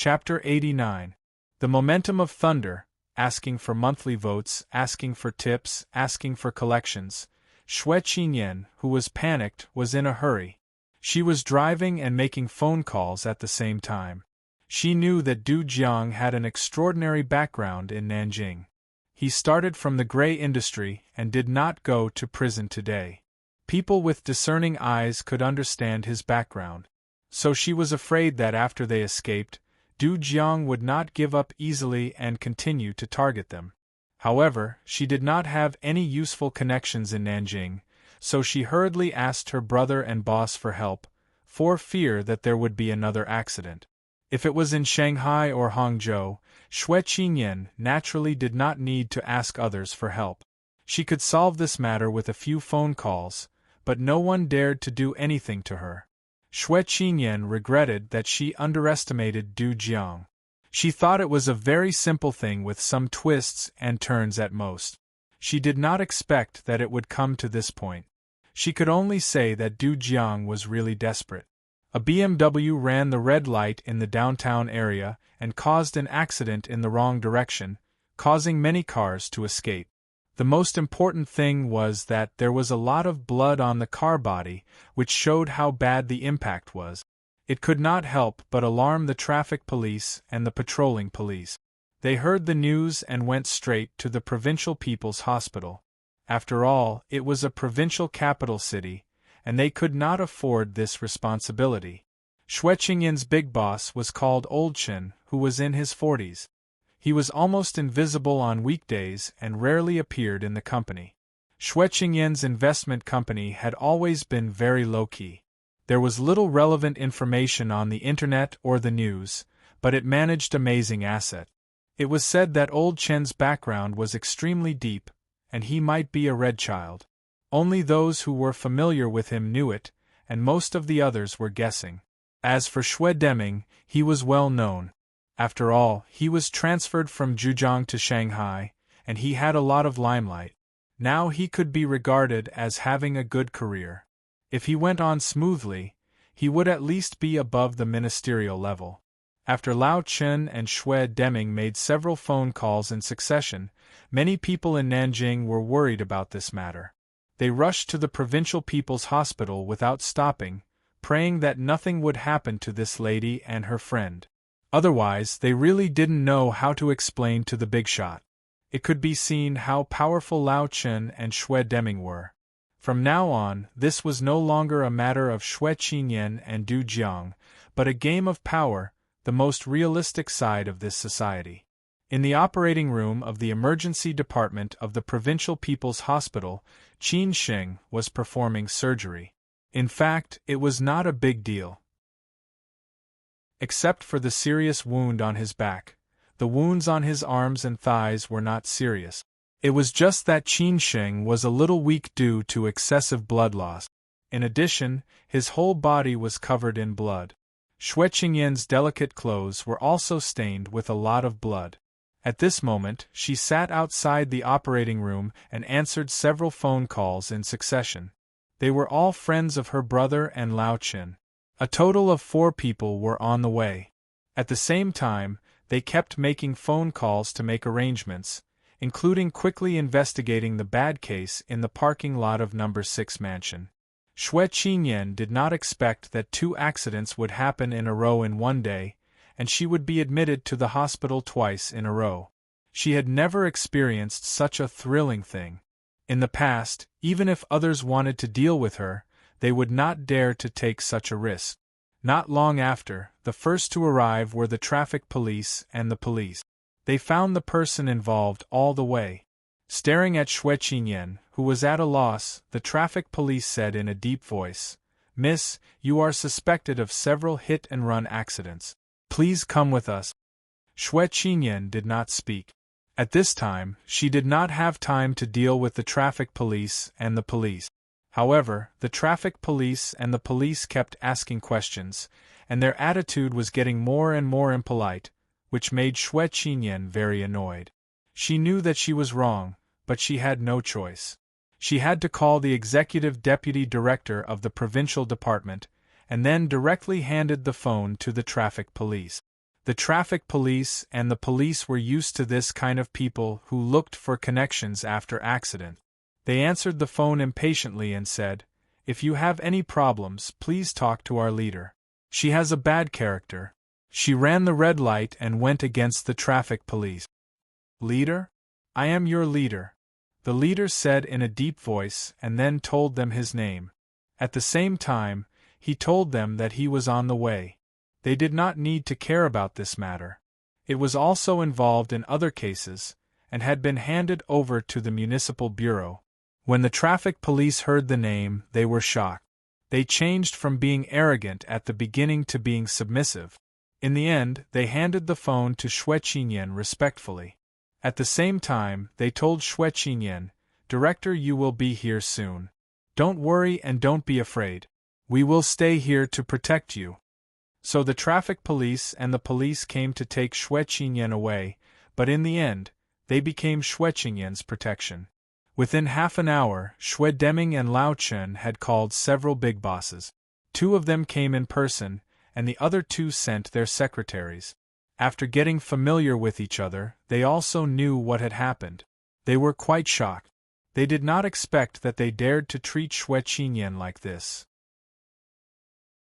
Chapter 89. The momentum of thunder, asking for monthly votes, asking for tips, asking for collections. Xue Qinyan, who was panicked, was in a hurry. She was driving and making phone calls at the same time. She knew that Du Jiang had an extraordinary background in Nanjing. He started from the gray industry and did not go to prison today. People with discerning eyes could understand his background. So she was afraid that after they escaped, Du Jiang would not give up easily and continue to target them. However, she did not have any useful connections in Nanjing, so she hurriedly asked her brother and boss for help, for fear that there would be another accident. If it was in Shanghai or Hangzhou, Xue Qinyan naturally did not need to ask others for help. She could solve this matter with a few phone calls, but no one dared to do anything to her. Xue Qinyan regretted that she underestimated Du Jiang. She thought it was a very simple thing with some twists and turns at most. She did not expect that it would come to this point. She could only say that Du Jiang was really desperate. A BMW ran the red light in the downtown area and caused an accident in the wrong direction, causing many cars to escape. The most important thing was that there was a lot of blood on the car body, which showed how bad the impact was. It could not help but alarm the traffic police and the patrolling police. They heard the news and went straight to the Provincial People's Hospital. After all, it was a provincial capital city, and they could not afford this responsibility. Xue Qingyan's big boss was called Old Chen, who was in his 40s. He was almost invisible on weekdays and rarely appeared in the company. Xue Qingyan's investment company had always been very low-key. There was little relevant information on the internet or the news, but it managed amazing asset. It was said that Old Chen's background was extremely deep, and he might be a red child. Only those who were familiar with him knew it, and most of the others were guessing. As for Xue Deming, he was well known. After all, he was transferred from Zhejiang to Shanghai, and he had a lot of limelight. Now he could be regarded as having a good career. If he went on smoothly, he would at least be above the ministerial level. After Lao Chen and Xue Deming made several phone calls in succession, many people in Nanjing were worried about this matter. They rushed to the Provincial People's Hospital without stopping, praying that nothing would happen to this lady and her friend. Otherwise, they really didn't know how to explain to the big shot. It could be seen how powerful Lao Chen and Xue Deming were. From now on, this was no longer a matter of Xue Qinyan and Du Jiang, but a game of power, the most realistic side of this society. In the operating room of the emergency department of the Provincial People's Hospital, Qin Sheng was performing surgery. In fact, it was not a big deal. Except for the serious wound on his back, the wounds on his arms and thighs were not serious. It was just that Qin Sheng was a little weak due to excessive blood loss. In addition, his whole body was covered in blood. Xue Qingyan's delicate clothes were also stained with a lot of blood. At this moment, she sat outside the operating room and answered several phone calls in succession. They were all friends of her brother and Lao Chen. A total of 4 people were on the way. At the same time, they kept making phone calls to make arrangements, including quickly investigating the bad case in the parking lot of No. 6 mansion. Xue Qinyan did not expect that 2 accidents would happen in a row in one day, and she would be admitted to the hospital twice in a row. She had never experienced such a thrilling thing. In the past, even if others wanted to deal with her, they would not dare to take such a risk. Not long after, the first to arrive were the traffic police and the police. They found the person involved all the way. Staring at Xue Qinyan, who was at a loss, the traffic police said in a deep voice, "Miss, you are suspected of several hit-and-run accidents. Please come with us." Xue Qinyan did not speak. At this time, she did not have time to deal with the traffic police and the police. However, the traffic police and the police kept asking questions, and their attitude was getting more and more impolite, which made Xue Qinyan very annoyed. She knew that she was wrong, but she had no choice. She had to call the executive deputy director of the provincial department, and then directly handed the phone to the traffic police. The traffic police and the police were used to this kind of people who looked for connections after accident. They answered the phone impatiently and said, "If you have any problems, please talk to our leader. She has a bad character. She ran the red light and went against the traffic police." "Leader? I am your leader," the leader said in a deep voice, and then told them his name. At the same time, he told them that he was on the way. They did not need to care about this matter. It was also involved in other cases, and had been handed over to the municipal bureau. When the traffic police heard the name, they were shocked. They changed from being arrogant at the beginning to being submissive. In the end, they handed the phone to Xue Qinyan respectfully. At the same time, they told Xue Qinyan, "Director, you will be here soon. Don't worry and don't be afraid. We will stay here to protect you." So the traffic police and the police came to take Xue Qinyan away, but in the end, they became Xue Qinyan's protection. Within half an hour, Xue Deming and Lao Chen had called several big bosses. 2 of them came in person, and the other 2 sent their secretaries. After getting familiar with each other, they also knew what had happened. They were quite shocked. They did not expect that they dared to treat Xue Qinyan like this.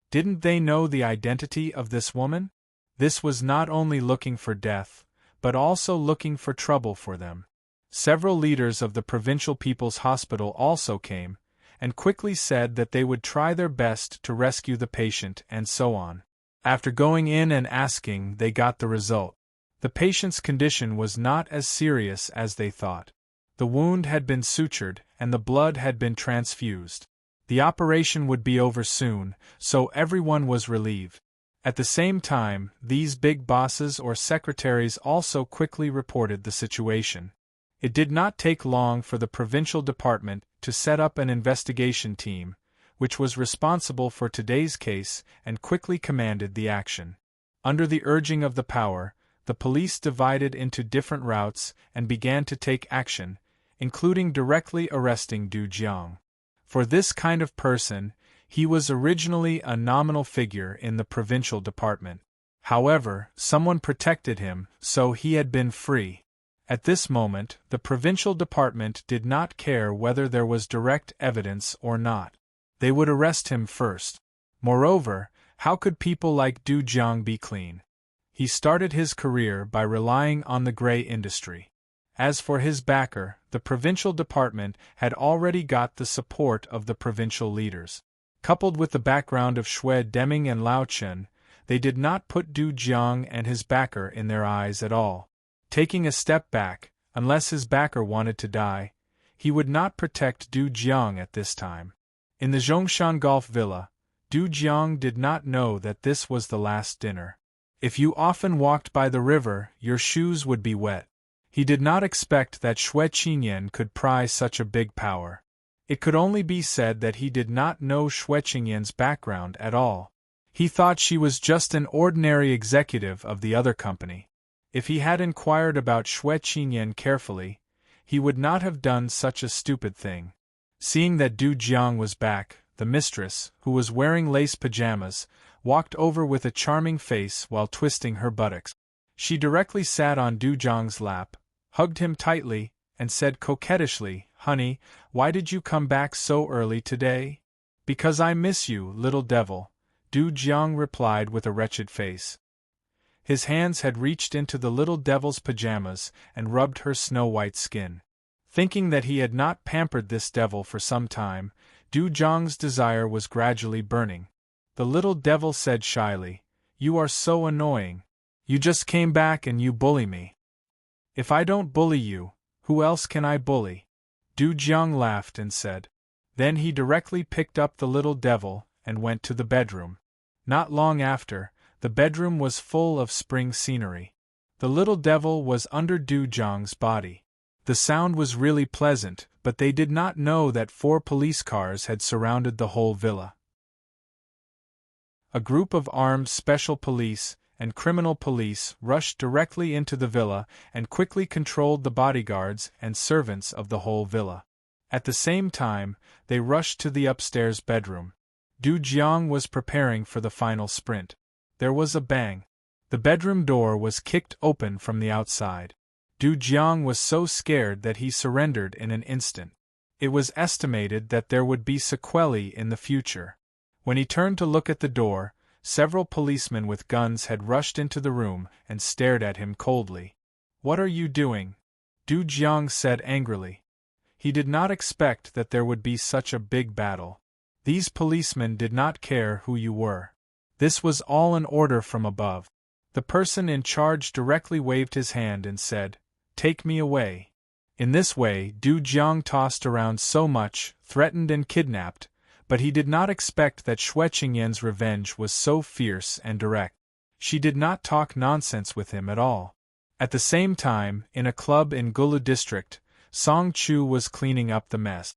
Didn't they know the identity of this woman? This was not only looking for death, but also looking for trouble for them. Several leaders of the Provincial People's Hospital also came, and quickly said that they would try their best to rescue the patient and so on. After going in and asking, they got the result. The patient's condition was not as serious as they thought. The wound had been sutured and the blood had been transfused. The operation would be over soon, so everyone was relieved. At the same time, these big bosses or secretaries also quickly reported the situation. It did not take long for the provincial department to set up an investigation team, which was responsible for today's case and quickly commanded the action. Under the urging of the power, the police divided into different routes and began to take action, including directly arresting Du Jiang. For this kind of person, he was originally a nominal figure in the provincial department. However, someone protected him, so he had been free. At this moment, the provincial department did not care whether there was direct evidence or not. They would arrest him first. Moreover, how could people like Du Jiang be clean? He started his career by relying on the gray industry. As for his backer, the provincial department had already got the support of the provincial leaders. Coupled with the background of Xue Deming and Lao Chen, they did not put Du Jiang and his backer in their eyes at all. Taking a step back, unless his backer wanted to die, he would not protect Du Jiang at this time. In the Zhongshan Golf Villa, Du Jiang did not know that this was the last dinner. If you often walked by the river, your shoes would be wet. He did not expect that Xue Qinyan could prize such a big power. It could only be said that he did not know Xue Qinyan's background at all. He thought she was just an ordinary executive of the other company. If he had inquired about Xue Qinyan carefully, he would not have done such a stupid thing. Seeing that Du Jiang was back, the mistress, who was wearing lace pajamas, walked over with a charming face while twisting her buttocks. She directly sat on Du Jiang's lap, hugged him tightly, and said coquettishly, "Honey, why did you come back so early today?" "Because I miss you, little devil," Du Jiang replied with a wretched face. His hands had reached into the little devil's pajamas and rubbed her snow-white skin. Thinking that he had not pampered this devil for some time, Du Jiang's desire was gradually burning. The little devil said shyly, "You are so annoying. You just came back and you bully me." "If I don't bully you, who else can I bully?" Du Jiang laughed and said. Then he directly picked up the little devil and went to the bedroom. Not long after, the bedroom was full of spring scenery. The little devil was under Du Jiang's body. The sound was really pleasant, but they did not know that 4 police cars had surrounded the whole villa. A group of armed special police and criminal police rushed directly into the villa and quickly controlled the bodyguards and servants of the whole villa. At the same time, they rushed to the upstairs bedroom. Du Jiang was preparing for the final sprint. There was a bang. The bedroom door was kicked open from the outside. Du Jiang was so scared that he surrendered in an instant. It was estimated that there would be sequelae in the future. When he turned to look at the door, several policemen with guns had rushed into the room and stared at him coldly. "What are you doing?" Du Jiang said angrily. He did not expect that there would be such a big battle. These policemen did not care who you were. This was all an order from above. The person in charge directly waved his hand and said, "Take me away." In this way, Du Jiang tossed around so much, threatened and kidnapped, but he did not expect that Xue Qingyan's revenge was so fierce and direct. She did not talk nonsense with him at all. At the same time, in a club in Gulu district, Song Chu was cleaning up the mess.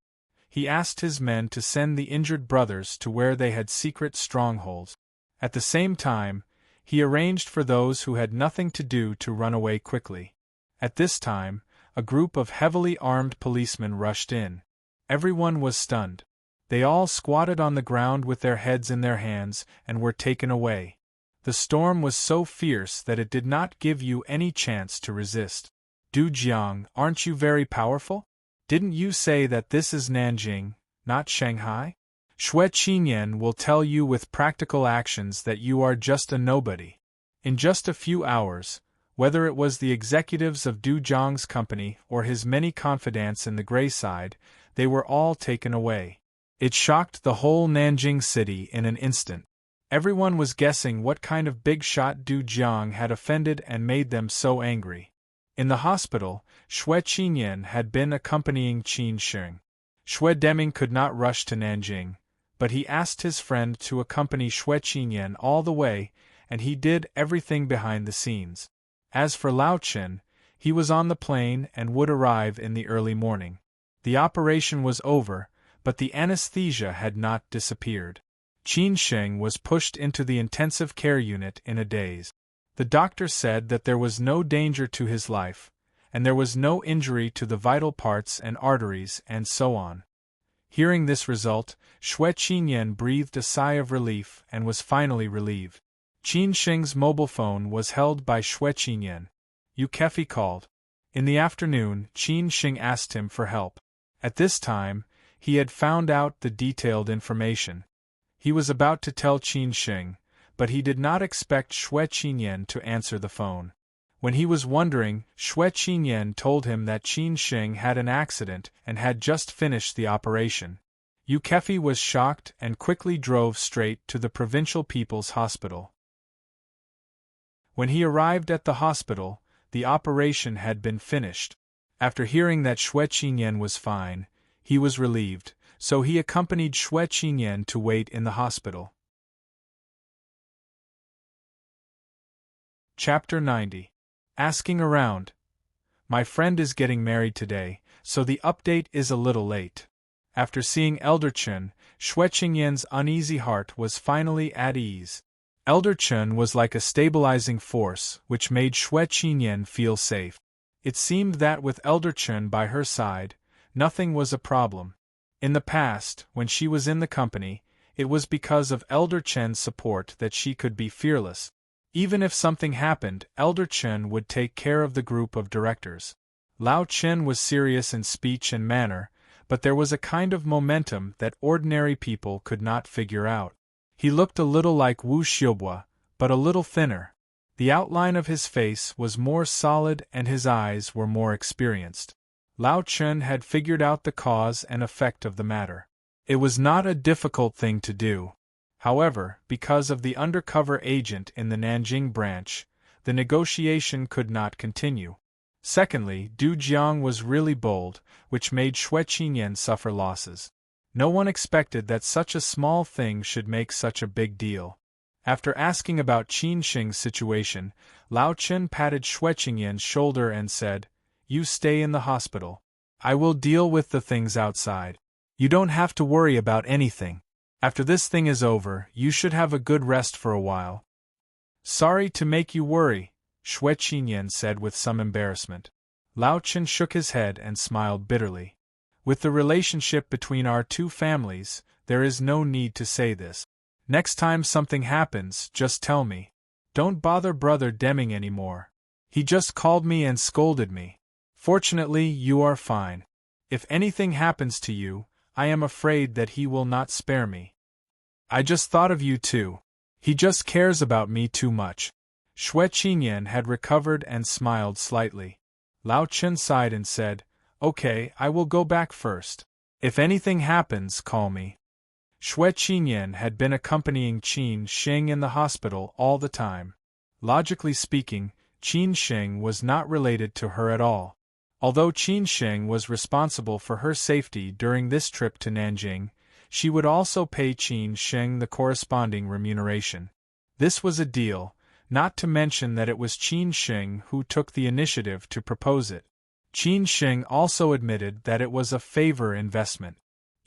He asked his men to send the injured brothers to where they had secret strongholds. At the same time, he arranged for those who had nothing to do to run away quickly. At this time, a group of heavily armed policemen rushed in. Everyone was stunned. They all squatted on the ground with their heads in their hands and were taken away. The storm was so fierce that it did not give you any chance to resist. "Du Jiang, aren't you very powerful? Didn't you say that this is Nanjing, not Shanghai? Xue Qingyan will tell you with practical actions that you are just a nobody." In just a few hours, whether it was the executives of Du Jiang's company or his many confidants in the gray side, they were all taken away. It shocked the whole Nanjing city in an instant. Everyone was guessing what kind of big shot Du Jiang had offended and made them so angry. In the hospital, Xue Qingyan had been accompanying Qin Sheng. Xue Deming could not rush to Nanjing, but he asked his friend to accompany Xue Qingyan all the way, and he did everything behind the scenes. As for Lao Chen, he was on the plane and would arrive in the early morning. The operation was over, but the anesthesia had not disappeared. Qin Sheng was pushed into the intensive care unit in a daze. The doctor said that there was no danger to his life, and there was no injury to the vital parts and arteries and so on. Hearing this result, Xue Qingyan breathed a sigh of relief and was finally relieved. Qin Sheng's mobile phone was held by Xue Qingyan. Yu Kefi called. In the afternoon, Qin Sheng asked him for help. At this time, he had found out the detailed information. He was about to tell Qin Sheng, but he did not expect Xue Qingyan to answer the phone. When he was wondering, Xue Qingyan told him that Qin Sheng had an accident and had just finished the operation. Yu Kefi was shocked and quickly drove straight to the Provincial People's Hospital. When he arrived at the hospital, the operation had been finished. After hearing that Xue Qingyan was fine, he was relieved, so he accompanied Xue Qingyan to wait in the hospital. Chapter 90. Asking around. My friend is getting married today, so the update is a little late. After seeing Elder Chen, Xue Qingyan's uneasy heart was finally at ease. Elder Chen was like a stabilizing force which made Xue Qingyan feel safe. It seemed that with Elder Chen by her side, nothing was a problem. In the past, when she was in the company, it was because of Elder Chen's support that she could be fearless. Even if something happened, Elder Chen would take care of the group of directors. Lao Chen was serious in speech and manner, but there was a kind of momentum that ordinary people could not figure out. He looked a little like Wu Xiaobua, but a little thinner. The outline of his face was more solid and his eyes were more experienced. Lao Chen had figured out the cause and effect of the matter. It was not a difficult thing to do. However, because of the undercover agent in the Nanjing branch, the negotiation could not continue. Secondly, Du Jiang was really bold, which made Xue Qingyan suffer losses. No one expected that such a small thing should make such a big deal. After asking about Qin Sheng's situation, Lao Chen patted Xue Qingyan's shoulder and said, "You stay in the hospital. I will deal with the things outside. You don't have to worry about anything. After this thing is over, you should have a good rest for a while." "Sorry to make you worry," Xue Qingyan said with some embarrassment. Lao Chen shook his head and smiled bitterly. "With the relationship between our two families, there is no need to say this. Next time something happens, just tell me. Don't bother Brother Deming anymore. He just called me and scolded me. Fortunately, you are fine. If anything happens to you, I am afraid that he will not spare me. I just thought of you too. He just cares about me too much. Xue Qinyan had recovered and smiled slightly. Lao Chen sighed and said, Okay, I will go back first. If anything happens, call me. Xue Qinyan had been accompanying Qin Sheng in the hospital all the time. Logically speaking, Qin Sheng was not related to her at all. Although Qin Sheng was responsible for her safety during this trip to Nanjing, she would also pay Qin Sheng the corresponding remuneration. This was a deal, not to mention that it was Qin Sheng who took the initiative to propose it. Qin Sheng also admitted that it was a favor investment.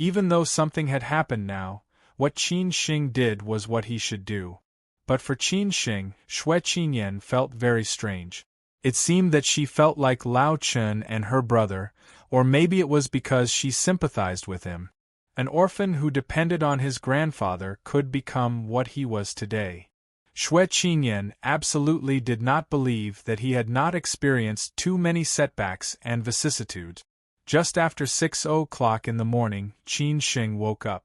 Even though something had happened now, what Qin Sheng did was what he should do. But for Qin Sheng, Xue Qinyan felt very strange. It seemed that she felt like Lao Chen and her brother, or maybe it was because she sympathized with him. An orphan who depended on his grandfather could become what he was today. Xue Qinyan absolutely did not believe that he had not experienced too many setbacks and vicissitudes. Just after 6 o'clock in the morning, Qin Sheng woke up.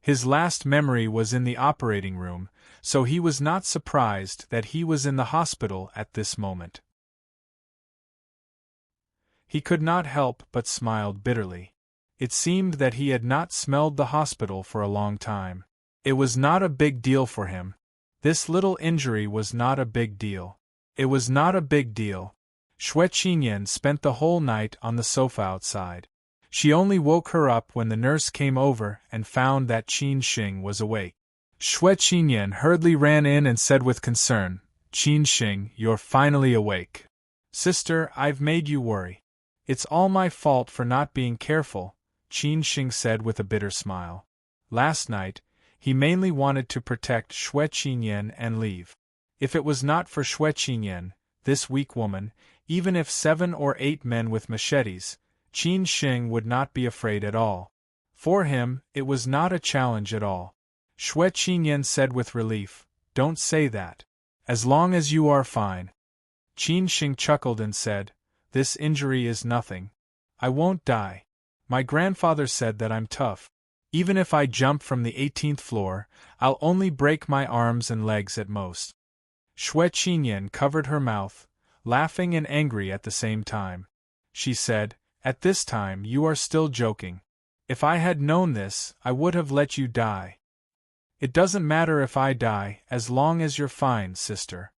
His last memory was in the operating room, so he was not surprised that he was in the hospital at this moment. He could not help but smiled bitterly. It seemed that he had not smelled the hospital for a long time. It was not a big deal for him. This little injury was not a big deal. It was not a big deal. Xue Qinyan spent the whole night on the sofa outside. She only woke her up when the nurse came over and found that Qin Sheng was awake. Xue Qinyan hurriedly ran in and said with concern, Qin Sheng, you're finally awake. Sister, I've made you worry. It's all my fault for not being careful, Qin Sheng said with a bitter smile. Last night, he mainly wanted to protect Xue Qinyan and leave. If it was not for Xue Qinyan, this weak woman, even if 7 or 8 men with machetes, Qin Sheng would not be afraid at all. For him, it was not a challenge at all. Xue Qinyan said with relief, Don't say that. As long as you are fine. Qin Sheng chuckled and said, This injury is nothing. I won't die. My grandfather said that I'm tough. Even if I jump from the 18th floor, I'll only break my arms and legs at most. Xue Qinyan covered her mouth, laughing and angry at the same time. She said, At this time you are still joking. If I had known this, I would have let you die. It doesn't matter if I die, as long as you're fine, sister.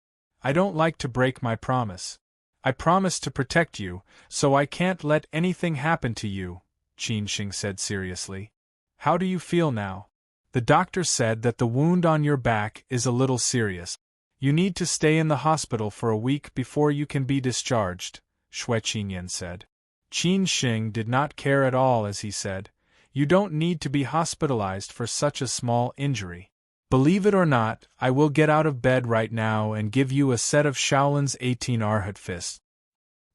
I don't like to break my promise. I promised to protect you, so I can't let anything happen to you, Qin Sheng said seriously. How do you feel now? The doctor said that the wound on your back is a little serious. You need to stay in the hospital for a week before you can be discharged, Xue Qinyan said. Qin Sheng did not care at all as he said, You don't need to be hospitalized for such a small injury. Believe it or not, I will get out of bed right now and give you a set of Shaolin's 18 Arhat fists.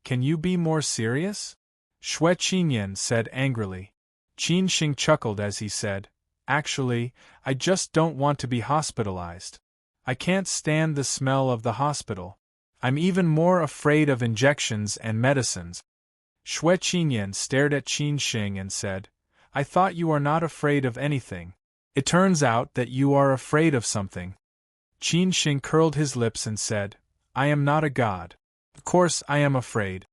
Can you be more serious? Xue Qinyan said angrily. Qin Sheng chuckled as he said, Actually, I just don't want to be hospitalized. I can't stand the smell of the hospital. I'm even more afraid of injections and medicines. Xue Qinyan stared at Qin Sheng and said, I thought you are not afraid of anything. It turns out that you are afraid of something. Qin Sheng curled his lips and said, I am not a god. Of course I am afraid.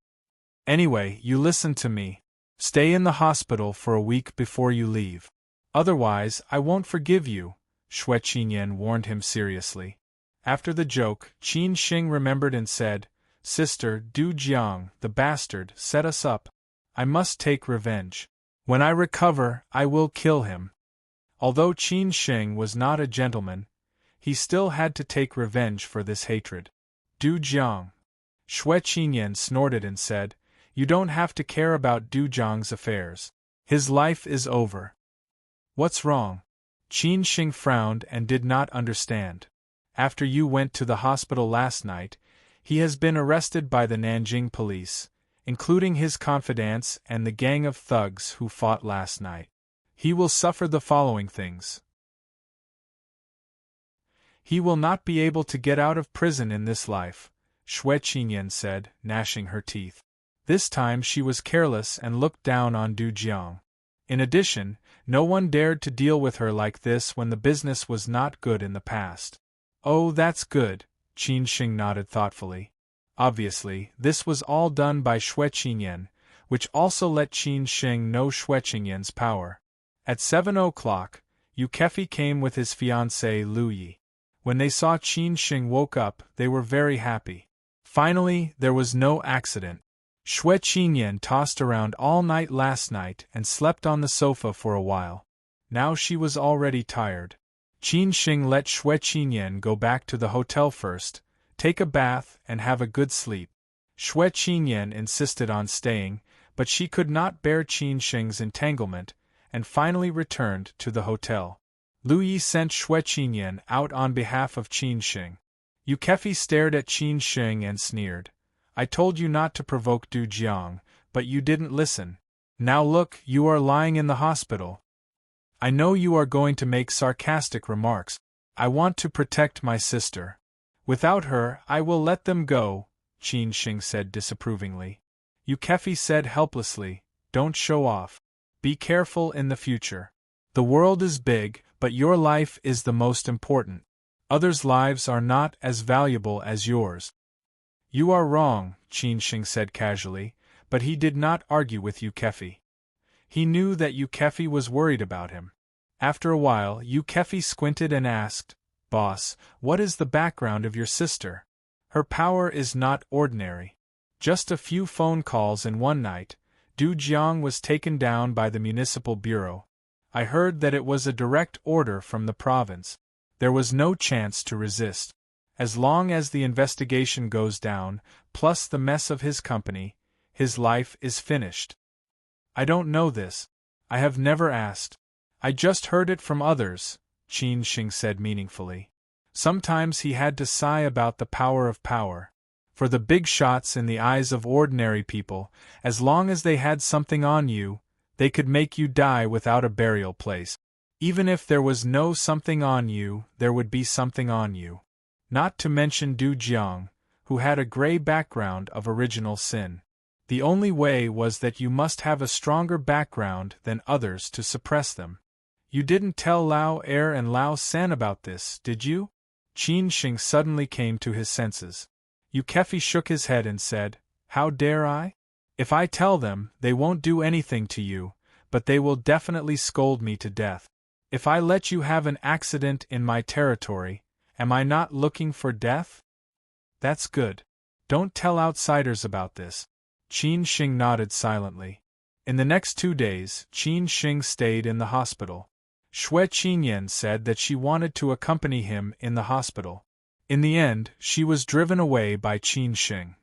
Anyway, you listen to me. Stay in the hospital for a week before you leave. Otherwise, I won't forgive you, Xue Qinyan warned him seriously. After the joke, Qin Sheng remembered and said, Sister Du Jiang, the bastard, set us up. I must take revenge. When I recover, I will kill him. Although Qin Sheng was not a gentleman, he still had to take revenge for this hatred. Du Jiang. Xue Qinyan snorted and said, You don't have to care about Du Jiang's affairs. His life is over. What's wrong? Qin Sheng frowned and did not understand. After you went to the hospital last night, he has been arrested by the Nanjing police, including his confidants and the gang of thugs who fought last night. He will suffer the following things. He will not be able to get out of prison in this life, Xue Qinyan said, gnashing her teeth. This time she was careless and looked down on Du Jiang. In addition, no one dared to deal with her like this when the business was not good in the past. Oh, that's good, Qin Sheng nodded thoughtfully. Obviously, this was all done by Xue Qinyan, which also let Qin Sheng know Xue Qinyan's power. At 7 o'clock, Yu Kefi came with his fiancée Lu Yi. When they saw Qin Sheng woke up, they were very happy. Finally, there was no accident. Xue Qinyan tossed around all night last night and slept on the sofa for a while. Now she was already tired. Qin Sheng let Xue Qinyan go back to the hotel first, take a bath and have a good sleep. Xue Qinyan insisted on staying, but she could not bear Qin Sheng's entanglement, and finally returned to the hotel. Lu Yi sent Xue Qinyan out on behalf of Qin Sheng. Yu Kefi stared at Qin Sheng and sneered. I told you not to provoke Du Jiang, but you didn't listen. Now look, you are lying in the hospital. I know you are going to make sarcastic remarks. I want to protect my sister. Without her, I will let them go, Qin Sheng said disapprovingly. Yu Kefi said helplessly, don't show off. Be careful in the future. The world is big, but your life is the most important. Others' lives are not as valuable as yours. You are wrong, Qin Sheng said casually, but he did not argue with Yu Kefi. He knew that Yu Kefi was worried about him. After a while, Yu Kefi squinted and asked, Boss, what is the background of your sister? Her power is not ordinary. Just a few phone calls and one night, Du Jiang was taken down by the municipal bureau. I heard that it was a direct order from the province. There was no chance to resist. As long as the investigation goes down, plus the mess of his company, his life is finished. I don't know this. I have never asked. I just heard it from others, Qin Sheng said meaningfully. Sometimes he had to sigh about the power of power. For the big shots in the eyes of ordinary people, as long as they had something on you, they could make you die without a burial place. Even if there was no something on you, there would be something on you. Not to mention Du Jiang, who had a gray background of original sin. The only way was that you must have a stronger background than others to suppress them. You didn't tell Lao Er and Lao San about this, did you? Qin Sheng suddenly came to his senses. Yu Kefi shook his head and said, How dare I? If I tell them, they won't do anything to you, but they will definitely scold me to death. If I let you have an accident in my territory, am I not looking for death? That's good. Don't tell outsiders about this. Qin Sheng nodded silently. In the next 2 days, Qin Sheng stayed in the hospital. Xue Qinyan said that she wanted to accompany him in the hospital. In the end, she was driven away by Qin Sheng.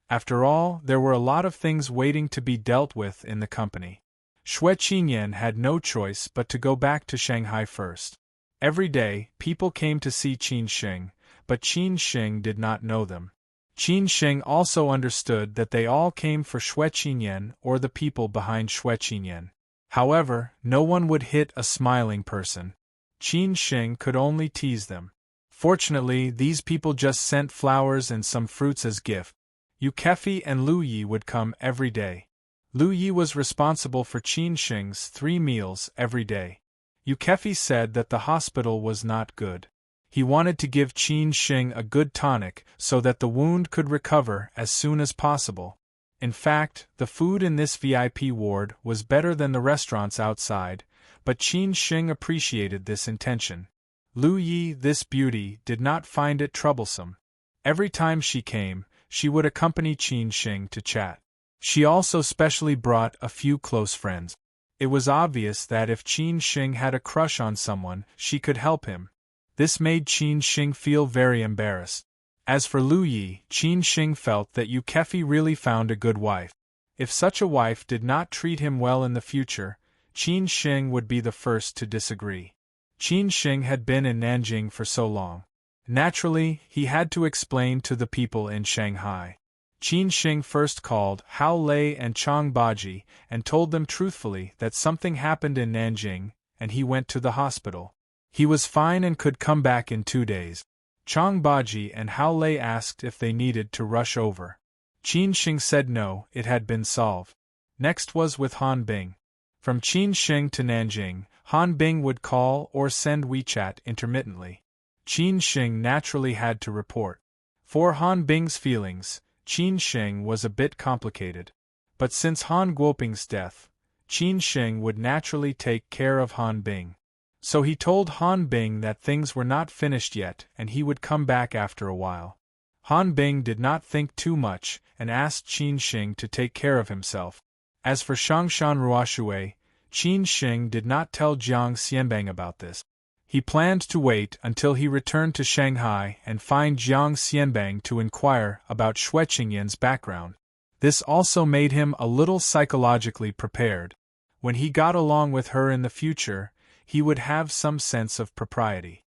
After all, there were a lot of things waiting to be dealt with in the company. Xue Qinyan had no choice but to go back to Shanghai first. Every day, people came to see Qin Sheng, but Qin Sheng did not know them. Qin Sheng also understood that they all came for Xue Qinyan or the people behind Xue Qinyan. However, no one would hit a smiling person. Qin Sheng could only tease them. Fortunately, these people just sent flowers and some fruits as gift. Yu Kefi and Lu Yi would come every day. Lu Yi was responsible for Qin Sheng's 3 meals every day. Yu Kefi said that the hospital was not good. He wanted to give Qin Sheng a good tonic so that the wound could recover as soon as possible. In fact, the food in this VIP ward was better than the restaurants outside, but Qin Sheng appreciated this intention. Lu Yi, this beauty, did not find it troublesome. Every time she came, she would accompany Qin Sheng to chat. She also specially brought a few close friends. It was obvious that if Qin Sheng had a crush on someone, she could help him. This made Qin Sheng feel very embarrassed. As for Lu Yi, Qin Sheng felt that Yu Kefi really found a good wife. If such a wife did not treat him well in the future, Qin Sheng would be the first to disagree. Qin Sheng had been in Nanjing for so long. Naturally, he had to explain to the people in Shanghai. Qin Sheng first called Hao Lei and Chang Baji and told them truthfully that something happened in Nanjing, and he went to the hospital. He was fine and could come back in 2 days. Chang Baji and Hao Lei asked if they needed to rush over. Qin Shing said no, it had been solved. Next was with Han Bing. From Qin Shing to Nanjing, Han Bing would call or send WeChat intermittently. Qin Shing naturally had to report. For Han Bing's feelings, Qin Shing was a bit complicated. But since Han Guoping's death, Qin Shing would naturally take care of Han Bing. So he told Han Bing that things were not finished yet and he would come back after a while. Han Bing did not think too much and asked Qin Shing to take care of himself. As for Shangshan Ruoshui, Qin Shing did not tell Jiang Xianbang about this. He planned to wait until he returned to Shanghai and find Jiang Xianbang to inquire about Xue Qingyan's background. This also made him a little psychologically prepared. When he got along with her in the future, he would have some sense of propriety.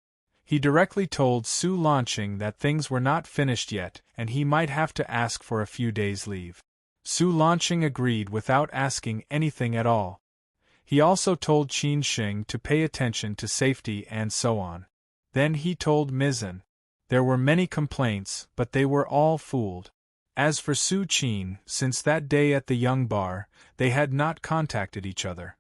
He directly told Su Lanqing that things were not finished yet and he might have to ask for a few days' leave. Su Lanqing agreed without asking anything at all. He also told Qin Shing to pay attention to safety and so on. Then he told Mizan. There were many complaints, but they were all fooled. As for Su Qin, since that day at the Young Bar, they had not contacted each other.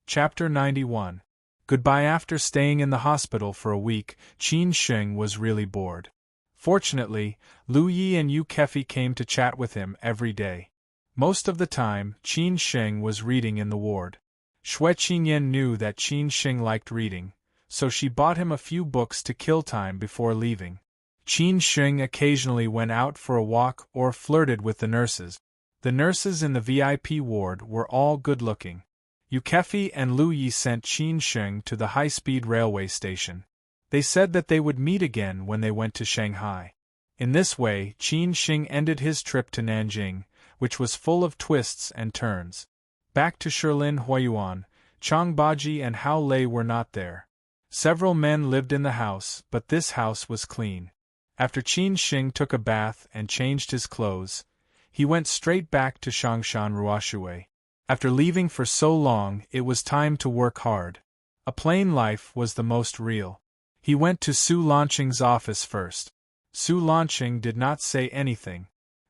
Chapter 91. Goodbye. After staying in the hospital for a week, Qin Shing was really bored. Fortunately, Lu Yi and Yu Kefi came to chat with him every day. Most of the time, Qin Shing was reading in the ward. Xue Qingyan knew that Qin Shing liked reading, so she bought him a few books to kill time before leaving. Qin Shing occasionally went out for a walk or flirted with the nurses. The nurses in the VIP ward were all good-looking. Yu Kefi and Lu Yi sent Qin Shing to the high-speed railway station. They said that they would meet again when they went to Shanghai. In this way, Qin Shing ended his trip to Nanjing, which was full of twists and turns. Back to Shilin Huayuan, Chang Baji and Hao Lei were not there. Several men lived in the house, but this house was clean. After Qin Shing took a bath and changed his clothes, he went straight back to Shangshan Ruoshui. After leaving for so long, it was time to work hard. A plain life was the most real. He went to Su Lanqing's office first. Su Lanqing did not say anything.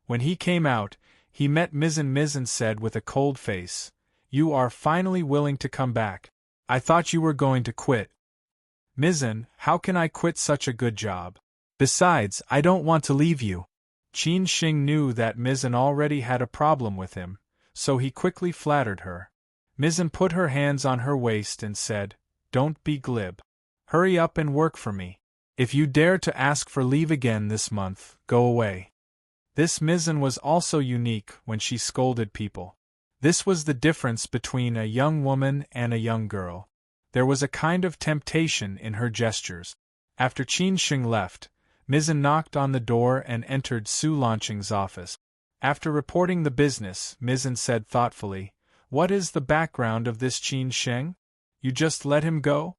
When he came out, he met Mizan. Mizan said with a cold face, "You are finally willing to come back. I thought you were going to quit." "Mizan, how can I quit such a good job? Besides, I don't want to leave you." Qin Shing knew that Mizan already had a problem with him, so he quickly flattered her. Mizan put her hands on her waist and said, "Don't be glib. Hurry up and work for me. If you dare to ask for leave again this month, go away." This Mizan was also unique when she scolded people. This was the difference between a young woman and a young girl. There was a kind of temptation in her gestures. After Qin Shing left, Mizan knocked on the door and entered Su Lanqing's office. After reporting the business, Mizan said thoughtfully, "What is the background of this Qin Shing? You just let him go?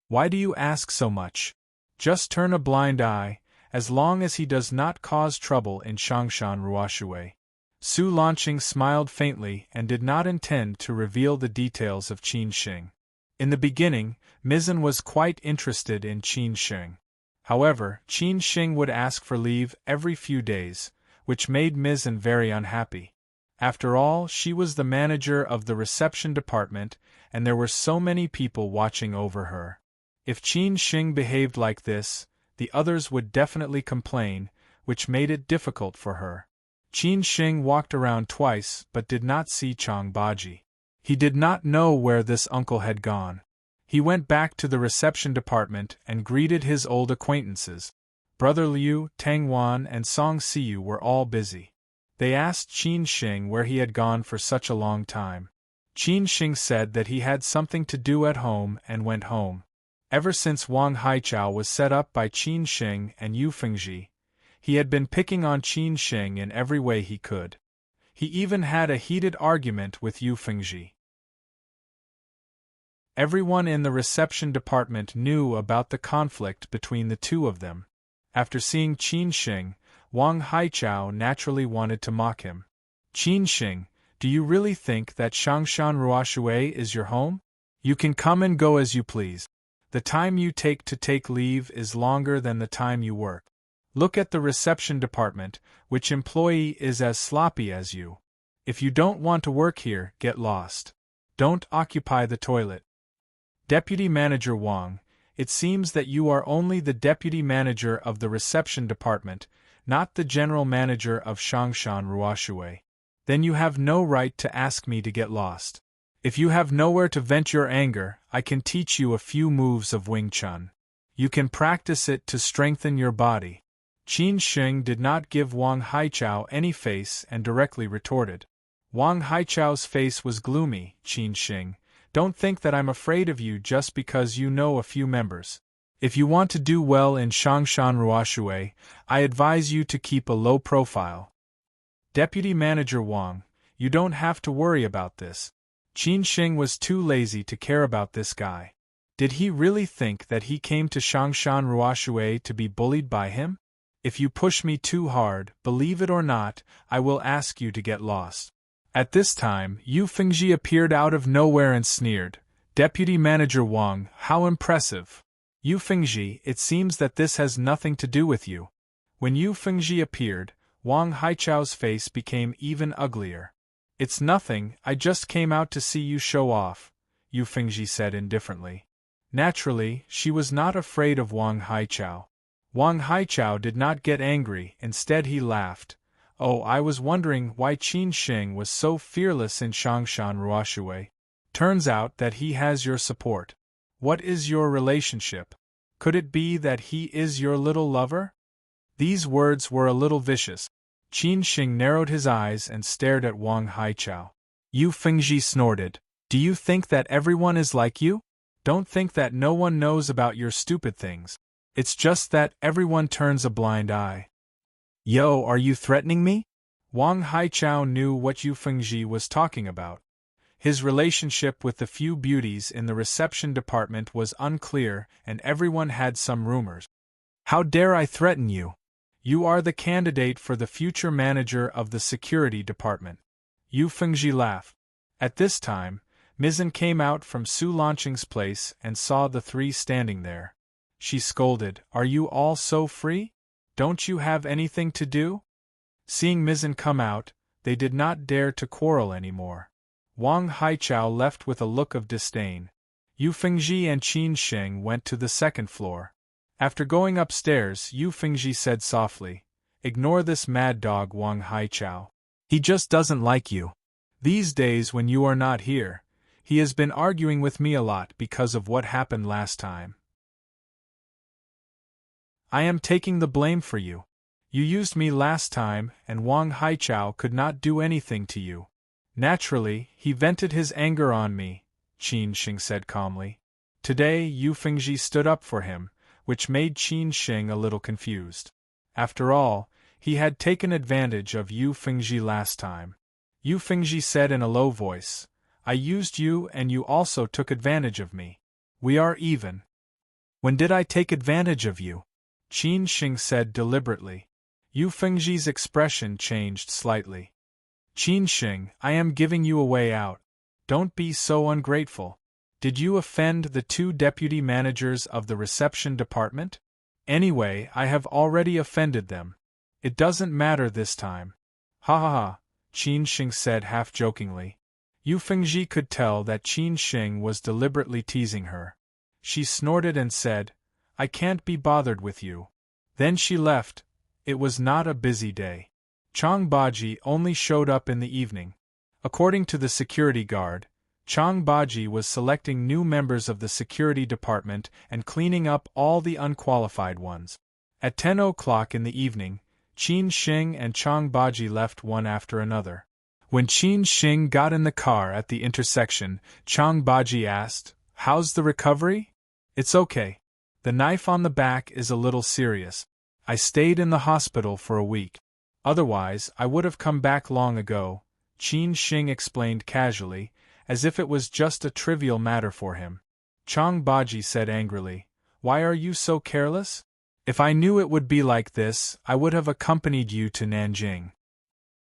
Why do you ask so much? Just turn a blind eye, as long as he does not cause trouble in Shangshan Ruoshui." Su Lanqing smiled faintly and did not intend to reveal the details of Qin Shing. In the beginning, Mizan was quite interested in Qin Shing. However, Qin Shing would ask for leave every few days, which made Mizan very unhappy. After all, she was the manager of the reception department, and there were so many people watching over her. If Qin Shing behaved like this, the others would definitely complain, which made it difficult for her. Qin Shing walked around twice but did not see Chang Baji. He did not know where this uncle had gone. He went back to the reception department and greeted his old acquaintances. Brother Liu, Tang Wan and Song Siyu were all busy. They asked Qin Shing where he had gone for such a long time. Qin Shing said that he had something to do at home and went home. Ever since Wang Haichao was set up by Qin Shing and Yu Fengji, he had been picking on Qin Shing in every way he could. He even had a heated argument with Yu Fengji. Everyone in the reception department knew about the conflict between the two of them. After seeing Qin Shing, Wang Haichao naturally wanted to mock him. "Qin Shing, Do you really think that Changshan Ruoshui is your home? You can come and go as you please. The time you take to take leave is longer than the time you work. Look at the reception department, which employee is as sloppy as you. If you don't want to work here, get lost. Don't occupy the toilet. Deputy Manager Wang, it seems that you are only the deputy manager of the reception department, not the general manager of Changshan Ruoshui. Then you have no right to ask me to get lost. If you have nowhere to vent your anger, I can teach you a few moves of Wing Chun. You can practice it to strengthen your body. Qin Sheng did not give Wang Haichao any face and directly retorted. Wang Haichao's face was gloomy. Qin Sheng, don't think that I'm afraid of you just because you know a few members. If you want to do well in Changshan Ruoshui, I advise you to keep a low profile. Deputy Manager Wang, you don't have to worry about this. Qin Sheng was too lazy to care about this guy. Did he really think that he came to Changshan Ruoshui to be bullied by him? If you push me too hard, believe it or not, I will ask you to get lost. At this time, Yu Fengji appeared out of nowhere and sneered. Deputy Manager Wang, how impressive. Yu Fengji, it seems that this has nothing to do with you. When Yu Fengji appeared, Wang Haichao's face became even uglier. It's nothing, I just came out to see you show off, Yu Fengji said indifferently. Naturally, she was not afraid of Wang Haichao. Wang Haichao did not get angry, instead he laughed. Oh, I was wondering why Qin Sheng was so fearless in Changshan Ruoshui. Turns out that he has your support. What is your relationship? Could it be that he is your little lover? These words were a little vicious. Qin Sheng narrowed his eyes and stared at Wang Haichao. Yu Fengji snorted. Do you think that everyone is like you? Don't think that no one knows about your stupid things. It's just that everyone turns a blind eye. Yo, are you threatening me? Wang Haichao knew what Yu Fengji was talking about. His relationship with the few beauties in the reception department was unclear, and everyone had some rumors. How dare I threaten you? You are the candidate for the future manager of the security department. Yu Fengji laughed. At this time, Mizan came out from Su Lanqing's place and saw the three standing there. She scolded, Are you all so free? Don't you have anything to do? Seeing Mizan come out, they did not dare to quarrel anymore. Wang Haichao left with a look of disdain. Yu Fengji and Qin Sheng went to the second floor. After going upstairs, Yu Fengji said softly, Ignore this mad dog Wang Haichao. He just doesn't like you. These days when you are not here, he has been arguing with me a lot because of what happened last time. I am taking the blame for you. You used me last time and Wang Haichao could not do anything to you. Naturally, he vented his anger on me, Qin Sheng said calmly. Today Yu Fengji stood up for him, which made Qin Sheng a little confused. After all, he had taken advantage of Yu Fengji last time. Yu Fengji said in a low voice, I used you and you also took advantage of me. We are even. When did I take advantage of you? Qin Sheng said deliberately. Yu Fengji's expression changed slightly. Qin Sheng, I am giving you a way out. Don't be so ungrateful. Did you offend the two deputy managers of the reception department? Anyway, I have already offended them. It doesn't matter this time. Ha ha ha, Qin Sheng said half-jokingly. Yu Fengji could tell that Qin Sheng was deliberately teasing her. She snorted and said, I can't be bothered with you. Then she left. It was not a busy day. Chang Baji only showed up in the evening. According to the security guard, Chang Baji was selecting new members of the security department and cleaning up all the unqualified ones. At 10 o'clock in the evening, Qin Sheng and Chang Baji left one after another. When Qin Sheng got in the car at the intersection, Chang Baji asked, How's the recovery? It's okay. The knife on the back is a little serious. I stayed in the hospital for a week. Otherwise, I would have come back long ago, Qin Sheng explained casually, as if it was just a trivial matter for him. Chang Baji said angrily, Why are you so careless? If I knew it would be like this, I would have accompanied you to Nanjing.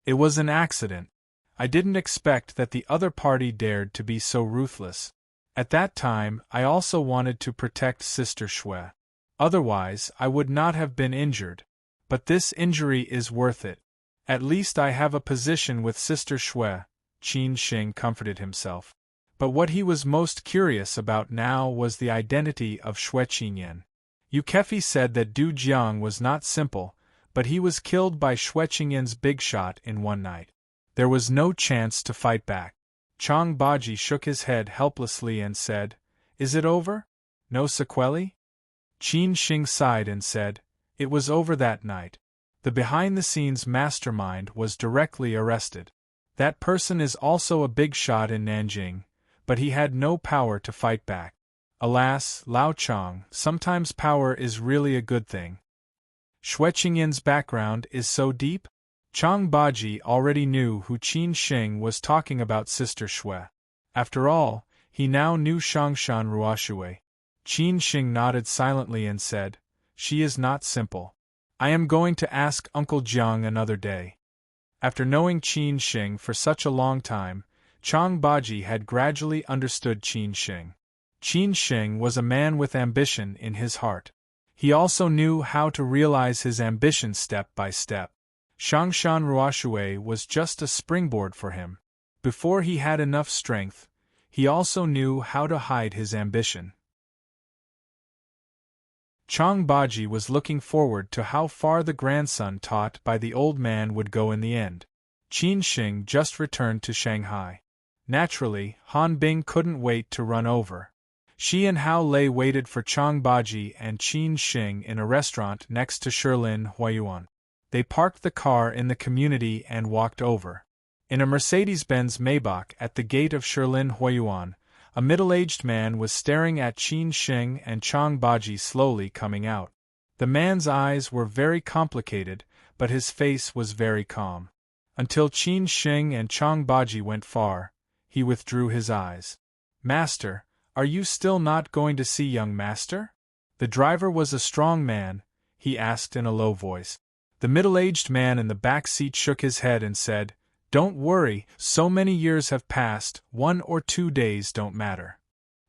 It was an accident. I didn't expect that the other party dared to be so ruthless. At that time, I also wanted to protect Sister Shui. Otherwise, I would not have been injured. But this injury is worth it. At least I have a position with Sister Shui, Qin Xing comforted himself. But what he was most curious about now was the identity of Shui Qinyan. Yu Kefi said that Du Jiang was not simple, but he was killed by Shui Qinyan's big shot in one night. There was no chance to fight back. Chang Baji shook his head helplessly and said, "Is it over? No sequelae?" Qin Xing sighed and said, "It was over that night. The behind-the-scenes mastermind was directly arrested. That person is also a big shot in Nanjing, but he had no power to fight back. Alas, Lao Chang, sometimes power is really a good thing." Shui Qingyan's background is so deep? Chang Baji already knew who Qin Xing was talking about Sister Shui. After all, he now knew Shangshan Ruoshui. Qin Xing nodded silently and said, "She is not simple. I am going to ask Uncle Jiang another day." After knowing Qin Xing for such a long time, Chang Baji had gradually understood Qin Xing. Qin Xing was a man with ambition in his heart. He also knew how to realize his ambition step by step. Shangshan Ruoshui was just a springboard for him. Before he had enough strength, he also knew how to hide his ambition. Chang Baji was looking forward to how far the grandson taught by the old man would go in the end. Qin Xing just returned to Shanghai. Naturally, Han Bing couldn't wait to run over. She and Hao Lei waited for Chang Baji and Qin Xing in a restaurant next to Shilin Huayuan. They parked the car in the community and walked over. In a Mercedes-Benz Maybach at the gate of Shilin Huayuan, a middle-aged man was staring at Qin Xing and Chang Baji slowly coming out. The man's eyes were very complicated, but his face was very calm. Until Qin Xing and Chang Baji went far, he withdrew his eyes. "Master, are you still not going to see young master?" The driver was a strong man, he asked in a low voice. The middle-aged man in the back seat shook his head and said, "Don't worry, so many years have passed, 1 or 2 days don't matter.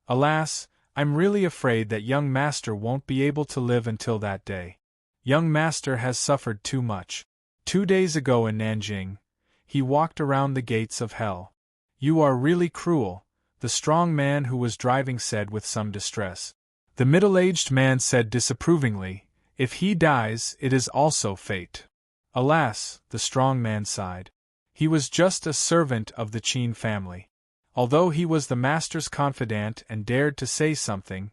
Alas, I'm really afraid that young master won't be able to live until that day. Young master has suffered too much. 2 days ago in Nanjing, he walked around the gates of hell." "You are really cruel," the strong man who was driving said with some distress. The middle-aged man said disapprovingly, "If he dies, it is also fate." "Alas," the strong man sighed. He was just a servant of the Qin family. Although he was the master's confidant and dared to say something,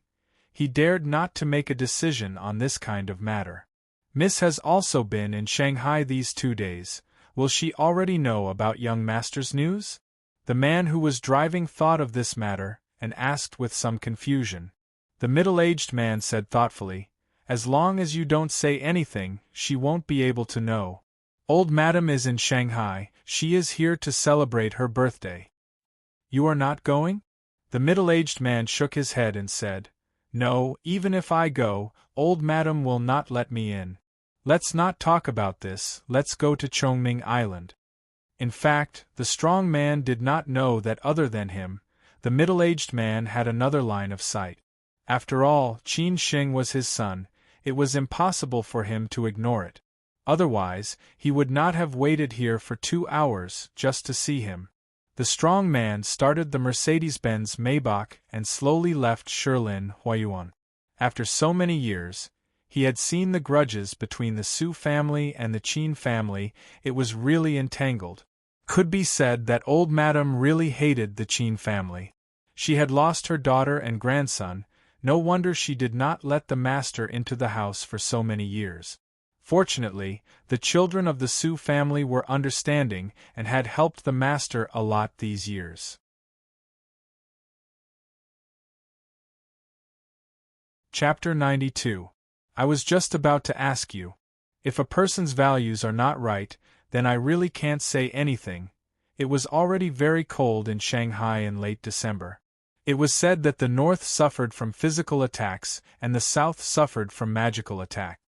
he dared not to make a decision on this kind of matter. Miss has also been in Shanghai these 2 days. Will she already know about young master's news? The man who was driving thought of this matter, and asked with some confusion. The middle-aged man said thoughtfully, "As long as you don't say anything, she won't be able to know. Old Madam is in Shanghai, she is here to celebrate her birthday." "You are not going?" The middle-aged man shook his head and said, "No, even if I go, Old Madam will not let me in. Let's not talk about this, let's go to Chongming Island." In fact, the strong man did not know that other than him, the middle-aged man had another line of sight. After all, Qin Xing was his son, it was impossible for him to ignore it. Otherwise, he would not have waited here for 2 hours just to see him. The strong man started the Mercedes-Benz Maybach and slowly left Shilin Huayuan. After so many years, he had seen the grudges between the Su family and the Qin family. It was really entangled. Could be said that old Madam really hated the Qin family. She had lost her daughter and grandson, no wonder she did not let the master into the house for so many years. Fortunately, the children of the Su family were understanding and had helped the master a lot these years. Chapter 92. I was just about to ask you. If a person's values are not right, then I really can't say anything. It was already very cold in Shanghai in late December. It was said that the north suffered from physical attacks and the south suffered from magical attack.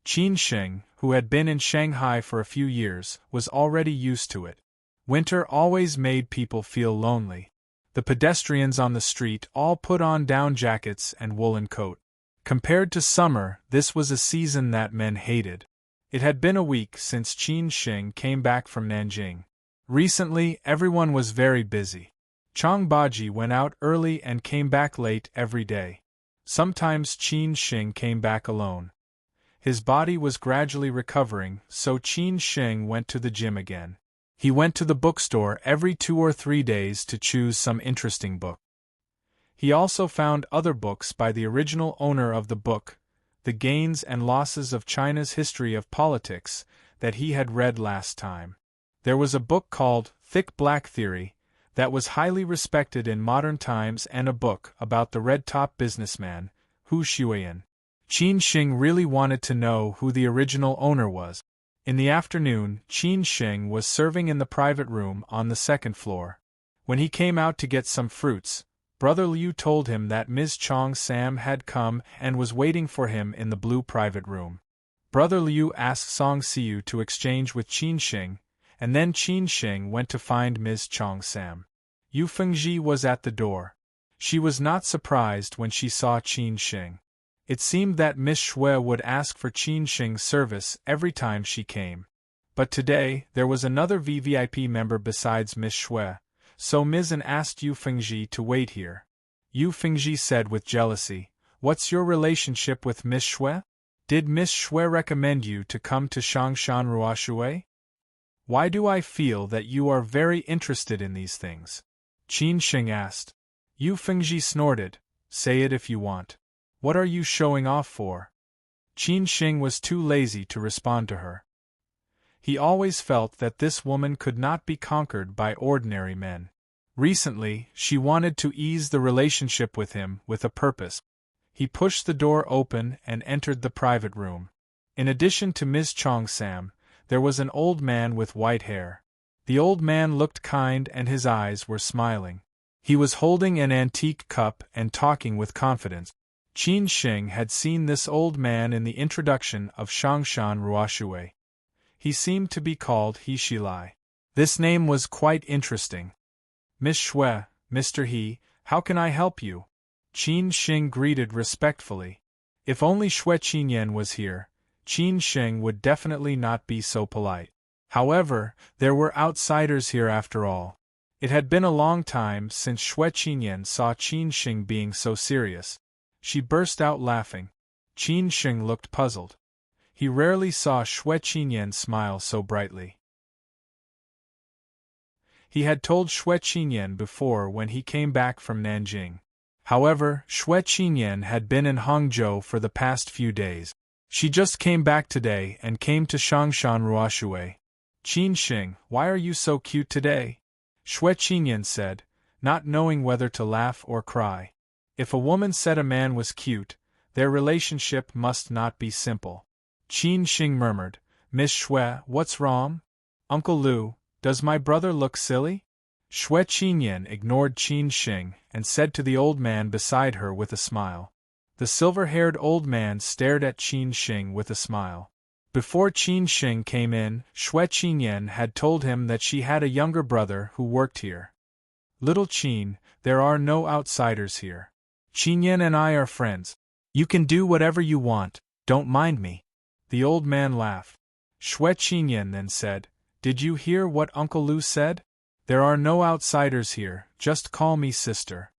Qin Xing, who had been in Shanghai for a few years, was already used to it. Winter always made people feel lonely. The pedestrians on the street all put on down jackets and woolen coat. Compared to summer, this was a season that men hated. It had been a week since Qin Shing came back from Nanjing. Recently, everyone was very busy. Chang Baji went out early and came back late every day. Sometimes Qin Shing came back alone. His body was gradually recovering, so Qin Shing went to the gym again. He went to the bookstore every 2 or 3 days to choose some interesting book. He also found other books by the original owner of the book, The Gains and Losses of China's History of Politics, that he had read last time. There was a book called Thick Black Theory that was highly respected in modern times, and a book about the red-top businessman, Hu Xuan. Qin Shing really wanted to know who the original owner was. In the afternoon, Qin Shing was serving in the private room on the second floor. When he came out to get some fruits, Brother Liu told him that Ms. Chong Sam had come and was waiting for him in the blue private room. Brother Liu asked Song Siu to exchange with Qin Shing, and then Qin Shing went to find Ms. Chong Sam. Yu Fengji was at the door. She was not surprised when she saw Qin Shing. It seemed that Miss Xue would ask for Qin Shing's service every time she came. But today, there was another VVIP member besides Miss Xue, so Ms. An asked Yu Fengji to wait here. Yu Fengji said with jealousy, "What's your relationship with Miss Xue? Did Miss Xue recommend you to come to Shangshan Ruoshui? Why do I feel that you are very interested in these things?" Qin Shing asked. Yu Fengji snorted, "Say it if you want. What are you showing off for?" Qin Shing was too lazy to respond to her. He always felt that this woman could not be conquered by ordinary men. Recently, she wanted to ease the relationship with him with a purpose. He pushed the door open and entered the private room. In addition to Ms. Chong Sam, there was an old man with white hair. The old man looked kind and his eyes were smiling. He was holding an antique cup and talking with confidence. Qin Shing had seen this old man in the introduction of Shangshan Ruoshui. He seemed to be called He Shilai. This name was quite interesting. "Miss Xue, Mr. He, how can I help you?" Qin Shing greeted respectfully. If only Xue Qinyan was here, Qin Shing would definitely not be so polite. However, there were outsiders here after all. It had been a long time since Xue Qinyan saw Qin Shing being so serious. She burst out laughing. Qin Shing looked puzzled. He rarely saw Xue Qinyan smile so brightly. He had told Xue Qinyan before when he came back from Nanjing. However, Xue Qinyan had been in Hangzhou for the past few days. She just came back today and came to Shangshan Ruoshui. "Qin Shing, why are you so cute today?" Xue Qinyan said, not knowing whether to laugh or cry. If a woman said a man was cute, their relationship must not be simple. Qin Shing murmured, "Miss Xue, what's wrong? Uncle Lu, does my brother look silly?" Xue Qinyan ignored Qin Shing and said to the old man beside her with a smile. The silver-haired old man stared at Qin Shing with a smile. Before Qin Shing came in, Xue Qinyan had told him that she had a younger brother who worked here. "Little Qin, there are no outsiders here. Qinyan and I are friends. You can do whatever you want, don't mind me." The old man laughed. Xue Qinyan then said, "Did you hear what Uncle Lu said? There are no outsiders here, just call me sister."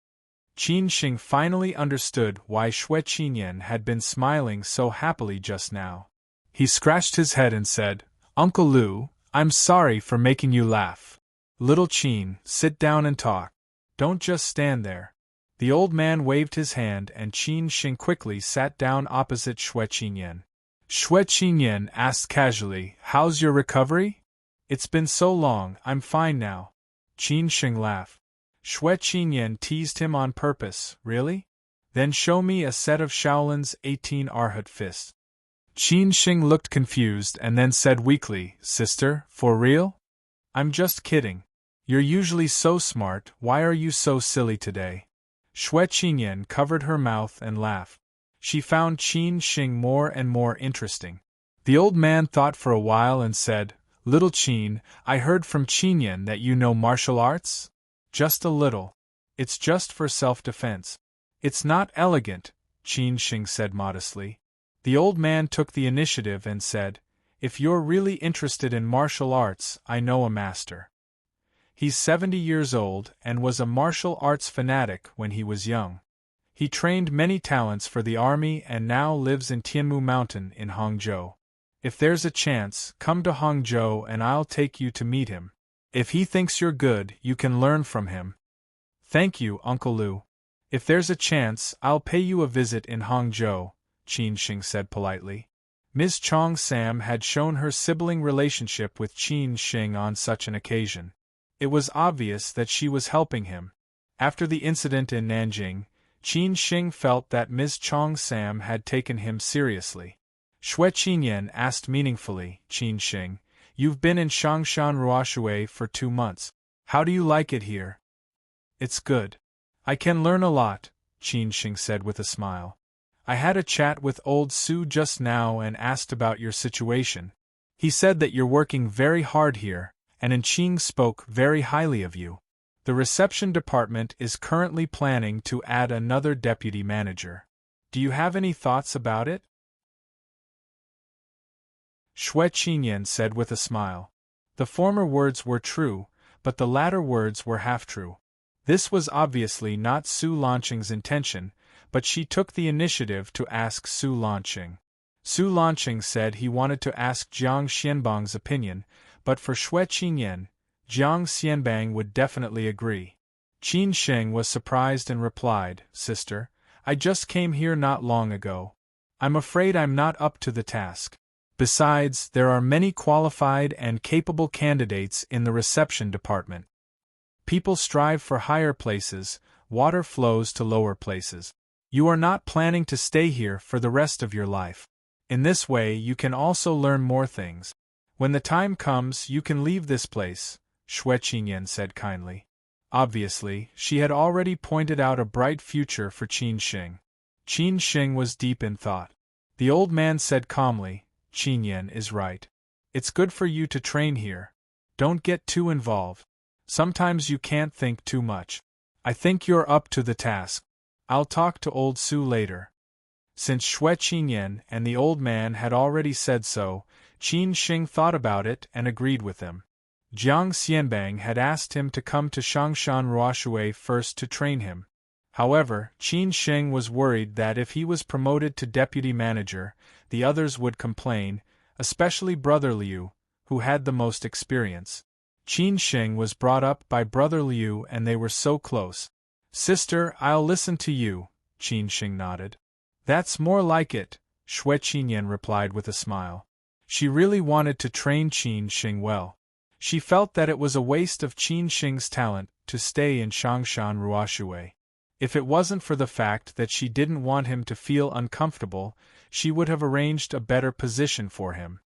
Qin Shing finally understood why Xue Qinyan had been smiling so happily just now. He scratched his head and said, "Uncle Lu, I'm sorry for making you laugh. Little Qin, sit down and talk. Don't just stand there." The old man waved his hand and Qin Shing quickly sat down opposite Xue Qinyan. Xue Qinyan asked casually, "How's your recovery?" "It's been so long, I'm fine now." Qin Shing laughed. Xue Qinyan teased him on purpose, "Really? Then show me a set of Shaolin's 18 Arhat fists." Qin Shing looked confused and then said weakly, "Sister, for real? I'm just kidding. You're usually so smart, why are you so silly today?" Xue Qinyan covered her mouth and laughed. She found Qin Shing more and more interesting. The old man thought for a while and said, Little Qin, I heard from Qinyan that you know martial arts? Just a little. It's just for self-defense. It's not elegant, Qin Shing said modestly. The old man took the initiative and said, if you're really interested in martial arts, I know a master. He's 70 years old and was a martial arts fanatic when he was young. He trained many talents for the army and now lives in Tianmu Mountain in Hangzhou. If there's a chance, come to Hangzhou and I'll take you to meet him. If he thinks you're good, you can learn from him. Thank you, Uncle Lu. If there's a chance, I'll pay you a visit in Hangzhou, Qin Shing said politely. Ms. Chong Sam had shown her sibling relationship with Qin Shing on such an occasion. It was obvious that she was helping him. After the incident in Nanjing, Qin Shing felt that Ms. Chong Sam had taken him seriously. Xue Qinyan asked meaningfully, Qin Shing, you've been in Shangshan Ruoshui for 2 months. How do you like it here? It's good. I can learn a lot, Qin Shing said with a smile. I had a chat with old Su just now and asked about your situation. He said that you're working very hard here, and Qing spoke very highly of you. The reception department is currently planning to add another deputy manager. Do you have any thoughts about it? Xue Qinyan said with a smile. The former words were true, but the latter words were half true. This was obviously not Su Lanqing's intention, but she took the initiative to ask Su Lanqing. Su Lanqing said he wanted to ask Jiang Xianbang's opinion, but for Xue Qinyan, Jiang Xianbang would definitely agree. Qin Shing was surprised and replied, Sister, I just came here not long ago. I'm afraid I'm not up to the task. Besides, there are many qualified and capable candidates in the reception department. People strive for higher places, water flows to lower places. You are not planning to stay here for the rest of your life. In this way you can also learn more things. When the time comes you can leave this place, Xue Qinyan said kindly. Obviously, she had already pointed out a bright future for Qin Shing. Qin Shing was deep in thought. The old man said calmly, Qinyan is right. It's good for you to train here. Don't get too involved. Sometimes you can't think too much. I think you're up to the task. I'll talk to old Su later. Since Xue Qinyan and the old man had already said so, Qin Shing thought about it and agreed with them. Jiang Xianbang had asked him to come to Shangshan Ruoshui first to train him. However, Qin Shing was worried that if he was promoted to deputy manager, the others would complain, especially Brother Liu, who had the most experience. Qin Shing was brought up by Brother Liu and they were so close. Sister, I'll listen to you, Qin Shing nodded. That's more like it, Xue Qinyan replied with a smile. She really wanted to train Qin Shing well. She felt that it was a waste of Qin Shing's talent to stay in Shangshan Ruoshui. If it wasn't for the fact that she didn't want him to feel uncomfortable, she would have arranged a better position for him.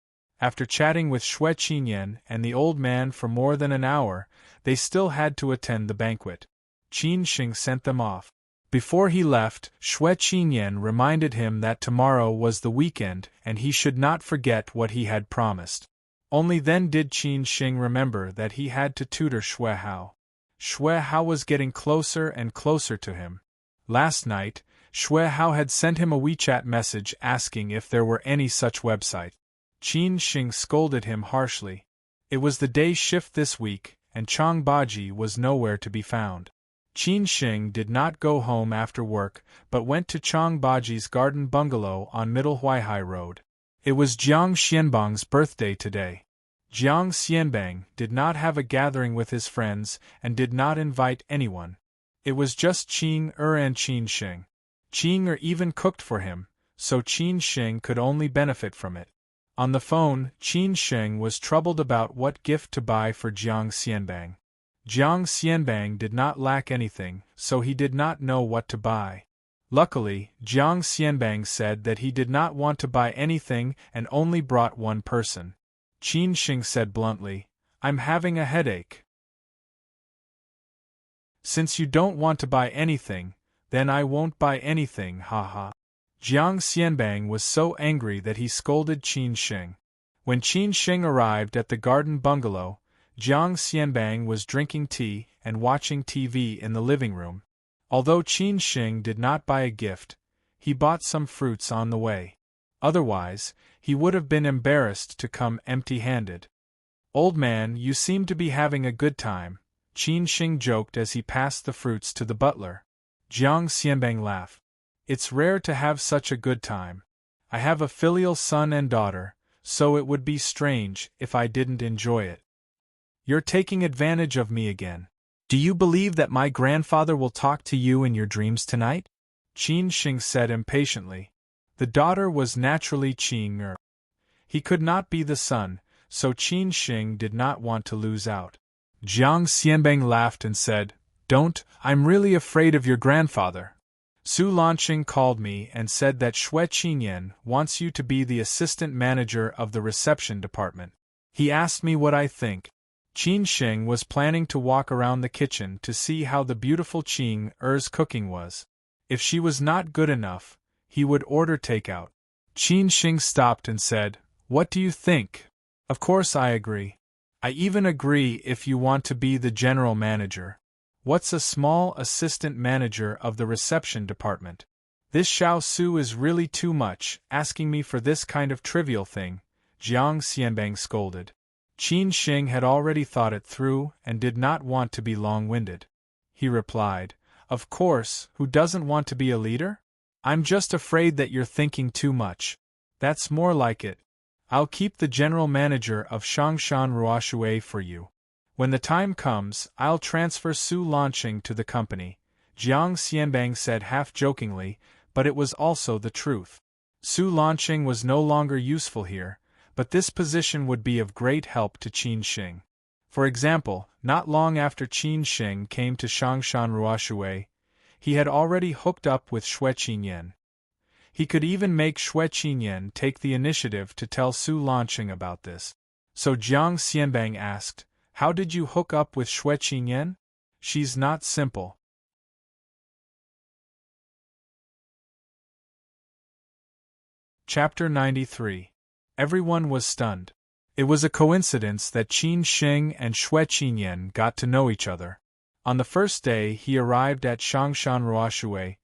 After chatting with Xue Qinyan and the old man for more than an hour, they still had to attend the banquet. Qin Shing sent them off. Before he left, Xue Qinyan reminded him that tomorrow was the weekend and he should not forget what he had promised. Only then did Qin Shing remember that he had to tutor Xue Hao. Xue Hao was getting closer and closer to him. Last night, Xue Hao had sent him a WeChat message asking if there were any such website. Qin Shing scolded him harshly. It was the day shift this week, and Chang Baji was nowhere to be found. Qin Shing did not go home after work, but went to Chang Baji's garden bungalow on Middle Huaihai Road. It was Jiang Xianbang's birthday today. Jiang Xianbang did not have a gathering with his friends and did not invite anyone. It was just Qing and Qin Shing. Qing even cooked for him, so Qin Shing could only benefit from it. On the phone, Qin Shing was troubled about what gift to buy for Jiang Xianbang. Jiang Xianbang did not lack anything, so he did not know what to buy. Luckily, Jiang Xianbang said that he did not want to buy anything and only brought one person. Qin Shing said bluntly, I'm having a headache. Since you don't want to buy anything, then I won't buy anything, haha. Jiang Xianbang was so angry that he scolded Qin Shing. When Qin Sheng arrived at the garden bungalow, Jiang Xianbang was drinking tea and watching TV in the living room. Although Qin Sheng did not buy a gift, he bought some fruits on the way. Otherwise, he would have been embarrassed to come empty-handed. "Old man, you seem to be having a good time," Qin Sheng joked as he passed the fruits to the butler. Jiang Xianbang laughed. "It's rare to have such a good time. I have a filial son and daughter, so it would be strange if I didn't enjoy it." "You're taking advantage of me again. Do you believe that my grandfather will talk to you in your dreams tonight?" Qin Sheng said impatiently. The daughter was naturally Qing. He could not be the son, so Qin Sheng did not want to lose out. Jiang Xianbang laughed and said, "Don't, I'm really afraid of your grandfather. Su Lanqing called me and said that Xue Qinyan wants you to be the assistant manager of the reception department. He asked me what I think." Qin Sheng was planning to walk around the kitchen to see how the beautiful Qing Er's cooking was. If she was not good enough, he would order takeout. Qin Sheng stopped and said, "What do you think?" "Of course I agree. I even agree if you want to be the general manager. What's a small assistant manager of the reception department? This Xiao Su is really too much, asking me for this kind of trivial thing," Jiang Xianbang scolded. Qin Sheng had already thought it through and did not want to be long-winded. He replied, "Of course, who doesn't want to be a leader? I'm just afraid that you're thinking too much." "That's more like it. I'll keep the general manager of Shangshan Ruoshui for you. When the time comes, I'll transfer Su Lanqing to the company," Jiang Xianbang said half-jokingly, but it was also the truth. Su Lanqing was no longer useful here, but this position would be of great help to Qin Sheng. For example, not long after Qin Sheng came to Shangshan Ruoshui, he had already hooked up with Xue Qinyan. He could even make Xue Qinyan take the initiative to tell Su Lanqing about this. So Jiang Xianbang asked, "How did you hook up with Xue Qinyan? She's not simple." Chapter 93. Everyone was stunned. It was a coincidence that Qin Sheng and Xue Qinyan got to know each other. On the first day he arrived at Shangshan Ruoshui,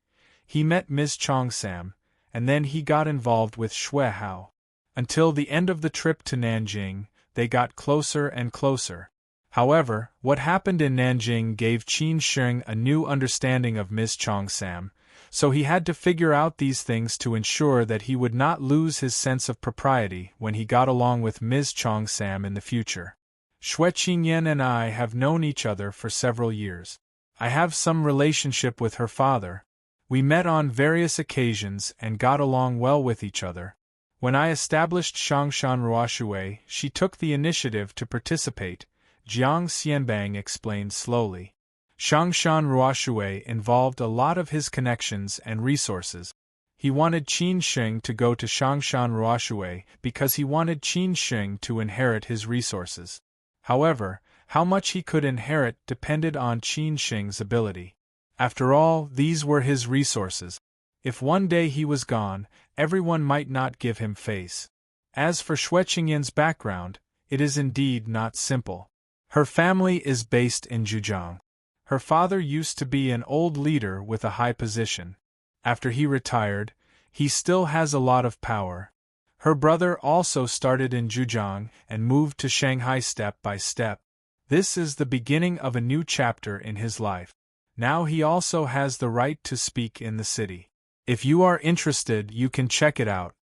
he met Ms. Chongsam, and then he got involved with Xue Hao. Until the end of the trip to Nanjing, they got closer and closer. However, what happened in Nanjing gave Qin Sheng a new understanding of Ms. Chongsam, so he had to figure out these things to ensure that he would not lose his sense of propriety when he got along with Ms. Chongsam in the future. "Xue Qinyan and I have known each other for several years. I have some relationship with her father. We met on various occasions and got along well with each other. When I established Shangshan Ruoshui, she took the initiative to participate," Jiang Xianbang explained slowly. Shangshan Ruoshui involved a lot of his connections and resources. He wanted Qin Sheng to go to Shangshan Ruoshui because he wanted Qin Sheng to inherit his resources. However, how much he could inherit depended on Qin Sheng's ability. After all, these were his resources. If one day he was gone, everyone might not give him face. As for Xue Qingyan's background, it is indeed not simple. Her family is based in Zhejiang. Her father used to be an old leader with a high position. After he retired, he still has a lot of power. Her brother also started in Zhejiang and moved to Shanghai step by step. This is the beginning of a new chapter in his life. Now he also has the right to speak in the city. If you are interested, you can check it out.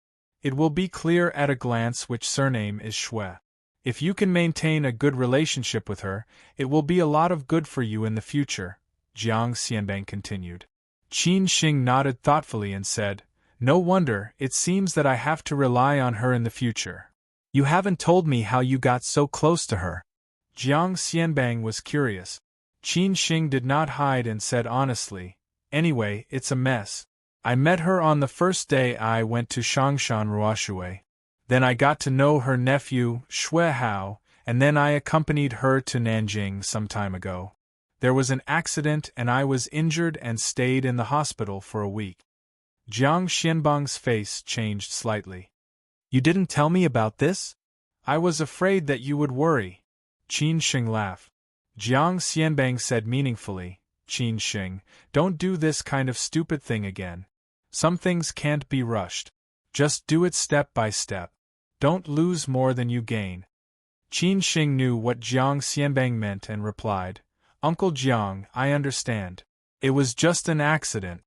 It will be clear at a glance which surname is Xue. If you can maintain a good relationship with her, it will be a lot of good for you in the future," Jiang Xianbang continued. Qin Sheng nodded thoughtfully and said, "No wonder, it seems that I have to rely on her in the future. You haven't told me how you got so close to her." Jiang Xianbang was curious. Qin Sheng did not hide and said honestly, "Anyway, it's a mess. I met her on the first day I went to Shangshan Ruoshui. Then I got to know her nephew, Xue Hao, and then I accompanied her to Nanjing some time ago. There was an accident and I was injured and stayed in the hospital for a week." Jiang Xianbang's face changed slightly. "You didn't tell me about this?" I was afraid that you would worry. Qin Sheng laughed. Jiang Xianbang said meaningfully, Qin Sheng, don't do this kind of stupid thing again. Some things can't be rushed. Just do it step by step. Don't lose more than you gain. Qin Sheng knew what Jiang Xianbang meant and replied, Uncle Jiang, I understand. It was just an accident.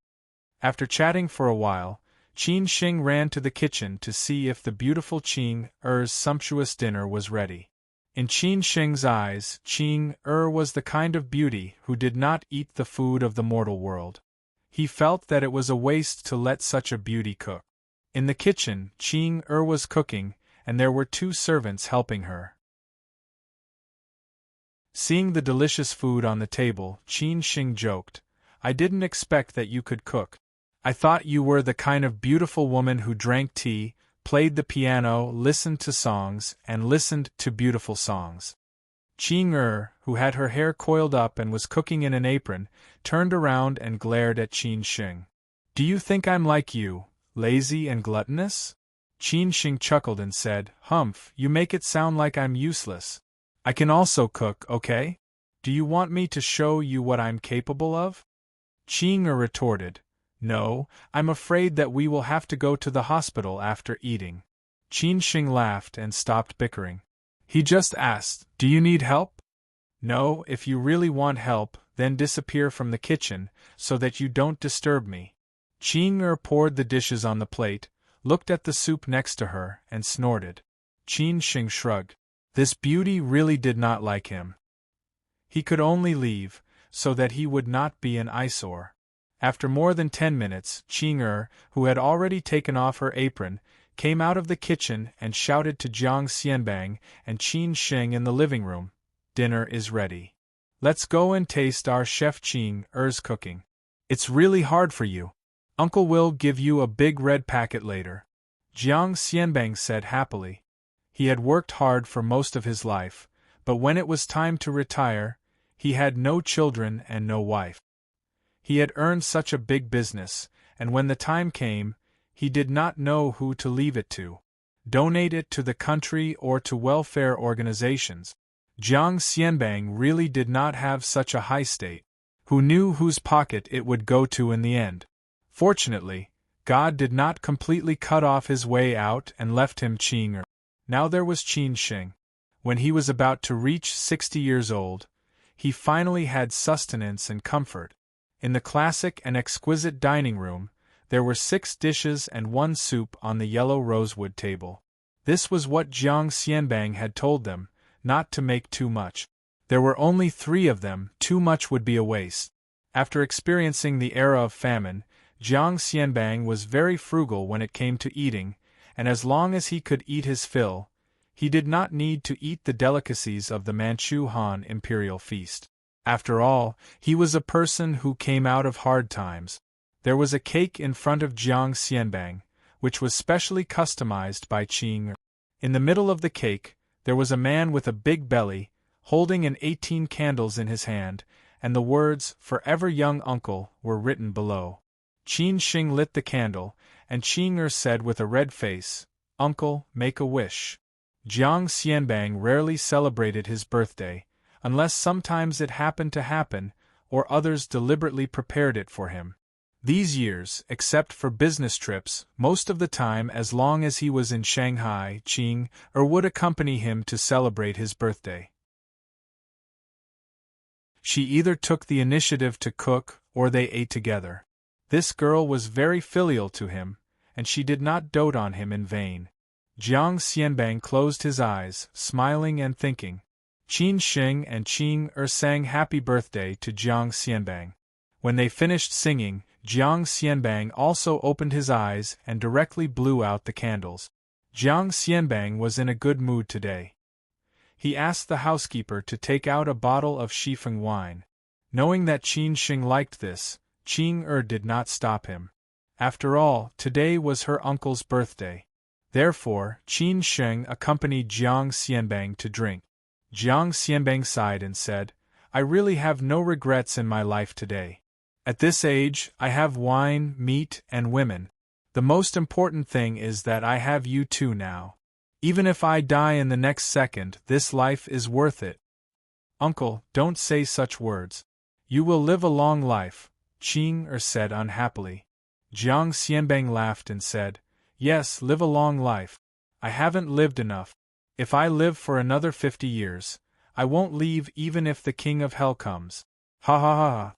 After chatting for a while, Qin Sheng ran to the kitchen to see if the beautiful Qing Er's sumptuous dinner was ready. In Qin Sheng's eyes, Qing Er was the kind of beauty who did not eat the food of the mortal world. He felt that it was a waste to let such a beauty cook. In the kitchen, Qing Er was cooking, and there were 2 servants helping her. Seeing the delicious food on the table, Qin Sheng joked, I didn't expect that you could cook. I thought you were the kind of beautiful woman who drank tea, played the piano, listened to songs, and listened to beautiful songs. Qing Er, who had her hair coiled up and was cooking in an apron, turned around and glared at Qin Sheng. Do you think I'm like you, lazy and gluttonous? Qin Sheng chuckled and said, Humph, you make it sound like I'm useless. I can also cook, okay? Do you want me to show you what I'm capable of? Qing Er retorted, No, I'm afraid that we will have to go to the hospital after eating. Qin Sheng laughed and stopped bickering. He just asked, Do you need help? No, if you really want help, then disappear from the kitchen, so that you don't disturb me. Qing Er poured the dishes on the plate, looked at the soup next to her, and snorted. Qin Sheng shrugged. This beauty really did not like him. He could only leave, so that he would not be an eyesore. After more than 10 minutes, Qing Er, who had already taken off her apron, came out of the kitchen and shouted to Jiang Xianbang and Qin Sheng in the living room, Dinner is ready. Let's go and taste our chef Qing Er's cooking. It's really hard for you. Uncle will give you a big red packet later. Jiang Xianbang said happily. He had worked hard for most of his life, but when it was time to retire, he had no children and no wife. He had earned such a big business, and when the time came, he did not know who to leave it to. Donate it to the country or to welfare organizations. Jiang Xianbang really did not have such a high state. Who knew whose pocket it would go to in the end? Fortunately, God did not completely cut off his way out and left him Qing Er. Now there was Qin Sheng. When he was about to reach 60 years old, he finally had sustenance and comfort. In the classic and exquisite dining room, there were 6 dishes and 1 soup on the yellow rosewood table. This was what Jiang Xianbang had told them, not to make too much. There were only 3 of them, too much would be a waste. After experiencing the era of famine, Jiang Xianbang was very frugal when it came to eating, and as long as he could eat his fill, he did not need to eat the delicacies of the Manchu Han imperial feast. After all, he was a person who came out of hard times. There was a cake in front of Jiang Xianbang, which was specially customized by Qing Er. In the middle of the cake, there was a man with a big belly, holding 18 candles in his hand, and the words, Forever Young Uncle, were written below. Qin Sheng lit the candle, and Qing Er said with a red face, Uncle, make a wish. Jiang Xianbang rarely celebrated his birthday, unless sometimes it happened to happen, or others deliberately prepared it for him. These years, except for business trips, most of the time as long as he was in Shanghai, Qing Er would accompany him to celebrate his birthday. She either took the initiative to cook, or they ate together. This girl was very filial to him, and she did not dote on him in vain. Jiang Xianbang closed his eyes, smiling and thinking. Qin Sheng and Qing Er sang happy birthday to Jiang Xianbang. When they finished singing, Jiang Xianbang also opened his eyes and directly blew out the candles. Jiang Xianbang was in a good mood today. He asked the housekeeper to take out a bottle of Shifeng wine. Knowing that Qin Sheng liked this, Qing Er did not stop him. After all, today was her uncle's birthday. Therefore, Qin Sheng accompanied Jiang Xianbang to drink. Jiang Xianbang sighed and said, I really have no regrets in my life today. At this age, I have wine, meat, and women. The most important thing is that I have you two now. Even if I die in the next second, this life is worth it. Uncle, don't say such words. You will live a long life, Qing said unhappily. Jiang Xianbang laughed and said, Yes, live a long life. I haven't lived enough. If I live for another 50 years, I won't leave even if the king of hell comes. Ha ha ha ha.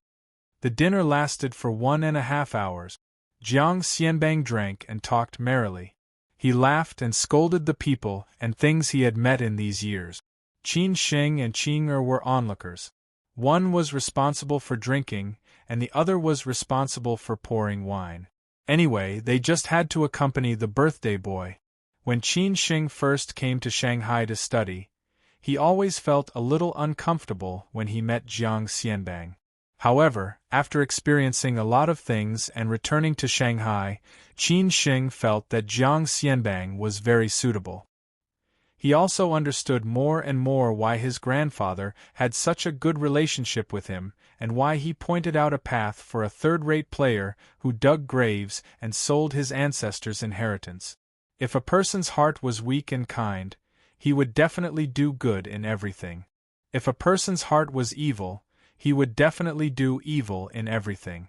The dinner lasted for 1.5 hours. Jiang Xianbang drank and talked merrily. He laughed and scolded the people and things he had met in these years. Qin Sheng and Qing were onlookers. One was responsible for drinking, and the other was responsible for pouring wine. Anyway, they just had to accompany the birthday boy. When Qin Sheng first came to Shanghai to study, he always felt a little uncomfortable when he met Jiang Xianbang. However, after experiencing a lot of things and returning to Shanghai, Qin Sheng felt that Jiang Xianbang was very suitable. He also understood more and more why his grandfather had such a good relationship with him, and why he pointed out a path for a third-rate player who dug graves and sold his ancestors' inheritance. If a person's heart was weak and kind, he would definitely do good in everything. If a person's heart was evil, he would definitely do evil in everything.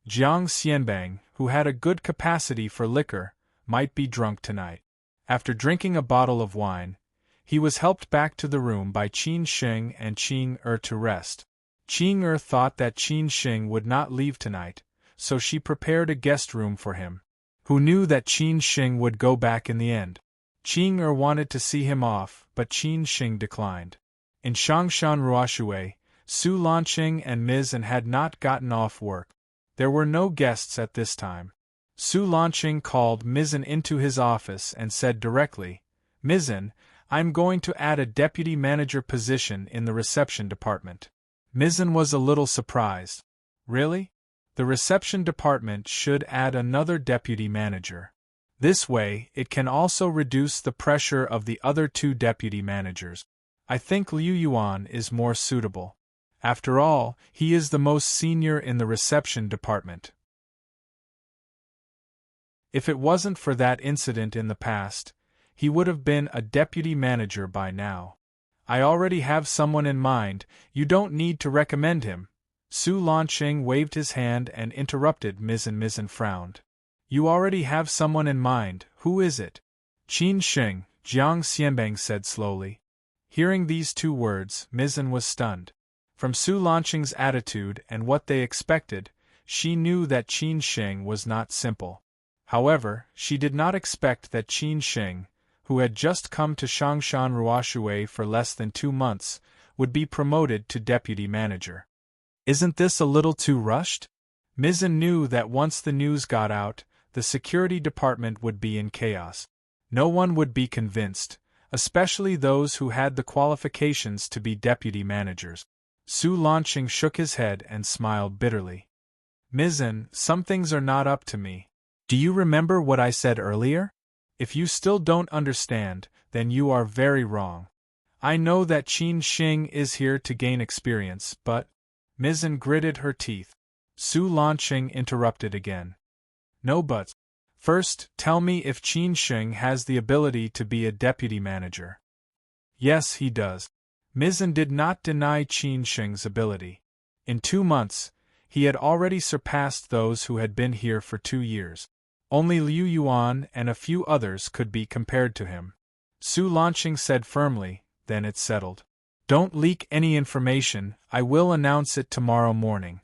Jiang Xianbang, who had a good capacity for liquor, might be drunk tonight. After drinking a bottle of wine, he was helped back to the room by Qin Sheng and Qing to rest. Qing thought that Qin Sheng would not leave tonight, so she prepared a guest room for him. Who knew that Qin Sheng would go back in the end? Qing wanted to see him off, but Qin Sheng declined. In Changshan Ruoshui, Su Lanqing and Mizan had not gotten off work. There were no guests at this time. Su Lanqing called Mizan into his office and said directly, Mizan, I'm going to add a deputy manager position in the reception department. Mizan was a little surprised. Really? The reception department should add another deputy manager. This way, it can also reduce the pressure of the other two deputy managers. I think Liu Yuan is more suitable. After all, he is the most senior in the reception department. If it wasn't for that incident in the past, he would have been a deputy manager by now. I already have someone in mind, you don't need to recommend him. Su Lanqing waved his hand and interrupted Mizan. Mizan frowned. You already have someone in mind, who is it? Qin Sheng, Jiang Xianbang said slowly. Hearing these two words, Mizan was stunned. From Su Lanqing's attitude and what they expected, she knew that Qin Sheng was not simple. However, she did not expect that Qin Sheng, who had just come to Changshan Ruoshui for less than 2 months, would be promoted to deputy manager. Isn't this a little too rushed? Mizan knew that once the news got out, the security department would be in chaos. No one would be convinced, especially those who had the qualifications to be deputy managers. Su Lanqing shook his head and smiled bitterly. Mizan, some things are not up to me. Do you remember what I said earlier? If you still don't understand, then you are very wrong. I know that Qin Sheng is here to gain experience, but… Mizan gritted her teeth. Su Lanqing interrupted again. No buts. First, tell me if Qin Sheng has the ability to be a deputy manager. Yes, he does. Mizan did not deny Qin Sheng's ability. In 2 months, he had already surpassed those who had been here for 2 years. Only Liu Yuan and a few others could be compared to him. Su Lanqing said firmly, then it's settled. Don't leak any information, I will announce it tomorrow morning.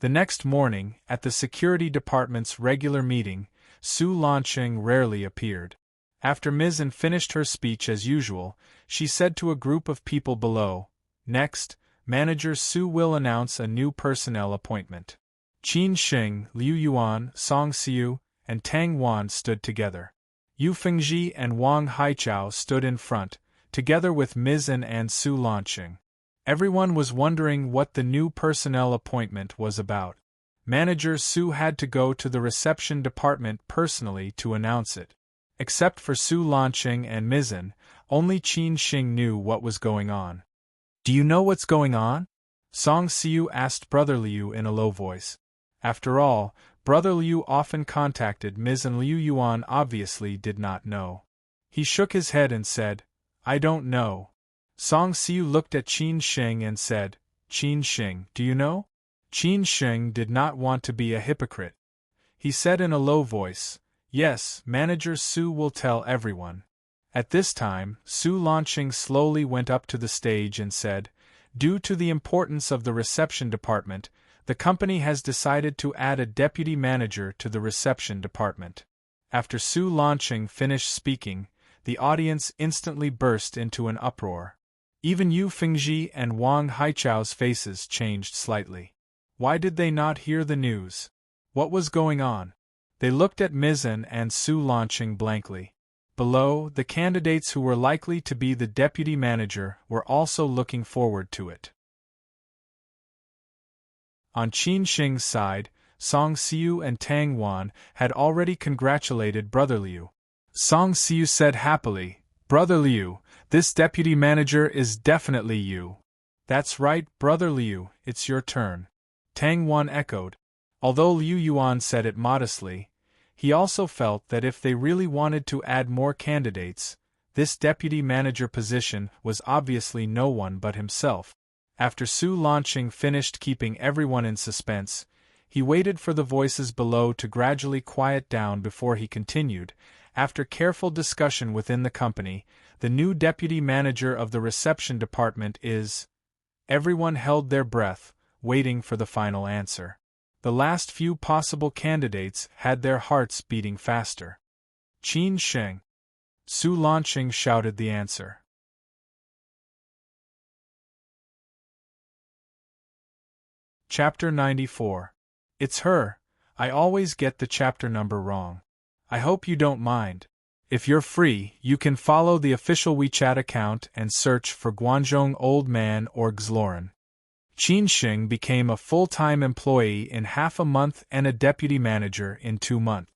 The next morning, at the security department's regular meeting, Su Lanqing rarely appeared. After Mizan finished her speech as usual, she said to a group of people below, Next, Manager Su will announce a new personnel appointment. Qin Sheng, Liu Yuan, Song Xiu, and Tang Wan stood together. Yu Fengji and Wang Haichao stood in front, together with Mizan and Su Lanqing. Everyone was wondering what the new personnel appointment was about. Manager Su had to go to the reception department personally to announce it. Except for Su Lanqing and Mizan, only Qin Sheng knew what was going on. Do you know what's going on? Song Xiu asked Brother Liu in a low voice. After all, Brother Liu often contacted Mizan. Liu Yuan obviously did not know. He shook his head and said, I don't know. Song Xiu looked at Qin Sheng and said, Qin Sheng, do you know? Qin Sheng did not want to be a hypocrite. He said in a low voice, Yes, Manager Su will tell everyone. At this time, Su Lanqing slowly went up to the stage and said, Due to the importance of the reception department, the company has decided to add a deputy manager to the reception department. After Su Lanqing finished speaking, the audience instantly burst into an uproar. Even Yu Fengji and Wang Haichao's faces changed slightly. Why did they not hear the news? What was going on? They looked at Mizan and Su Lanqing blankly. Below, the candidates who were likely to be the deputy manager were also looking forward to it. On Qin Sheng's side, Song Xiu and Tang Wan had already congratulated Brother Liu. Song Xiu said happily, Brother Liu, this deputy manager is definitely you. That's right, Brother Liu, it's your turn. Tang Wan echoed. Although Liu Yuan said it modestly, he also felt that if they really wanted to add more candidates, this deputy manager position was obviously no one but himself. After Su Lanqing finished keeping everyone in suspense, he waited for the voices below to gradually quiet down before he continued. After careful discussion within the company, the new deputy manager of the reception department is... Everyone held their breath, waiting for the final answer. The last few possible candidates had their hearts beating faster. Qin Sheng. Su Lanqing shouted the answer. Chapter 94. It's her. I always get the chapter number wrong. I hope you don't mind. If you're free, you can follow the official WeChat account and search for Guanzhong Old Man or Xloran. Qin Sheng became a full-time employee in half a month and a deputy manager in 2 months.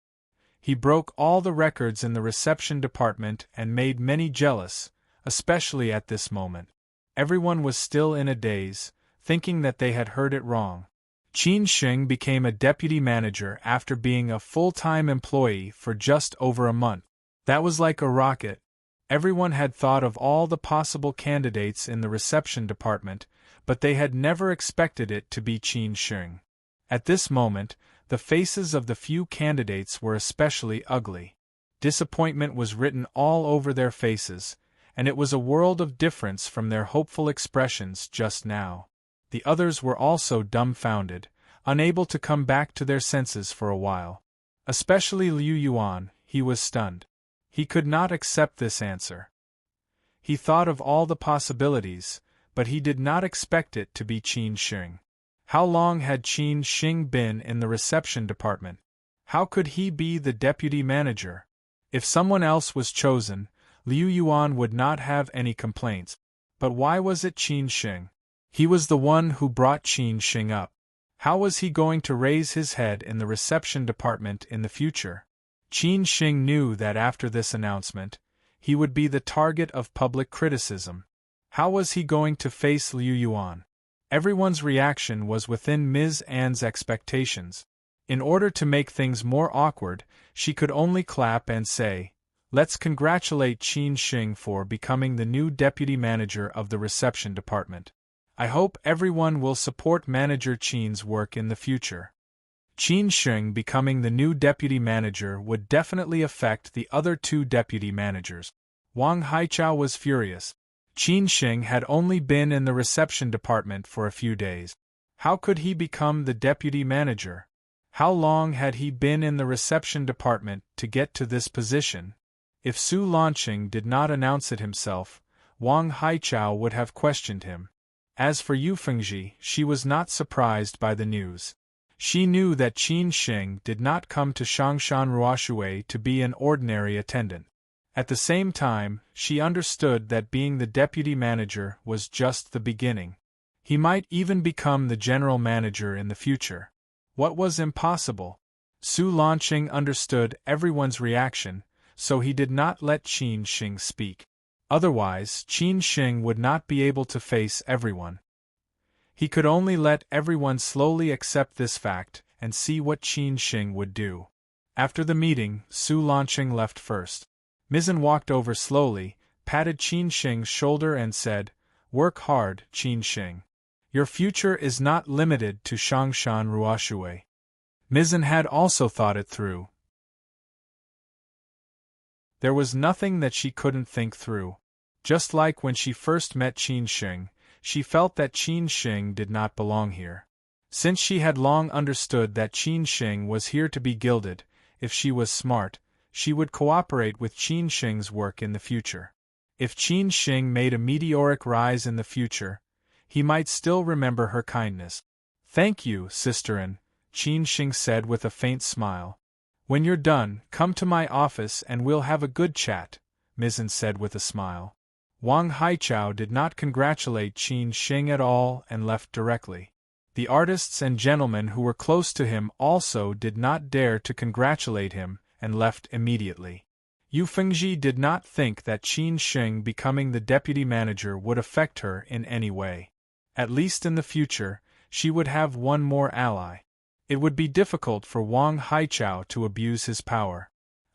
He broke all the records in the reception department and made many jealous, especially at this moment. Everyone was still in a daze, thinking that they had heard it wrong. Qin Sheng became a deputy manager after being a full-time employee for just over a month. That was like a rocket. Everyone had thought of all the possible candidates in the reception department, but they had never expected it to be Qin Sheng. At this moment, the faces of the few candidates were especially ugly. Disappointment was written all over their faces, and it was a world of difference from their hopeful expressions just now. The others were also dumbfounded, unable to come back to their senses for a while. Especially Liu Yuan, he was stunned. He could not accept this answer. He thought of all the possibilities, but he did not expect it to be Qin Sheng. How long had Qin Sheng been in the reception department? How could he be the deputy manager? If someone else was chosen, Liu Yuan would not have any complaints. But why was it Qin Sheng? He was the one who brought Qin Sheng up. How was he going to raise his head in the reception department in the future? Qin Sheng knew that after this announcement, he would be the target of public criticism. How was he going to face Liu Yuan? Everyone's reaction was within Ms. Anne's expectations. In order to make things more awkward, she could only clap and say, Let's congratulate Qin Sheng for becoming the new deputy manager of the reception department. I hope everyone will support Manager Qin's work in the future. Qin Sheng becoming the new deputy manager would definitely affect the other 2 deputy managers. Wang Haichao was furious. Qin Sheng had only been in the reception department for a few days. How could he become the deputy manager? How long had he been in the reception department to get to this position? If Su Lanqing did not announce it himself, Wang Haichao would have questioned him. As for Yu Fengji, she was not surprised by the news. She knew that Qin Sheng did not come to Shangshan Ruoshui to be an ordinary attendant. At the same time, she understood that being the deputy manager was just the beginning. He might even become the general manager in the future. What was impossible? Su Lanqing understood everyone's reaction, so he did not let Qin Sheng speak. Otherwise, Qin Sheng would not be able to face everyone. He could only let everyone slowly accept this fact and see what Qin Sheng would do. After the meeting, Su Lanqing left first. Mizzen walked over slowly, patted Qin Shing's shoulder and said, "Work hard, Qin Shing. Your future is not limited to Shangshan Ruoshui." Mizzen had also thought it through. There was nothing that she couldn't think through. Just like when she first met Qin Shing, she felt that Qin Shing did not belong here. Since she had long understood that Qin Shing was here to be gilded, if she was smart, she would cooperate with Qin Shing's work in the future. If Qin Shing made a meteoric rise in the future, he might still remember her kindness. "Thank you, sisterin," Qin Shing said with a faint smile. "When you're done, come to my office and we'll have a good chat," Mizzen said with a smile. Wang Haichao did not congratulate Qin Shing at all and left directly. The artists and gentlemen who were close to him also did not dare to congratulate him and left immediately. Yu Fengji did not think that Qin Shing becoming the deputy manager would affect her in any way. At least in the future, she would have one more ally. It would be difficult for Wang Haichao to abuse his power.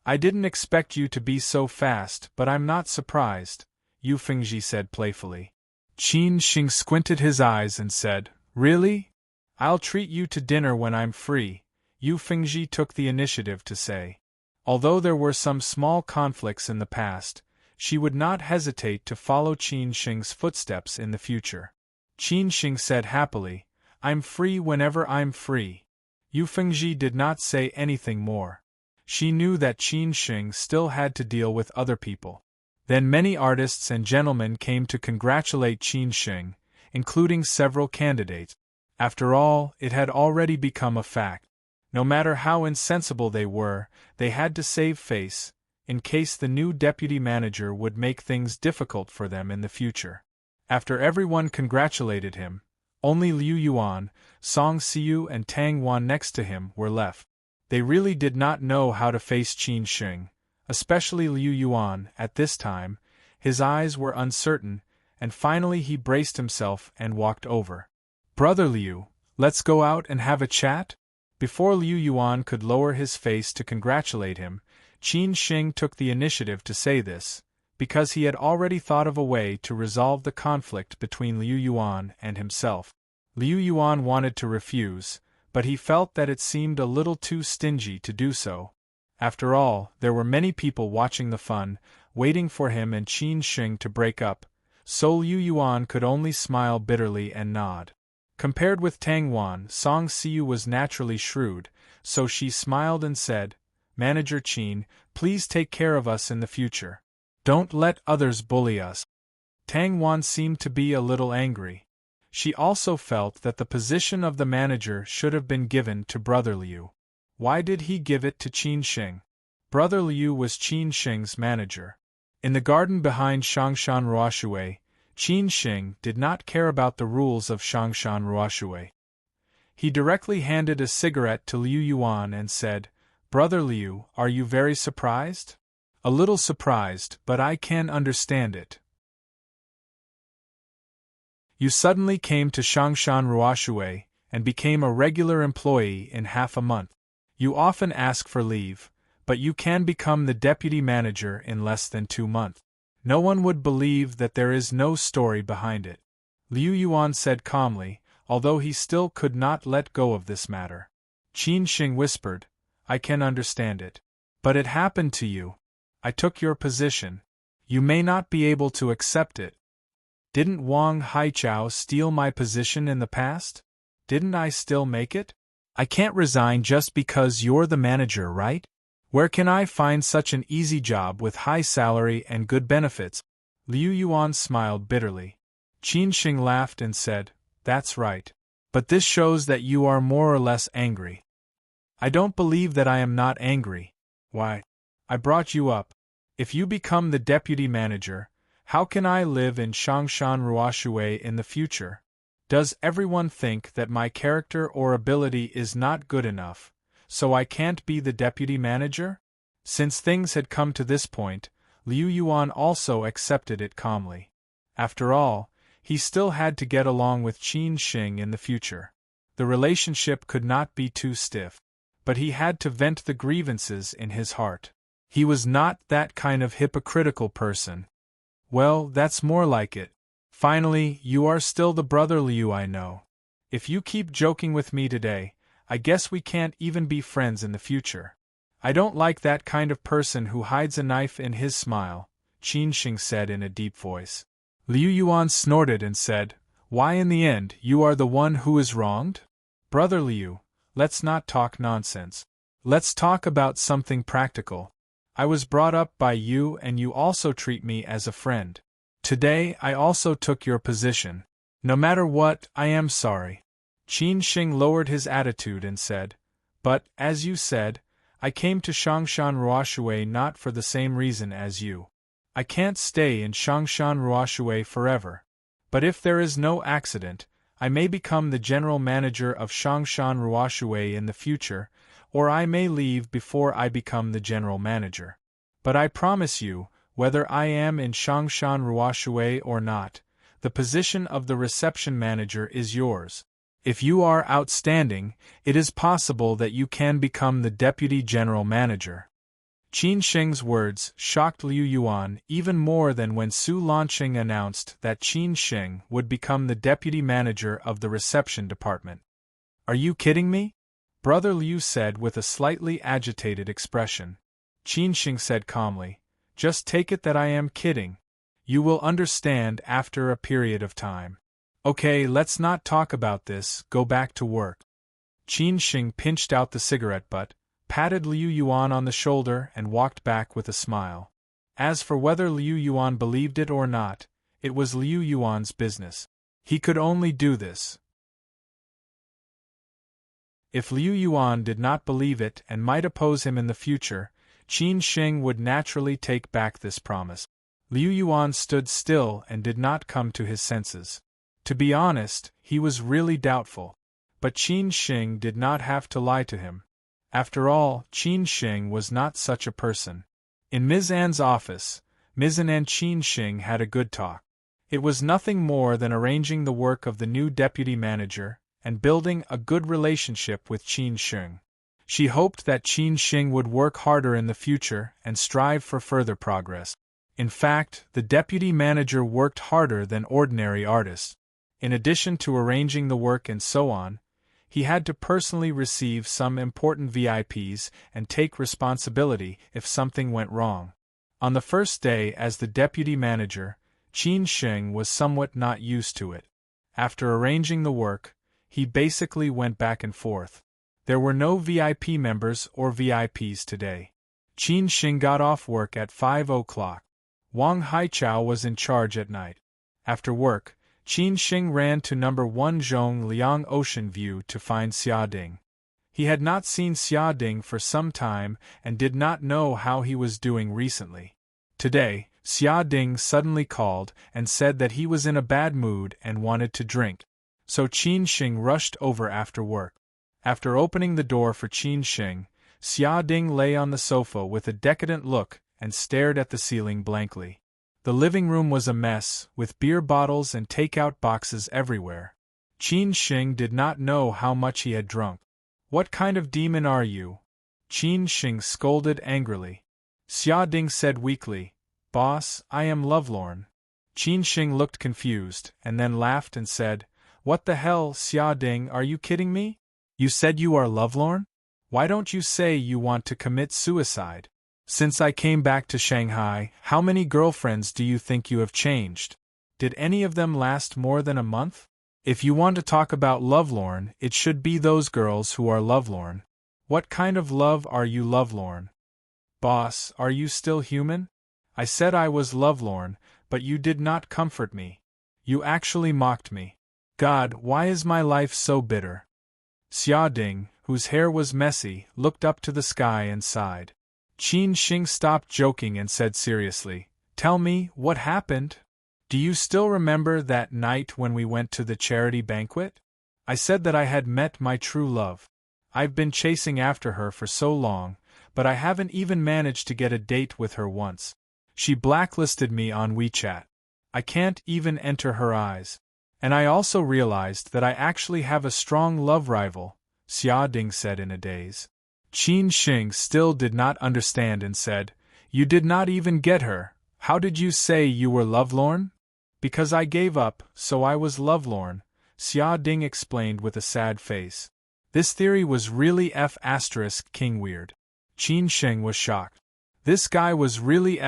"I didn't expect you to be so fast, but I'm not surprised," Yu Fengji said playfully. Qin Shing squinted his eyes and said, "Really? I'll treat you to dinner when I'm free," Yu Fengji took the initiative to say. Although there were some small conflicts in the past, she would not hesitate to follow Qin Shing's footsteps in the future. Qin Shing said happily, "I'm free whenever I'm free." Yu Fengji did not say anything more. She knew that Qin Shing still had to deal with other people. Then many artists and gentlemen came to congratulate Qin Shing, including several candidates. After all, it had already become a fact. No matter how insensible they were, they had to save face, in case the new deputy manager would make things difficult for them in the future. After everyone congratulated him, only Liu Yuan, Song Siu and Tang Wan next to him were left. They really did not know how to face Qin Shing, especially Liu Yuan at this time. His eyes were uncertain, and finally he braced himself and walked over. "Brother Liu, let's go out and have a chat?" Before Liu Yuan could lower his face to congratulate him, Qin Shing took the initiative to say this, because he had already thought of a way to resolve the conflict between Liu Yuan and himself. Liu Yuan wanted to refuse, but he felt that it seemed a little too stingy to do so. After all, there were many people watching the fun, waiting for him and Qin Shing to break up, so Liu Yuan could only smile bitterly and nod. Compared with Tang Wan, Song Siu was naturally shrewd, so she smiled and said, "Manager Qin, please take care of us in the future. Don't let others bully us." Tang Wan seemed to be a little angry. She also felt that the position of the manager should have been given to Brother Liu. Why did he give it to Qin Shing? Brother Liu was Qin Shing's manager. In the garden behind Shangshan Ruoshui, Qin Shing did not care about the rules of Shangshan Ruoshui. He directly handed a cigarette to Liu Yuan and said, "Brother Liu, are you very surprised?" "A little surprised, but I can understand it. You suddenly came to Shangshan Ruoshui and became a regular employee in half a month. You often ask for leave, but you can become the deputy manager in less than 2 months. No one would believe that there is no story behind it," Liu Yuan said calmly, although he still could not let go of this matter. Qin Shing whispered, "I can understand it. But it happened to you. I took your position. You may not be able to accept it. Didn't Wang Haichao steal my position in the past? Didn't I still make it? I can't resign just because you're the manager, right? Where can I find such an easy job with high salary and good benefits?" Liu Yuan smiled bitterly. Qin Shing laughed and said, "That's right. But this shows that you are more or less angry." "I don't believe that I am not angry. Why? I brought you up. If you become the deputy manager, how can I live in Shangshan Ruoshui in the future? Does everyone think that my character or ability is not good enough, so I can't be the deputy manager?" Since things had come to this point, Liu Yuan also accepted it calmly. After all, he still had to get along with Qin Shing in the future. The relationship could not be too stiff. But he had to vent the grievances in his heart. He was not that kind of hypocritical person. Well, that's more like it. Finally, you are still the brother Liu I know. If you keep joking with me today, I guess we can't even be friends in the future. I don't like that kind of person who hides a knife in his smile, Qin Sheng said in a deep voice. Liu Yuan snorted and said, Why in the end you are the one who is wronged? Brother Liu, let's not talk nonsense. Let's talk about something practical. I was brought up by you and you also treat me as a friend. Today I also took your position. No matter what, I am sorry. Qin Sheng lowered his attitude and said, But, as you said, I came to Shangshan Ruoshui not for the same reason as you. I can't stay in Shangshan Ruoshui forever. But if there is no accident, I may become the general manager of Shangshan Ruoshui in the future, or I may leave before I become the general manager. But I promise you, whether I am in Shangshan Ruoshui or not, the position of the reception manager is yours. If you are outstanding, it is possible that you can become the deputy general manager. Qin Sheng's words shocked Liu Yuan even more than when Su Lanqing announced that Qin Sheng would become the deputy manager of the reception department. Are you kidding me? Brother Liu said with a slightly agitated expression. Qin Sheng said calmly, Just take it that I am kidding. You will understand after a period of time. Okay, let's not talk about this, go back to work. Qin Sheng pinched out the cigarette butt, patted Liu Yuan on the shoulder and walked back with a smile. As for whether Liu Yuan believed it or not, it was Liu Yuan's business. He could only do this. If Liu Yuan did not believe it and might oppose him in the future, Qin Sheng would naturally take back this promise. Liu Yuan stood still and did not come to his senses. To be honest, he was really doubtful. But Qin Sheng did not have to lie to him. After all, Qin Sheng was not such a person. In Ms. An's office, Ms. An and Qin Sheng had a good talk. It was nothing more than arranging the work of the new deputy manager and building a good relationship with Qin Sheng. She hoped that Qin Sheng would work harder in the future and strive for further progress. In fact, the deputy manager worked harder than ordinary artists. In addition to arranging the work and so on, he had to personally receive some important VIPs and take responsibility if something went wrong. On the first day as the deputy manager, Qin Sheng was somewhat not used to it. After arranging the work, he basically went back and forth. There were no VIP members or VIPs today. Qin Sheng got off work at 5 o'clock. Wang Haichao was in charge at night. After work, Qin Sheng ran to number 1 Zhongliang Ocean View to find Xia Ding. He had not seen Xia Ding for some time and did not know how he was doing recently. Today, Xia Ding suddenly called and said that he was in a bad mood and wanted to drink. So Qin Sheng rushed over after work. After opening the door for Qin Sheng, Xia Ding lay on the sofa with a decadent look and stared at the ceiling blankly. The living room was a mess, with beer bottles and take-out boxes everywhere. Qin Sheng did not know how much he had drunk. What kind of demon are you? Qin Sheng scolded angrily. Xia Ding said weakly, Boss, I am lovelorn. Qin Sheng looked confused, and then laughed and said, What the hell, Xia Ding, are you kidding me? You said you are lovelorn? Why don't you say you want to commit suicide? Since I came back to Shanghai, how many girlfriends do you think you have changed? Did any of them last more than a month? If you want to talk about lovelorn, it should be those girls who are lovelorn. What kind of love are you lovelorn? Boss, are you still human? I said I was lovelorn, but you did not comfort me. You actually mocked me. God, why is my life so bitter? Xia Ding, whose hair was messy, looked up to the sky and sighed. Qin Sheng stopped joking and said seriously, Tell me, what happened? Do you still remember that night when we went to the charity banquet? I said that I had met my true love. I've been chasing after her for so long, but I haven't even managed to get a date with her once. She blacklisted me on WeChat. I can't even enter her eyes. And I also realized that I actually have a strong love rival, Xia Ding said in a daze. Qin Sheng still did not understand and said, You did not even get her. How did you say you were lovelorn? Because I gave up, so I was lovelorn, Xia Ding explained with a sad face. This theory was really King weird. Qin Sheng was shocked. This guy was really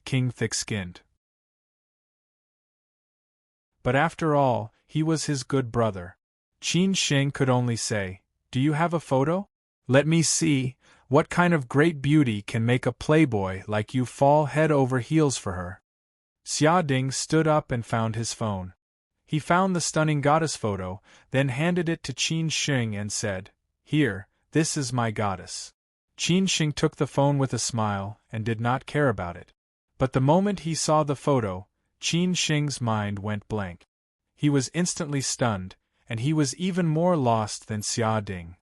King thick-skinned. But after all, he was his good brother. Qin Sheng could only say, "Do you have a photo? Let me see. What kind of great beauty can make a playboy like you fall head over heels for her?" Xia Ding stood up and found his phone. He found the stunning goddess photo, then handed it to Qin Sheng and said, "Here, this is my goddess." Qin Sheng took the phone with a smile and did not care about it. But the moment he saw the photo, Qin Sheng's mind went blank. He was instantly stunned, and he was even more lost than Xia Ding.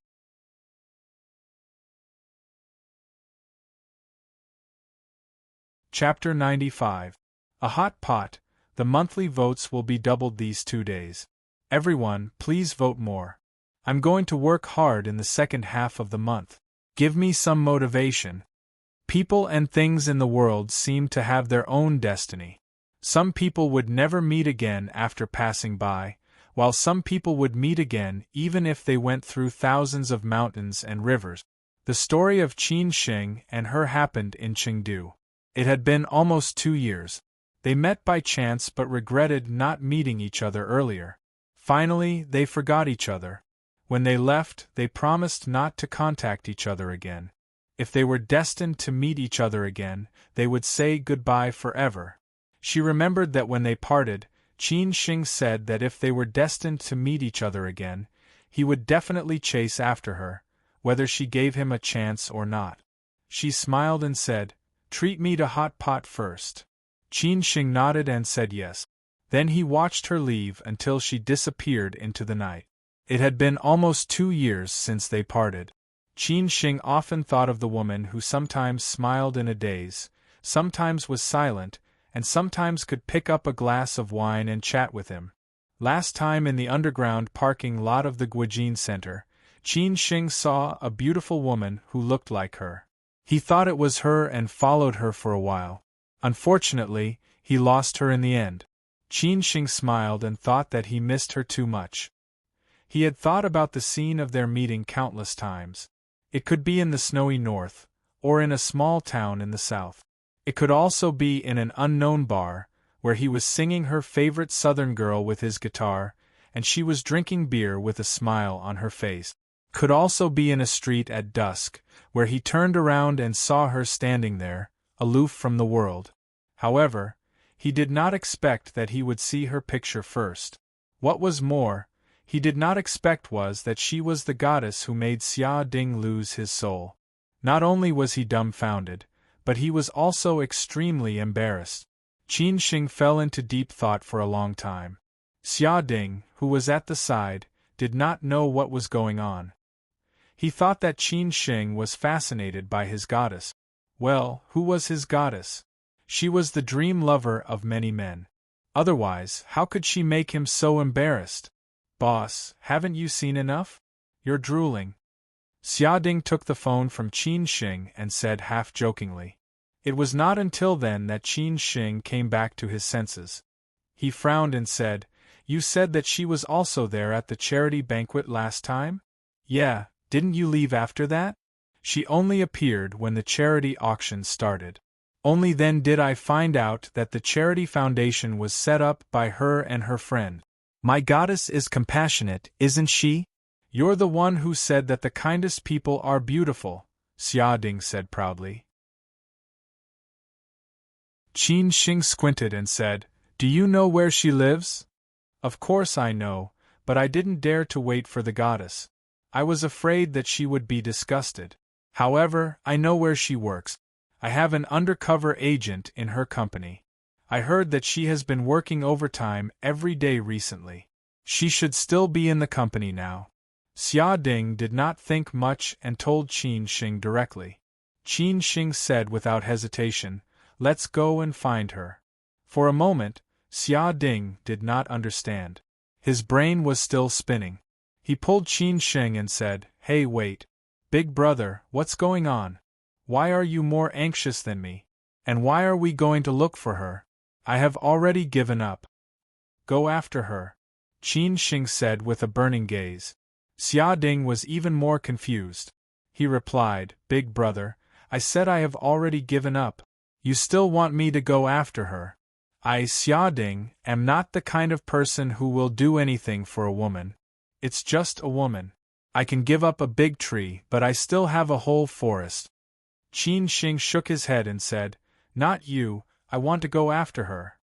Chapter 95. A hot pot. The monthly votes will be doubled these 2 days. Everyone, please vote more. I'm going to work hard in the second half of the month. Give me some motivation. People and things in the world seem to have their own destiny. Some people would never meet again after passing by, while some people would meet again even if they went through thousands of mountains and rivers. The story of Qin Sheng and her happened in Chengdu. It had been almost 2 years. They met by chance but regretted not meeting each other earlier. Finally, they forgot each other. When they left, they promised not to contact each other again. If they were destined to meet each other again, they would say goodbye forever. She remembered that when they parted, Qin Sheng said that if they were destined to meet each other again, he would definitely chase after her, whether she gave him a chance or not. She smiled and said, "Treat me to hot pot first." Qin Sheng nodded and said yes. Then he watched her leave until she disappeared into the night. It had been almost 2 years since they parted. Qin Sheng often thought of the woman who sometimes smiled in a daze, sometimes was silent, and sometimes could pick up a glass of wine and chat with him. Last time in the underground parking lot of the Guijin Center, Qin Sheng saw a beautiful woman who looked like her. He thought it was her and followed her for a while. Unfortunately, he lost her in the end. Qin Sheng smiled and thought that he missed her too much. He had thought about the scene of their meeting countless times. It could be in the snowy north, or in a small town in the south. It could also be in an unknown bar, where he was singing her favorite southern girl with his guitar, and she was drinking beer with a smile on her face. Could also be in a street at dusk, where he turned around and saw her standing there, aloof from the world. However, he did not expect that he would see her picture first. What was more, he did not expect was that she was the goddess who made Xia Ding lose his soul. Not only was he dumbfounded, but he was also extremely embarrassed. Qin Sheng fell into deep thought for a long time. Xia Ding, who was at the side, did not know what was going on. He thought that Qin Sheng was fascinated by his goddess. Well, who was his goddess? She was the dream lover of many men. Otherwise, how could she make him so embarrassed? "Boss, haven't you seen enough? You're drooling." Xia Ding took the phone from Qin Sheng and said half-jokingly. It was not until then that Qin Sheng came back to his senses. He frowned and said, "You said that she was also there at the charity banquet last time?" "Yeah, didn't you leave after that?" "She only appeared when the charity auction started. Only then did I find out that the charity foundation was set up by her and her friend. My goddess is compassionate, isn't she?" "You're the one who said that the kindest people are beautiful," Xia Ding said proudly. Qin Sheng squinted and said, "Do you know where she lives?" "Of course I know, but I didn't dare to wait for the goddess. I was afraid that she would be disgusted. However, I know where she works. I have an undercover agent in her company. I heard that she has been working overtime every day recently. She should still be in the company now." Xia Ding did not think much and told Qin Sheng directly. Qin Sheng said without hesitation, "Let's go and find her." For a moment, Xia Ding did not understand. His brain was still spinning. He pulled Qin Sheng and said, "Hey, wait. Big brother, what's going on? Why are you more anxious than me? And why are we going to look for her? I have already given up. Go after her, Qin Xing said with a burning gaze. Xia Ding was even more confused. He replied, Big brother, I said I have already given up. You still want me to go after her? I, Xia Ding, am not the kind of person who will do anything for a woman. It's just a woman. I can give up a big tree, but I still have a whole forest. Qin Xing shook his head and said, Not you, I want to go after her.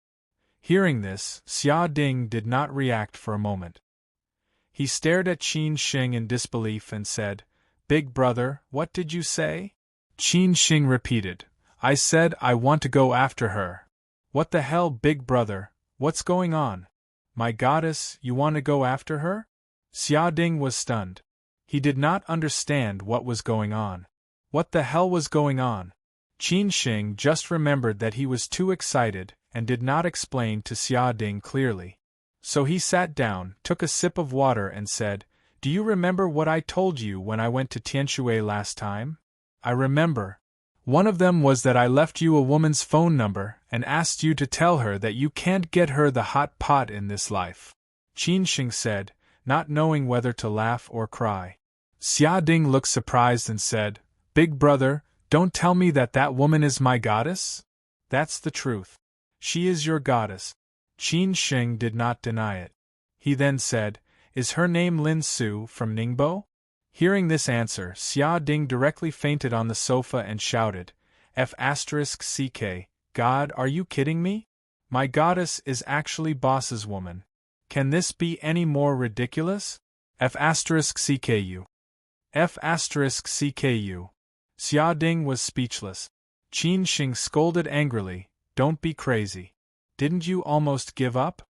Hearing this, Xia Ding did not react for a moment. He stared at Qin Xing in disbelief and said, Big brother, what did you say? Qin Xing repeated, I said I want to go after her. What the hell, big brother, what's going on? My goddess, you want to go after her? Xia Ding was stunned. He did not understand what was going on. What the hell was going on? Qin Xing just remembered that he was too excited and did not explain to Xia Ding clearly. So he sat down, took a sip of water and said, Do you remember what I told you when I went to Tianshui last time? I remember. One of them was that I left you a woman's phone number and asked you to tell her that you can't get her the hot pot in this life. Qin Xing said, not knowing whether to laugh or cry. Xia Ding looked surprised and said, Big brother, don't tell me that that woman is my goddess? That's the truth. She is your goddess. Qin Xing did not deny it. He then said, Is her name Lin Su from Ningbo? Hearing this answer, Xia Ding directly fainted on the sofa and shouted, F***ck, God, are you kidding me? My goddess is actually boss's woman. Can this be any more ridiculous? F***ck. F***ck. Xia Ding was speechless. Qin Xing scolded angrily, Don't be crazy. Didn't you almost give up?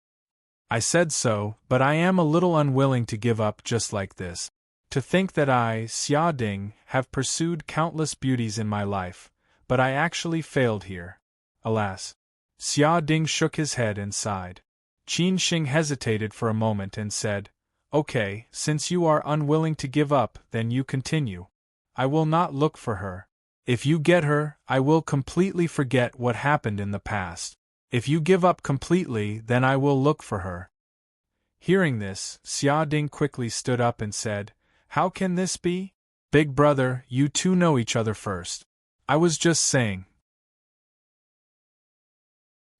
I said so, but I am a little unwilling to give up just like this. To think that I, Xia Ding, have pursued countless beauties in my life, but I actually failed here. Alas. Xia Ding shook his head and sighed. Qin Xing hesitated for a moment and said, Okay, since you are unwilling to give up, then you continue. I will not look for her. If you get her, I will completely forget what happened in the past. If you give up completely, then I will look for her. Hearing this, Xia Ding quickly stood up and said, How can this be? Big brother, you two know each other first. I was just saying.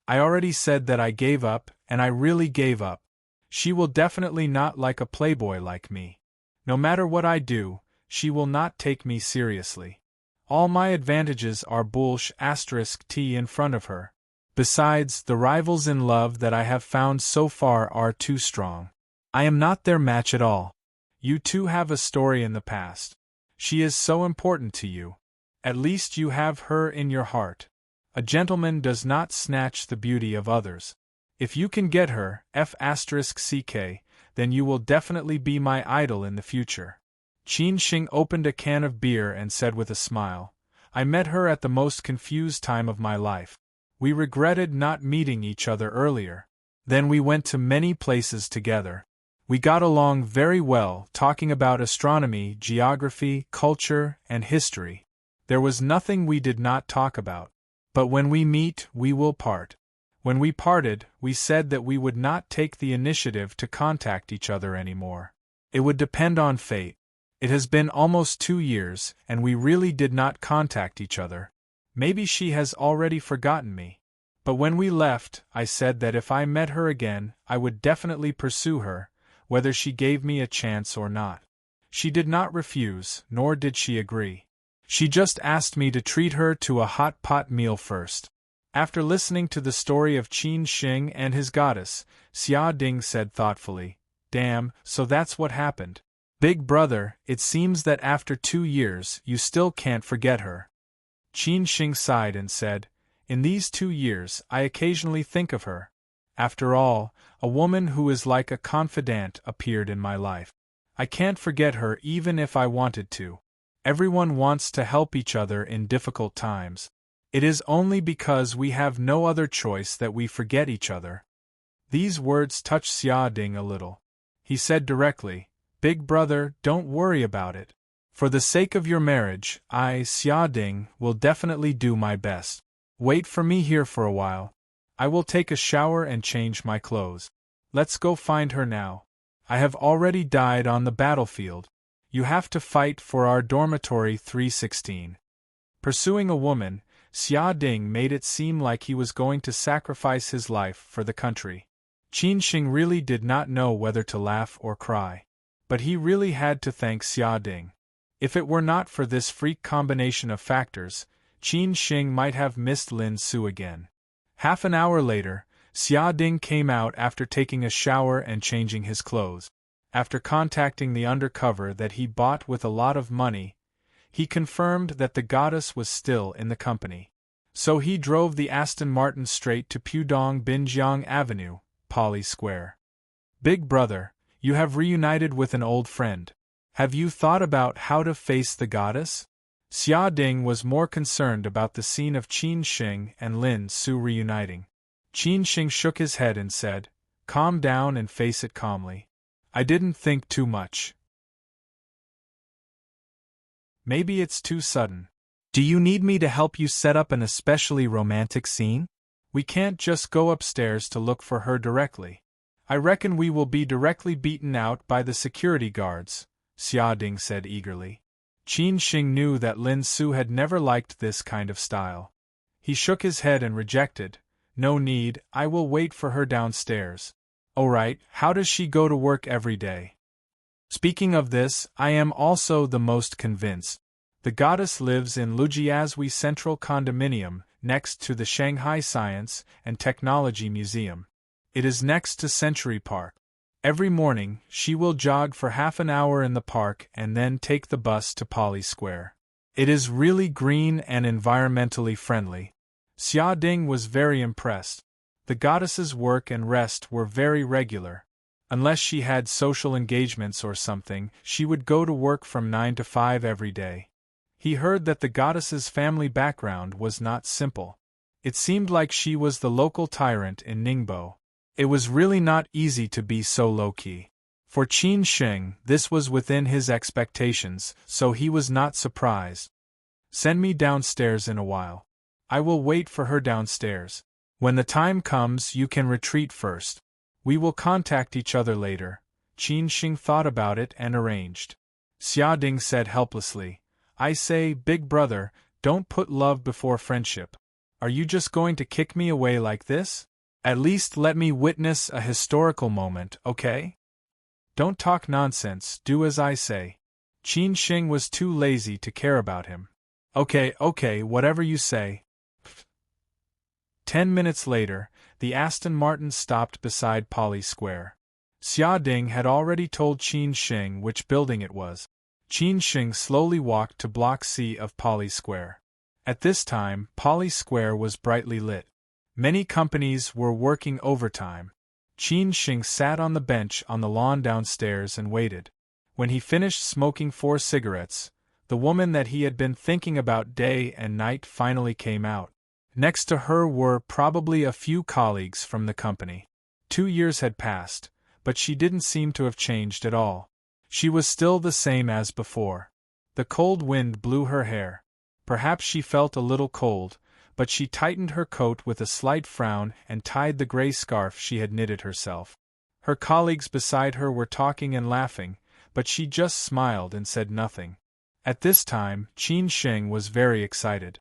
I already said that I gave up, and I really gave up. She will definitely not like a playboy like me. No matter what I do, she will not take me seriously. All my advantages are **t in front of her. Besides, the rivals in love that I have found so far are too strong. I am not their match at all. You two have a story in the past. She is so important to you. At least you have her in your heart. A gentleman does not snatch the beauty of others. If you can get her, F***ck, then you will definitely be my idol in the future. Qin Xing opened a can of beer and said with a smile, I met her at the most confused time of my life. We regretted not meeting each other earlier. Then we went to many places together. We got along very well, talking about astronomy, geography, culture, and history. There was nothing we did not talk about. But when we meet, we will part. When we parted, we said that we would not take the initiative to contact each other anymore. It would depend on fate. It has been almost 2 years, and we really did not contact each other. Maybe she has already forgotten me. But when we left, I said that if I met her again, I would definitely pursue her, whether she gave me a chance or not. She did not refuse, nor did she agree. She just asked me to treat her to a hot pot meal first. After listening to the story of Qin Xing and his goddess, Xia Ding said thoughtfully, Damn, so that's what happened. Big brother, it seems that after 2 years, you still can't forget her. Qin Xing sighed and said, In these 2 years, I occasionally think of her. After all, a woman who is like a confidant appeared in my life. I can't forget her even if I wanted to. Everyone wants to help each other in difficult times. It is only because we have no other choice that we forget each other. These words touched Xia Ding a little. He said directly, Big brother, don't worry about it. For the sake of your marriage, I, Xia Ding, will definitely do my best. Wait for me here for a while. I will take a shower and change my clothes. Let's go find her now. I have already died on the battlefield. You have to fight for our dormitory 316. Pursuing a woman, Xia Ding made it seem like he was going to sacrifice his life for the country. Qin Sheng really did not know whether to laugh or cry. But he really had to thank Xia Ding. If it were not for this freak combination of factors, Qin Sheng might have missed Lin Su again. Half an hour later, Xia Ding came out after taking a shower and changing his clothes. After contacting the undercover that he bought with a lot of money, he confirmed that the goddess was still in the company. So he drove the Aston Martin straight to Pudong Binjiang Avenue, Pali Square. Big brother, you have reunited with an old friend. Have you thought about how to face the goddess? Xia Ding was more concerned about the scene of Qin Sheng and Lin Su reuniting. Qin Sheng shook his head and said, "Calm down and face it calmly. I didn't think too much. Maybe it's too sudden. Do you need me to help you set up an especially romantic scene? We can't just go upstairs to look for her directly. I reckon we will be directly beaten out by the security guards," Xia Ding said eagerly. Qin Sheng knew that Lin Su had never liked this kind of style. He shook his head and rejected, "No need, I will wait for her downstairs." "Alright, how does she go to work every day?" "Speaking of this, I am also the most convinced. The goddess lives in Lujiazui Central Condominium, next to the Shanghai Science and Technology Museum. It is next to Century Park. Every morning, she will jog for half an hour in the park and then take the bus to Pali Square. It is really green and environmentally friendly." Xia Ding was very impressed. The goddess's work and rest were very regular. Unless she had social engagements or something, she would go to work from 9 to 5 every day. He heard that the goddess's family background was not simple. It seemed like she was the local tyrant in Ningbo. It was really not easy to be so low-key. For Qin Sheng, this was within his expectations, so he was not surprised. "Send me downstairs in a while. I will wait for her downstairs. When the time comes, you can retreat first. We will contact each other later." Qin Sheng thought about it and arranged. Xia Ding said helplessly, "I say, big brother, don't put love before friendship. Are you just going to kick me away like this? At least let me witness a historical moment, okay? Don't talk nonsense, do as I say." Qin Sheng was too lazy to care about him. Okay, whatever you say." 10 minutes later, the Aston Martin stopped beside Pali Square. Xia Ding had already told Qin Sheng which building it was. Qin Sheng slowly walked to Block C of Pali Square. At this time, Pali Square was brightly lit. Many companies were working overtime. Qin Sheng sat on the bench on the lawn downstairs and waited. When he finished smoking 4 cigarettes, the woman that he had been thinking about day and night finally came out. Next to her were probably a few colleagues from the company. 2 years had passed, but she didn't seem to have changed at all. She was still the same as before. The cold wind blew her hair. Perhaps she felt a little cold, but she tightened her coat with a slight frown and tied the gray scarf she had knitted herself. Her colleagues beside her were talking and laughing, but she just smiled and said nothing. At this time, Qin Sheng was very excited.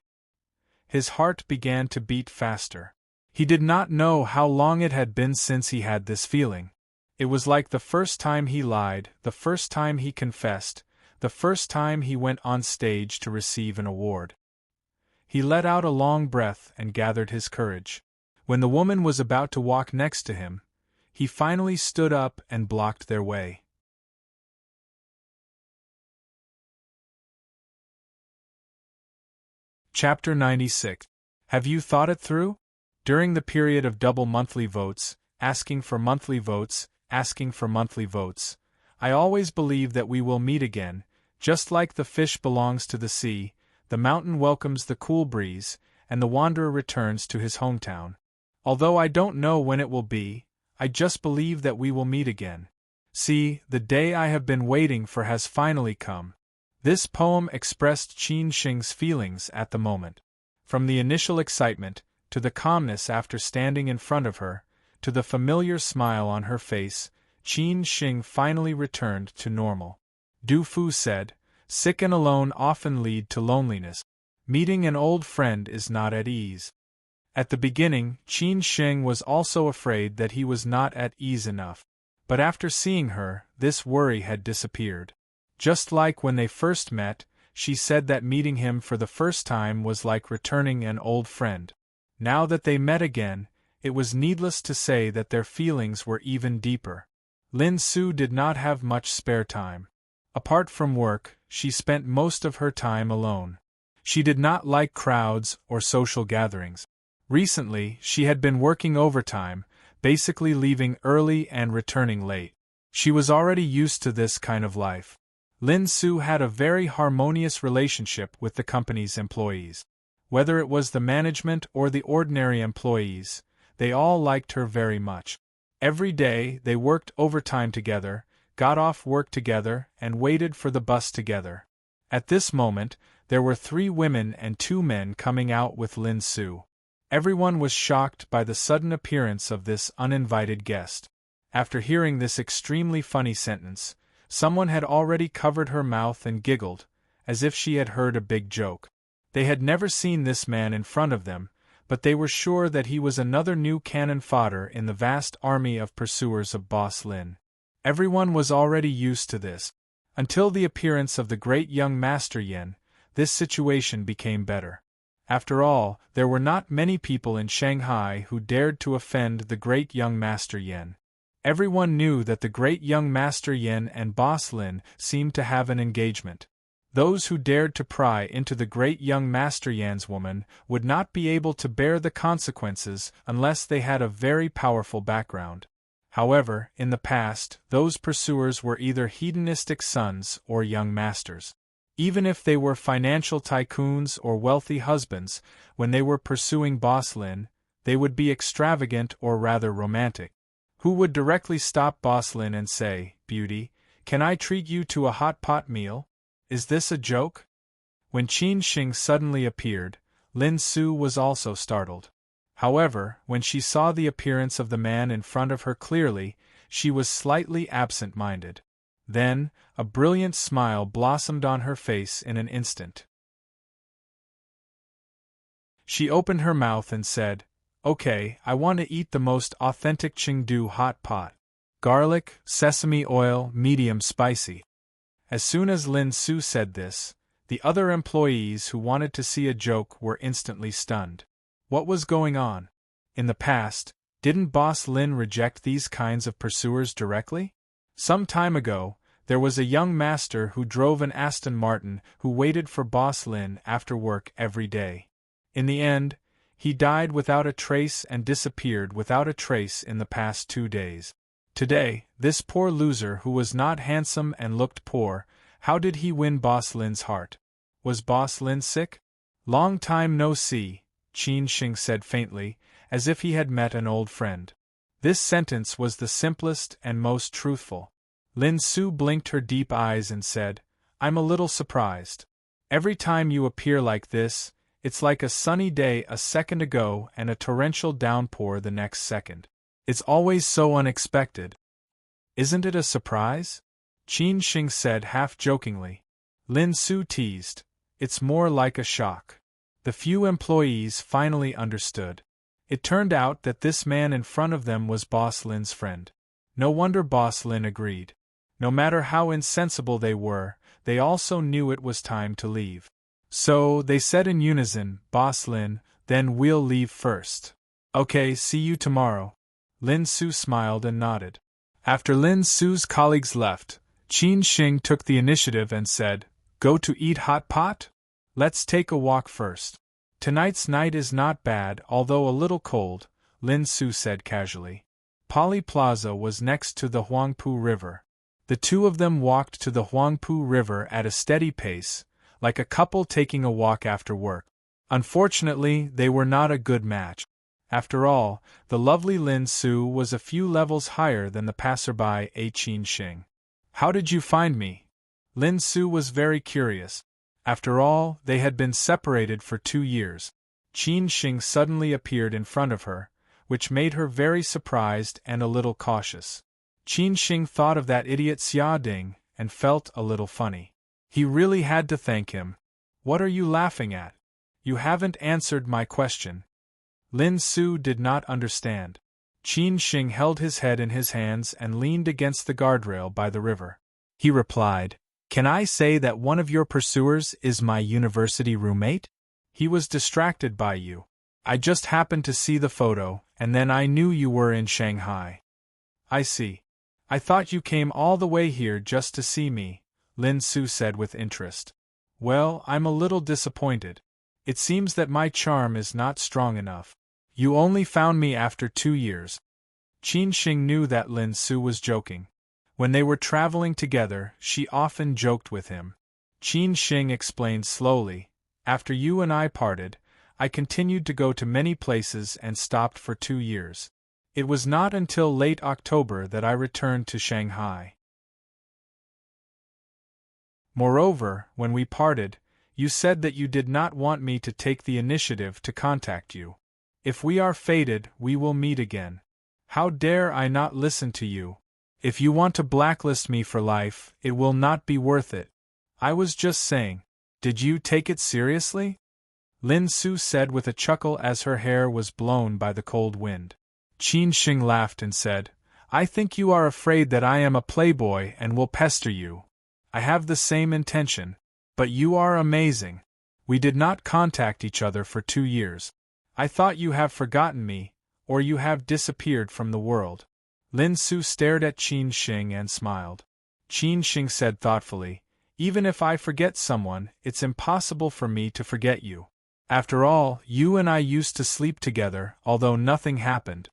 His heart began to beat faster. He did not know how long it had been since he had this feeling. It was like the first time he lied, the first time he confessed, the first time he went on stage to receive an award. He let out a long breath and gathered his courage. When the woman was about to walk next to him, he finally stood up and blocked their way. Chapter 96. Have you thought it through? During the period of double monthly votes, asking for monthly votes, I always believe that we will meet again. Just like the fish belongs to the sea, the mountain welcomes the cool breeze, and the wanderer returns to his hometown. Although I don't know when it will be, I just believe that we will meet again. See, the day I have been waiting for has finally come. This poem expressed Qin Shing's feelings at the moment. From the initial excitement, to the calmness after standing in front of her, to the familiar smile on her face, Qin Shing finally returned to normal. Du Fu said, "Sick and alone often lead to loneliness. Meeting an old friend is not at ease." At the beginning, Qin Shing was also afraid that he was not at ease enough. But after seeing her, this worry had disappeared. Just like when they first met, she said that meeting him for the first time was like returning an old friend. Now that they met again, it was needless to say that their feelings were even deeper. Lin Su did not have much spare time. Apart from work, she spent most of her time alone. She did not like crowds or social gatherings. Recently, she had been working overtime, basically leaving early and returning late. She was already used to this kind of life. Lin Su had a very harmonious relationship with the company's employees. Whether it was the management or the ordinary employees, they all liked her very much. Every day, they worked overtime together, got off work together, and waited for the bus together. At this moment, there were 3 women and 2 men coming out with Lin Su. Everyone was shocked by the sudden appearance of this uninvited guest. After hearing this extremely funny sentence, someone had already covered her mouth and giggled, as if she had heard a big joke. They had never seen this man in front of them, but they were sure that he was another new cannon fodder in the vast army of pursuers of Boss Lin. Everyone was already used to this. Until the appearance of the great young Master Yin, this situation became better. After all, there were not many people in Shanghai who dared to offend the great young Master Yin. Everyone knew that the great young Master Yin and Boss Lin seemed to have an engagement. Those who dared to pry into the great young Master Yan's woman would not be able to bear the consequences unless they had a very powerful background. However, in the past, those pursuers were either hedonistic sons or young masters. Even if they were financial tycoons or wealthy husbands, when they were pursuing Boss Lin, they would be extravagant or rather romantic. Who would directly stop Boss Lin and say, "Beauty, can I treat you to a hot pot meal? Is this a joke?" When Qin Shing suddenly appeared, Lin Su was also startled. However, when she saw the appearance of the man in front of her clearly, she was slightly absent-minded. Then, a brilliant smile blossomed on her face in an instant. She opened her mouth and said, "Okay, I want to eat the most authentic Chengdu hot pot. Garlic, sesame oil, medium spicy." As soon as Lin Su said this, the other employees who wanted to see a joke were instantly stunned. What was going on? In the past, didn't Boss Lin reject these kinds of pursuers directly? Some time ago, there was a young master who drove an Aston Martin who waited for Boss Lin after work every day. In the end, he died without a trace and disappeared without a trace in the past 2 days. Today, this poor loser who was not handsome and looked poor, how did he win Boss Lin's heart? Was Boss Lin sick? "Long time no see," Qin Shing said faintly, as if he had met an old friend. This sentence was the simplest and most truthful. Lin Su blinked her deep eyes and said, "I'm a little surprised. Every time you appear like this, it's like a sunny day a second ago and a torrential downpour the next second. It's always so unexpected." "Isn't it a surprise?" Qin Shing said half-jokingly. Lin Su teased, "It's more like a shock." The few employees finally understood. It turned out that this man in front of them was Boss Lin's friend. No wonder Boss Lin agreed. No matter how insensible they were, they also knew it was time to leave. So, they said in unison, "Boss Lin, then we'll leave first." "Okay, see you tomorrow." Lin Su smiled and nodded. After Lin Su's colleagues left, Qin Shing took the initiative and said, "Go to eat hot pot? Let's take a walk first." "Tonight's night is not bad, although a little cold," Lin Su said casually. Pali Plaza was next to the Huangpu River. The two of them walked to the Huangpu River at a steady pace, like a couple taking a walk after work. Unfortunately, they were not a good match. After all, the lovely Lin Su was a few levels higher than the passerby Qin Shing. "How did you find me?" Lin Su was very curious. After all, they had been separated for 2 years. Qin Xing suddenly appeared in front of her, which made her very surprised and a little cautious. Qin Xing thought of that idiot Xia Ding and felt a little funny. He really had to thank him. What are you laughing at? You haven't answered my question. Lin Su did not understand. Qin Xing held his head in his hands and leaned against the guardrail by the river. He replied, "Can I say that one of your pursuers is my university roommate? He was distracted by you. I just happened to see the photo, and then I knew you were in Shanghai." "I see. I thought you came all the way here just to see me," Lin Su said with interest. "Well, I'm a little disappointed. It seems that my charm is not strong enough. You only found me after 2 years." Qin Xing knew that Lin Su was joking. When they were traveling together, she often joked with him. Qin Xing explained slowly, "After you and I parted, I continued to go to many places and stopped for 2 years. It was not until late October that I returned to Shanghai. Moreover, when we parted, you said that you did not want me to take the initiative to contact you. If we are fated, we will meet again. How dare I not listen to you? If you want to blacklist me for life, it will not be worth it. I was just saying. Did you take it seriously?" Lin Su said with a chuckle as her hair was blown by the cold wind. Qin Xing laughed and said, "I think you are afraid that I am a playboy and will pester you. I have the same intention. But you are amazing. We did not contact each other for 2 years. I thought you have forgotten me, or you have disappeared from the world." Lin Su stared at Qin Xing and smiled. Qin Xing said thoughtfully, "Even if I forget someone, it's impossible for me to forget you. After all, you and I used to sleep together, although nothing happened."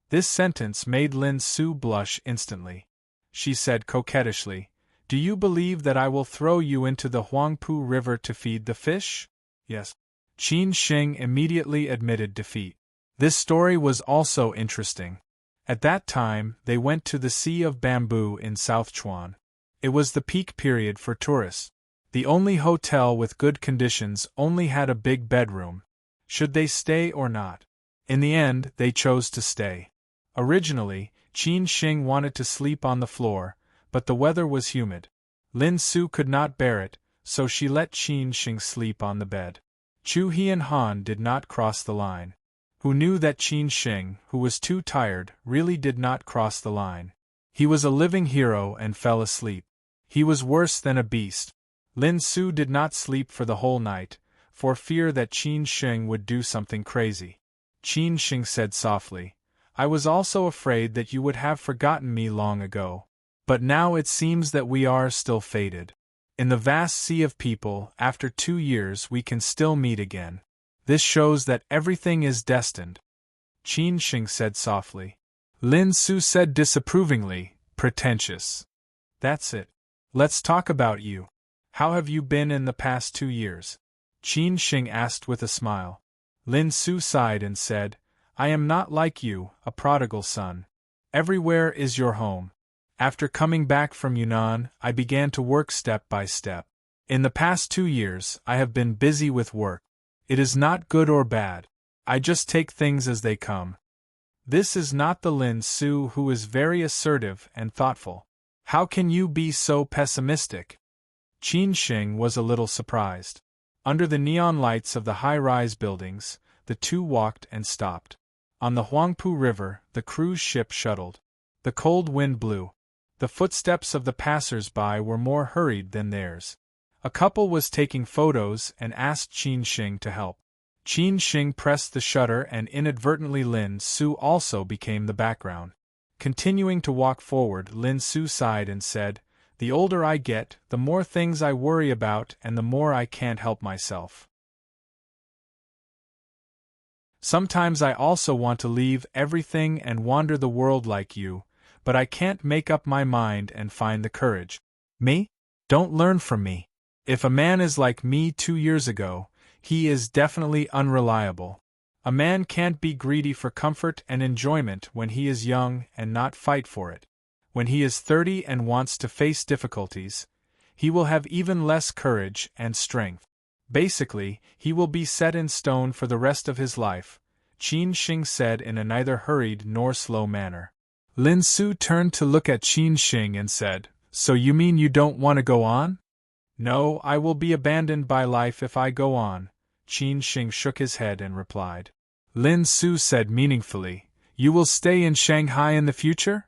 This sentence made Lin Su blush instantly. She said coquettishly, "Do you believe that I will throw you into the Huangpu River to feed the fish?" "Yes." Qin Xing immediately admitted defeat. This story was also interesting. At that time, they went to the Sea of Bamboo in South Chuan. It was the peak period for tourists. The only hotel with good conditions only had a big bedroom. Should they stay or not? In the end, they chose to stay. Originally, Qin Xing wanted to sleep on the floor, but the weather was humid. Lin Su could not bear it, so she let Qin Xing sleep on the bed. Chu He and Han did not cross the line. Who knew that Qin Xing, who was too tired, really did not cross the line. He was a living hero and fell asleep. He was worse than a beast. Lin Su did not sleep for the whole night, for fear that Qin Xing would do something crazy. Qin Xing said softly, "I was also afraid that you would have forgotten me long ago. But now it seems that we are still fated. In the vast sea of people, after 2 years we can still meet again. This shows that everything is destined." Qin Xing said softly. Lin Su said disapprovingly, "Pretentious. That's it. Let's talk about you. How have you been in the past 2 years?" Qin Xing asked with a smile. Lin Su sighed and said, "I am not like you, a prodigal son. Everywhere is your home. After coming back from Yunnan, I began to work step by step. In the past 2 years, I have been busy with work. It is not good or bad. I just take things as they come." This is not the Lin Su who is very assertive and thoughtful. How can you be so pessimistic? Qin Xing was a little surprised. Under the neon lights of the high-rise buildings, the two walked and stopped. On the Huangpu River, the cruise ship shuttled. The cold wind blew. The footsteps of the passers-by were more hurried than theirs. A couple was taking photos and asked Qin Xing to help. Qin Xing pressed the shutter and inadvertently Lin Su also became the background. Continuing to walk forward, Lin Su sighed and said, "The older I get, the more things I worry about and the more I can't help myself. Sometimes I also want to leave everything and wander the world like you, but I can't make up my mind and find the courage." "Me? Don't learn from me. If a man is like me 2 years ago, he is definitely unreliable. A man can't be greedy for comfort and enjoyment when he is young and not fight for it. When he is 30 and wants to face difficulties, he will have even less courage and strength. Basically, he will be set in stone for the rest of his life, Qin Shing said in a neither hurried nor slow manner. Lin Su turned to look at Qin Shing and said, "So you mean you don't want to go on?" "No, I will be abandoned by life if I go on," Qin Shing shook his head and replied. Lin Su said meaningfully, "You will stay in Shanghai in the future?"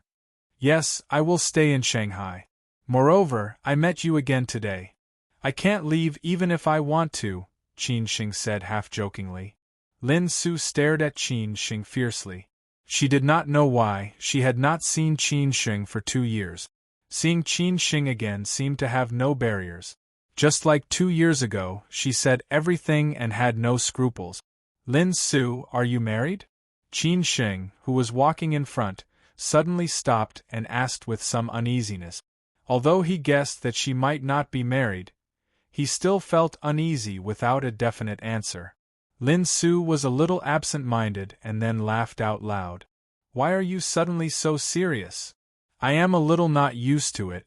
"Yes, I will stay in Shanghai. Moreover, I met you again today. I can't leave even if I want to," Qin Shing said half-jokingly. Lin Su stared at Qin Shing fiercely. She did not know why she had not seen Qin Shing for 2 years. Seeing Qin Shing again seemed to have no barriers. Just like 2 years ago, she said everything and had no scruples. "Lin Su, are you married?" Qin Shing, who was walking in front, suddenly stopped and asked with some uneasiness. Although he guessed that she might not be married, he still felt uneasy without a definite answer. Lin Su was a little absent-minded and then laughed out loud. "Why are you suddenly so serious?" "I am a little not used to it."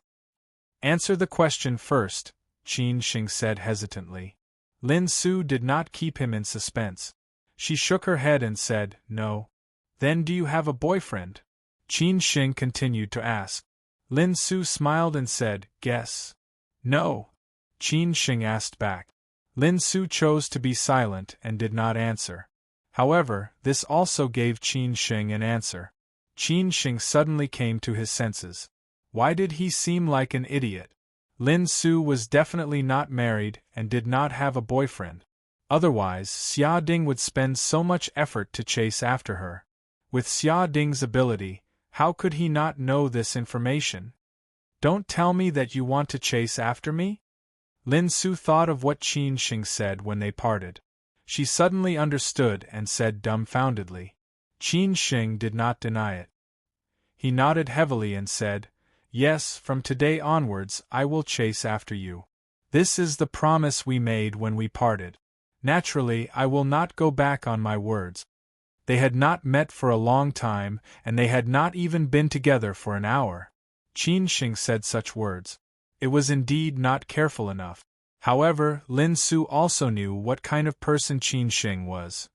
"Answer the question first," Qin Shing said hesitantly. Lin Su did not keep him in suspense. She shook her head and said, "No." "Then do you have a boyfriend?" Qin Shing continued to ask. Lin Su smiled and said, "Guess." "No." Qin Shing asked back. Lin Su chose to be silent and did not answer. However, this also gave Qin Shing an answer. Qin Shing suddenly came to his senses. Why did he seem like an idiot? Lin Su was definitely not married and did not have a boyfriend. Otherwise, Xia Ding would spend so much effort to chase after her. With Xia Ding's ability, how could he not know this information? "Don't tell me that you want to chase after me?" Lin Su thought of what Qin Shing said when they parted. She suddenly understood and said dumbfoundedly. Qin Shing did not deny it. He nodded heavily and said, "Yes, from today onwards I will chase after you. This is the promise we made when we parted. Naturally, I will not go back on my words." They had not met for a long time, and they had not even been together for an hour. Qin Shing said such words. It was indeed not careful enough. However, Lin Su also knew what kind of person Qin Shing was.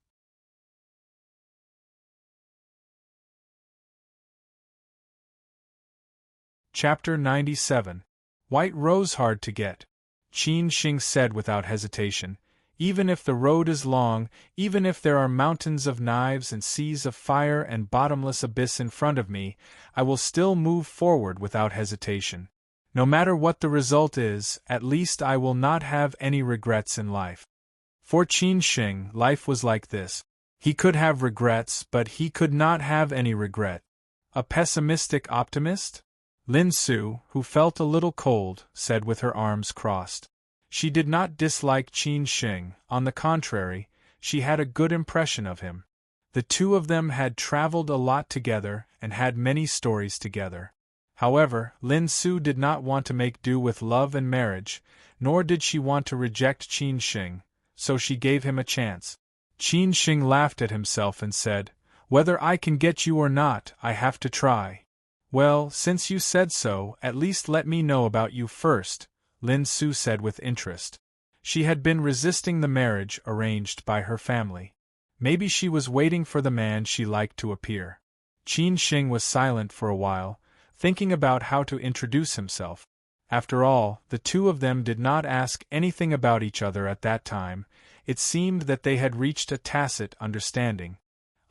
Chapter 97. White Rose Hard to Get. Qin Shing said without hesitation, "Even if the road is long, even if there are mountains of knives and seas of fire and bottomless abyss in front of me, I will still move forward without hesitation. No matter what the result is, at least I will not have any regrets in life." For Qin Shing, life was like this. He could have regrets, but he could not have any regret. A pessimistic optimist? Lin Su, who felt a little cold, said with her arms crossed. She did not dislike Qin Shing, on the contrary, she had a good impression of him. The two of them had traveled a lot together and had many stories together. However, Lin Su did not want to make do with love and marriage, nor did she want to reject Qin Shing, so she gave him a chance. Qin Shing laughed at himself and said, "Whether I can get you or not, I have to try." "Well, since you said so, at least let me know about you first," Lin Su said with interest. She had been resisting the marriage arranged by her family. Maybe she was waiting for the man she liked to appear. Qin Shing was silent for a while, thinking about how to introduce himself. After all, the two of them did not ask anything about each other at that time. It seemed that they had reached a tacit understanding.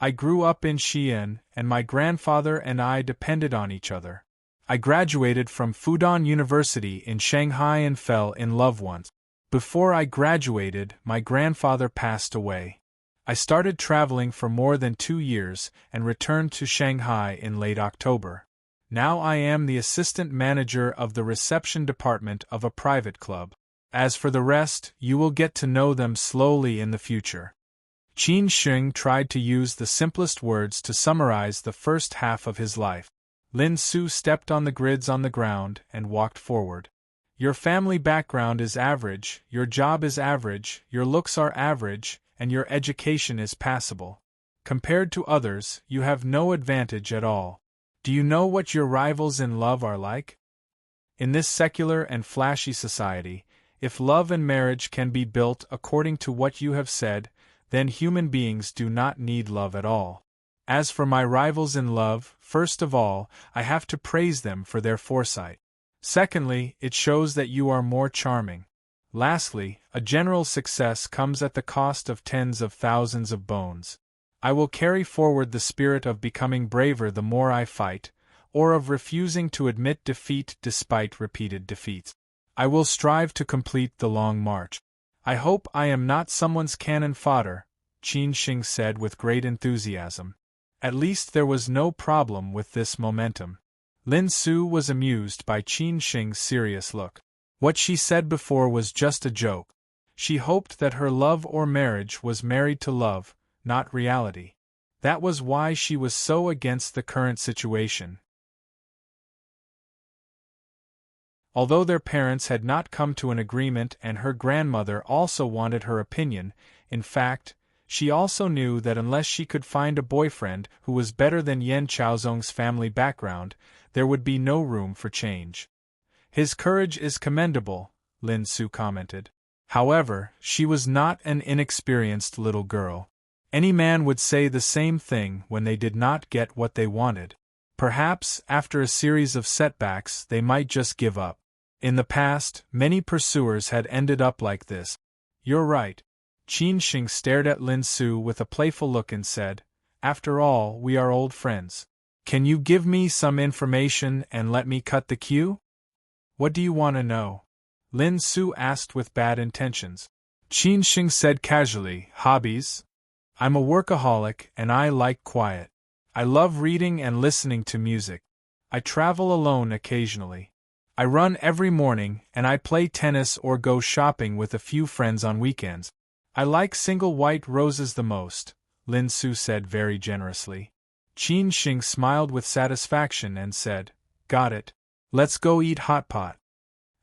"I grew up in Xi'an, and my grandfather and I depended on each other. I graduated from Fudan University in Shanghai and fell in love once. Before I graduated, my grandfather passed away. I started traveling for more than 2 years and returned to Shanghai in late October. Now I am the assistant manager of the reception department of a private club. As for the rest, you will get to know them slowly in the future." Qin Shing tried to use the simplest words to summarize the first half of his life. Lin Su stepped on the grids on the ground and walked forward. "Your family background is average, your job is average, your looks are average, and your education is passable. Compared to others, you have no advantage at all. Do you know what your rivals in love are like? In this secular and flashy society, if love and marriage can be built according to what you have said, then human beings do not need love at all. As for my rivals in love, first of all, I have to praise them for their foresight. Secondly, it shows that you are more charming. Lastly, a general success comes at the cost of tens of thousands of bones. I will carry forward the spirit of becoming braver the more I fight, or of refusing to admit defeat despite repeated defeats. I will strive to complete the long march. I hope I am not someone's cannon fodder, Qin Shing said with great enthusiasm. At least there was no problem with this momentum. Lin Su was amused by Qin Shing's serious look. What she said before was just a joke. She hoped that her love or marriage was married to love, not reality. That was why she was so against the current situation. Although their parents had not come to an agreement and her grandmother also wanted her opinion, in fact, she also knew that unless she could find a boyfriend who was better than Yan Chaozong's family background, there would be no room for change. His courage is commendable, Lin Su commented. However, she was not an inexperienced little girl. Any man would say the same thing when they did not get what they wanted. Perhaps, after a series of setbacks, they might just give up. In the past, many pursuers had ended up like this. You're right. Qin Shing stared at Lin Su with a playful look and said, After all, we are old friends. Can you give me some information and let me cut the queue? What do you want to know? Lin Su asked with bad intentions. Qin Shing said casually, Hobbies? I'm a workaholic and I like quiet. I love reading and listening to music. I travel alone occasionally. I run every morning and I play tennis or go shopping with a few friends on weekends. I like single white roses the most, Lin Su said very generously. Qin Shing smiled with satisfaction and said, Got it. Let's go eat hot pot.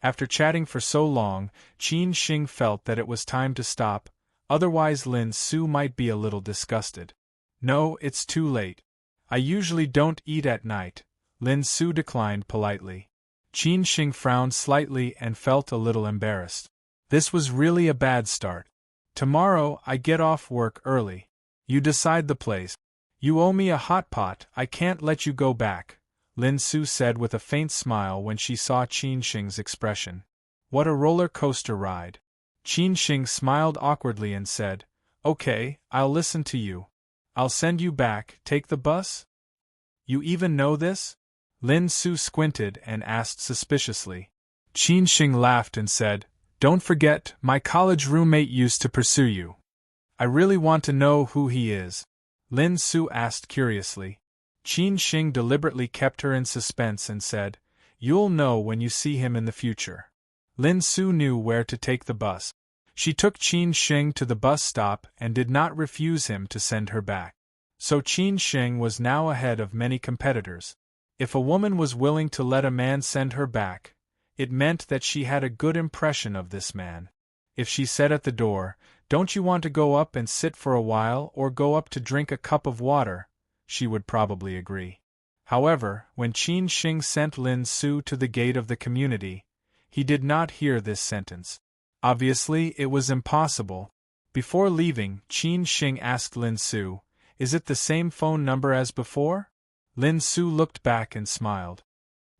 After chatting for so long, Qin Shing felt that it was time to stop, otherwise Lin Su might be a little disgusted. No, it's too late. I usually don't eat at night, Lin Su declined politely. Qin Shing frowned slightly and felt a little embarrassed. This was really a bad start. Tomorrow I get off work early. You decide the place. You owe me a hot pot, I can't let you go back, Lin Su said with a faint smile when she saw Qin Shing's expression. What a roller coaster ride. Qin Shing smiled awkwardly and said, Okay, I'll listen to you. I'll send you back, take the bus? You even know this? Lin Su squinted and asked suspiciously. Qin Shing laughed and said, Don't forget, my college roommate used to pursue you. I really want to know who he is. Lin Su asked curiously. Qin Shing deliberately kept her in suspense and said, You'll know when you see him in the future. Lin Su knew where to take the bus. She took Qin Shing to the bus stop and did not refuse him to send her back. So Qin Shing was now ahead of many competitors. If a woman was willing to let a man send her back, it meant that she had a good impression of this man. If she said at the door, Don't you want to go up and sit for a while or go up to drink a cup of water? She would probably agree. However, when Qin Shing sent Lin Su to the gate of the community, he did not hear this sentence. Obviously, it was impossible. Before leaving, Qin Shing asked Lin Su, Is it the same phone number as before? Lin Su looked back and smiled.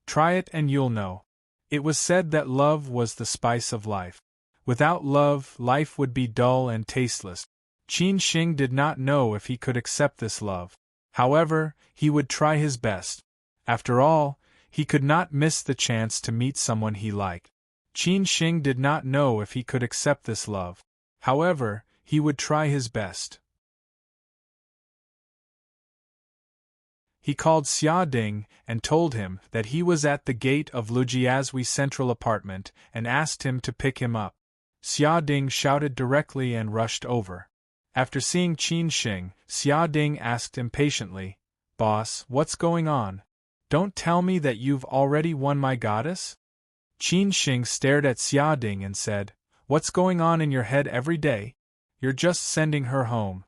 Try it and you'll know. It was said that love was the spice of life. Without love, life would be dull and tasteless. Qin Shing did not know if he could accept this love. However, he would try his best. After all, he could not miss the chance to meet someone he liked. Qin Shing did not know if he could accept this love. However, he would try his best. He called Xia Ding and told him that he was at the gate of Lujiazui Central Apartment and asked him to pick him up. Xia Ding shouted directly and rushed over. After seeing Qin Shing, Xia Ding asked impatiently, Boss, what's going on? Don't tell me that you've already won my goddess? Qin Shing stared at Xia Ding and said, What's going on in your head every day? You're just sending her home.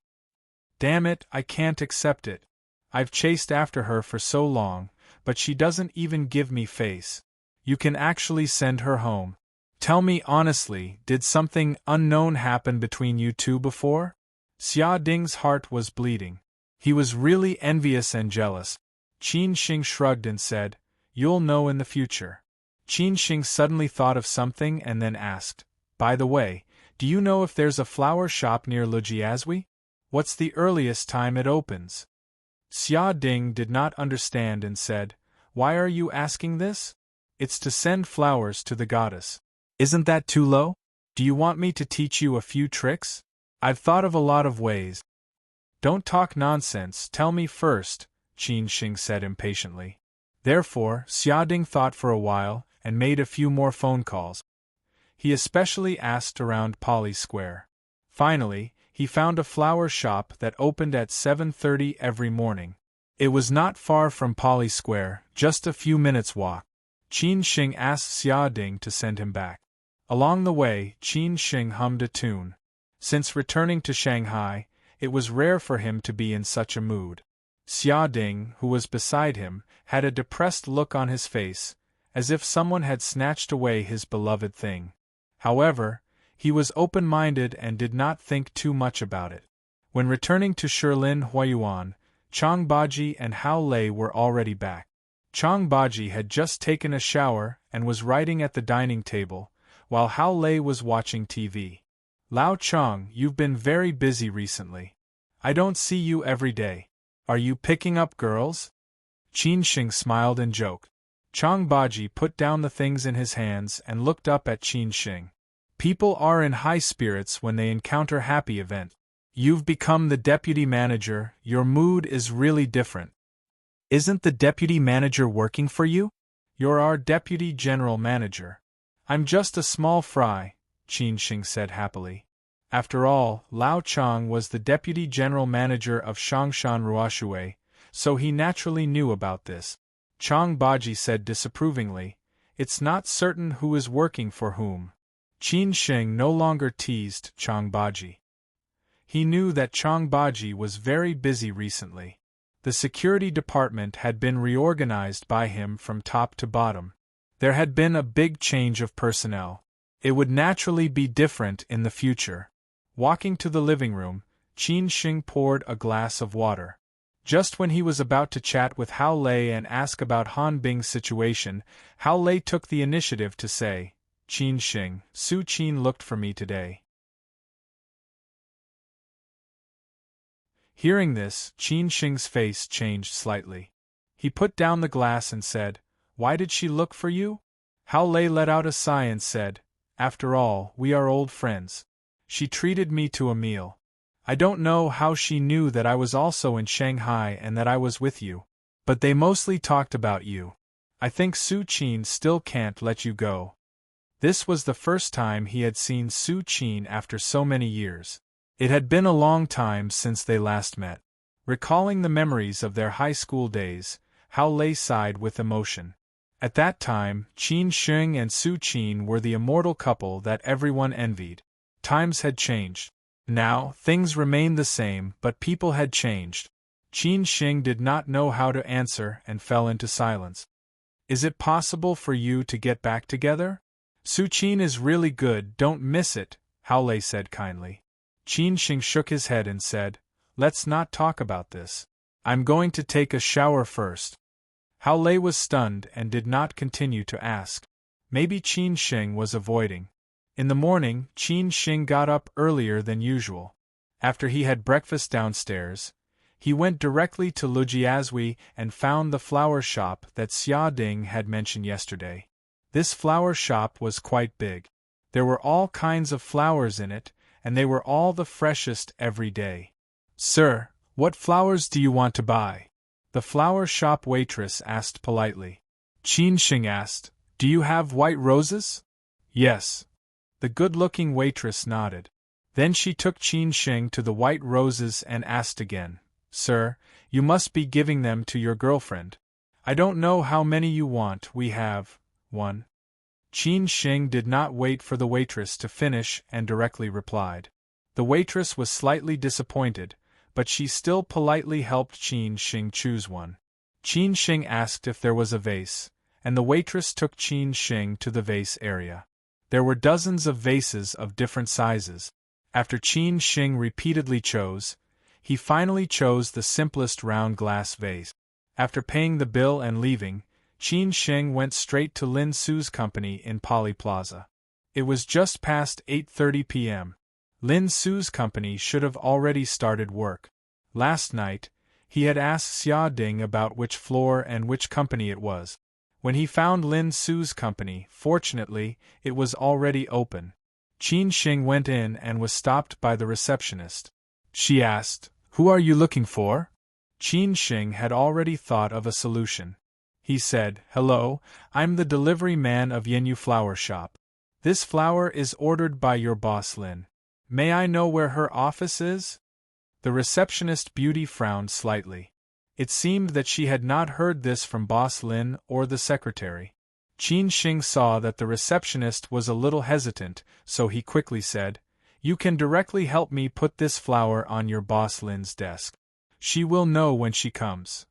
Damn it, I can't accept it. I've chased after her for so long, but she doesn't even give me face. You can actually send her home. Tell me honestly, did something unknown happen between you two before? Xia Ding's heart was bleeding. He was really envious and jealous. Qin Xing shrugged and said, "You'll know in the future." Qin Xing suddenly thought of something and then asked, "By the way, do you know if there's a flower shop near Lujiazui? What's the earliest time it opens?" Xia Ding did not understand and said, "Why are you asking this? It's to send flowers to the goddess. Isn't that too low? Do you want me to teach you a few tricks? I've thought of a lot of ways." "Don't talk nonsense, tell me first," Qin Xing said impatiently. Therefore, Xia Ding thought for a while and made a few more phone calls. He especially asked around Poly Square. Finally, he found a flower shop that opened at 7:30 every morning. It was not far from Poly Square, just a few minutes' walk. Qin Xing asked Xia Ding to send him back. Along the way, Qin Xing hummed a tune. Since returning to Shanghai, it was rare for him to be in such a mood. Xia Ding, who was beside him, had a depressed look on his face, as if someone had snatched away his beloved thing. However, he was open-minded and did not think too much about it. When returning to Shilin Huayuan, Chang Baji and Hao Lei were already back. Chang Baji had just taken a shower and was writing at the dining table, while Hao Lei was watching TV. "Lao Chang, you've been very busy recently. I don't see you every day. Are you picking up girls?" Qin Xing smiled and joked. Chang Baji put down the things in his hands and looked up at Qin Xing. "People are in high spirits when they encounter happy events. You've become the deputy manager, your mood is really different." "Isn't the deputy manager working for you?" "You're our deputy general manager." "I'm just a small fry," Qin Xing said happily. After all, Lao Chang was the deputy general manager of Shangshan Ruoshui, so he naturally knew about this. Chang Baji said disapprovingly, "It's not certain who is working for whom." Qin Xing no longer teased Chang Baji. He knew that Chang Baji was very busy recently. The security department had been reorganized by him from top to bottom. There had been a big change of personnel. It would naturally be different in the future. Walking to the living room, Qin Xing poured a glass of water. Just when he was about to chat with Hao Lei and ask about Han Bing's situation, Hao Lei took the initiative to say, "Qin Xing, Su Qin looked for me today." Hearing this, Qin Xing's face changed slightly. He put down the glass and said, "Why did she look for you?" Hao Lei let out a sigh and said, "After all, we are old friends. She treated me to a meal. I don't know how she knew that I was also in Shanghai and that I was with you. But they mostly talked about you. I think Su Qin still can't let you go." This was the first time he had seen Su Qin after so many years. It had been a long time since they last met. Recalling the memories of their high school days, Hao Lei sighed with emotion. At that time, Qin Xing and Su Qin were the immortal couple that everyone envied. Times had changed. Now, things remained the same, but people had changed. Qin Xing did not know how to answer and fell into silence. "Is it possible for you to get back together? Su Qin is really good, don't miss it," Hao Lei said kindly. Qin Xing shook his head and said, "Let's not talk about this. I'm going to take a shower first." Hao Lei was stunned and did not continue to ask. Maybe Qin Xing was avoiding. In the morning, Qin Xing got up earlier than usual. After he had breakfast downstairs, he went directly to Lujiazui and found the flower shop that Xia Ding had mentioned yesterday. This flower shop was quite big. There were all kinds of flowers in it, and they were all the freshest every day. "Sir, what flowers do you want to buy?" the flower shop waitress asked politely. Qin Xing asked, "Do you have white roses?" "Yes." The good-looking waitress nodded. Then she took Qin Xing to the white roses and asked again, "Sir, you must be giving them to your girlfriend. I don't know how many you want, we have one." Qin Xing did not wait for the waitress to finish and directly replied. The waitress was slightly disappointed, but she still politely helped Qin Xing choose one. Qin Xing asked if there was a vase, and the waitress took Qin Sheng to the vase area. There were dozens of vases of different sizes. After Qin Sheng repeatedly chose, he finally chose the simplest round glass vase. After paying the bill and leaving, Qin Sheng went straight to Lin Su's company in Poly Plaza. It was just past 8:30 p.m. Lin Su's company should have already started work. Last night, he had asked Xia Ding about which floor and which company it was. When he found Lin Su's company, fortunately, it was already open. Qin Sheng went in and was stopped by the receptionist. She asked, "Who are you looking for?" Qin Sheng had already thought of a solution. He said, "Hello, I'm the delivery man of Yenyu Flower Shop. This flower is ordered by your boss Lin. May I know where her office is?" The receptionist beauty frowned slightly. It seemed that she had not heard this from boss Lin or the secretary. Qin Sheng saw that the receptionist was a little hesitant, so he quickly said, "You can directly help me put this flower on your boss Lin's desk. She will know when she comes."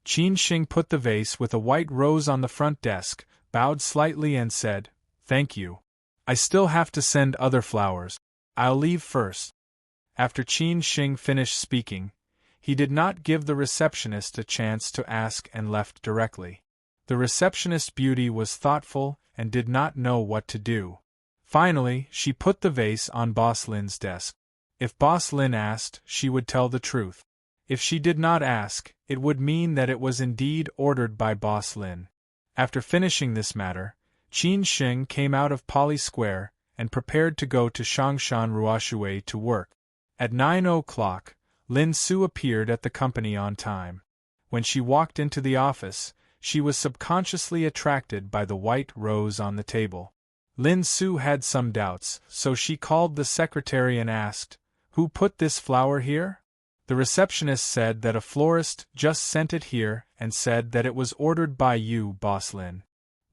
Qin Sheng put the vase with a white rose on the front desk, bowed slightly and said, "Thank you. I still have to send other flowers. I'll leave first." After Qin Sheng finished speaking, he did not give the receptionist a chance to ask and left directly. The receptionist beauty was thoughtful and did not know what to do. Finally, she put the vase on boss Lin's desk. If boss Lin asked, she would tell the truth. If she did not ask, it would mean that it was indeed ordered by boss Lin. After finishing this matter, Qin Sheng came out of Poly Square and prepared to go to Shangshan Ruoshui to work. At 9 o'clock, Lin Su appeared at the company on time. When she walked into the office, she was subconsciously attracted by the white rose on the table. Lin Su had some doubts, so she called the secretary and asked, "Who put this flower here?" The receptionist said that a florist just sent it here and said that it was ordered by you, boss Lin.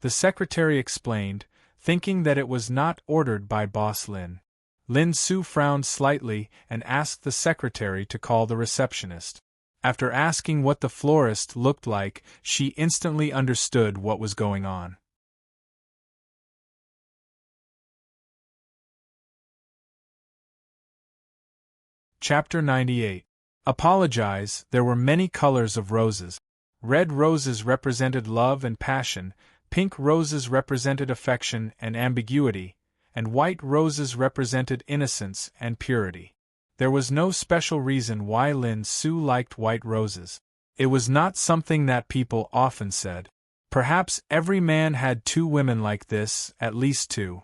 The secretary explained, thinking that it was not ordered by boss Lin. Lin Su frowned slightly and asked the secretary to call the receptionist. After asking what the florist looked like, she instantly understood what was going on. Chapter 98. Apologize. There were many colors of roses. Red roses represented love and passion, pink roses represented affection and ambiguity, and white roses represented innocence and purity. There was no special reason why Lin Su liked white roses. It was not something that people often said. Perhaps every man had two women like this, at least two.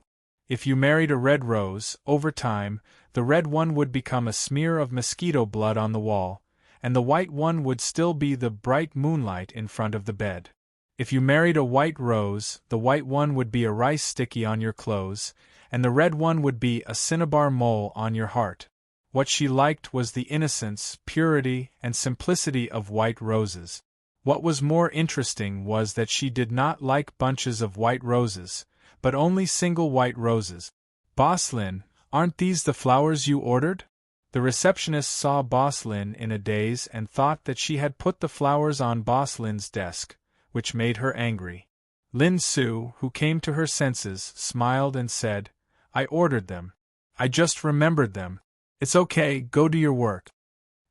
If you married a red rose, over time, the red one would become a smear of mosquito blood on the wall, and the white one would still be the bright moonlight in front of the bed. If you married a white rose, the white one would be a rice sticky on your clothes, and the red one would be a cinnabar mole on your heart. What she liked was the innocence, purity, and simplicity of white roses. What was more interesting was that she did not like bunches of white roses, but only single white roses. "Boss Lin, aren't these the flowers you ordered?" The receptionist saw boss Lin in a daze and thought that she had put the flowers on boss Lin's desk, which made her angry. Lin Su, who came to her senses, smiled and said, "I ordered them. I just remembered them. It's okay, go do your work."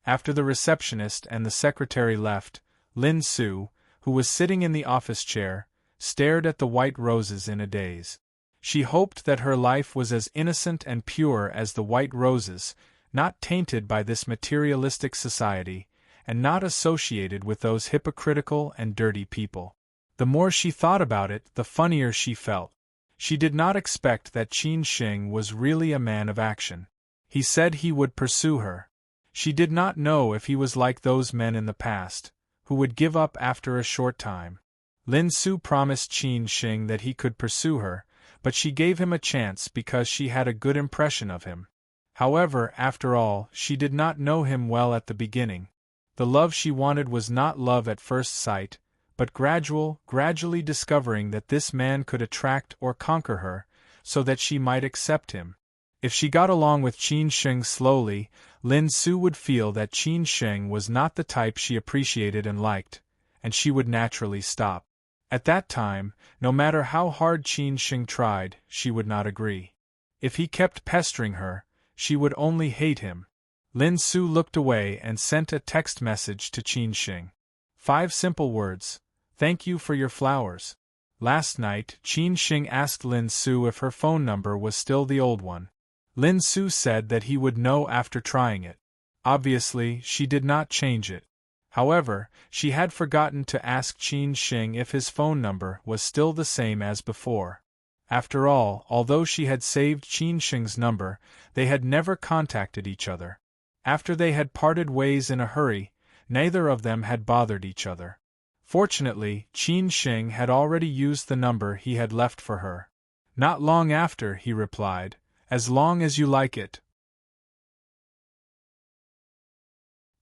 After the receptionist and the secretary left, Lin Su, who was sitting in the office chair, stared at the white roses in a daze. She hoped that her life was as innocent and pure as the white roses, not tainted by this materialistic society, and not associated with those hypocritical and dirty people. The more she thought about it, the funnier she felt. She did not expect that Qin Sheng was really a man of action. He said he would pursue her. She did not know if he was like those men in the past, who would give up after a short time. Lin Su promised Qin Sheng that he could pursue her, but she gave him a chance because she had a good impression of him. However, after all, she did not know him well at the beginning. The love she wanted was not love at first sight, but gradually discovering that this man could attract or conquer her, so that she might accept him. If she got along with Qin Sheng slowly, Lin Su would feel that Qin Sheng was not the type she appreciated and liked, and she would naturally stop. At that time, no matter how hard Qin Sheng tried, she would not agree. If he kept pestering her, she would only hate him. Lin Su looked away and sent a text message to Qin Sheng. 5 simple words. Thank you for your flowers. Last night, Qin Sheng asked Lin Su if her phone number was still the old one. Lin Su said that he would know after trying it. Obviously, she did not change it. However, she had forgotten to ask Qin Sheng if his phone number was still the same as before. After all, although she had saved Qin Sheng's number, they had never contacted each other. After they had parted ways in a hurry, neither of them had bothered each other. Fortunately, Qin Sheng had already used the number he had left for her. Not long after, he replied, "As long as you like it."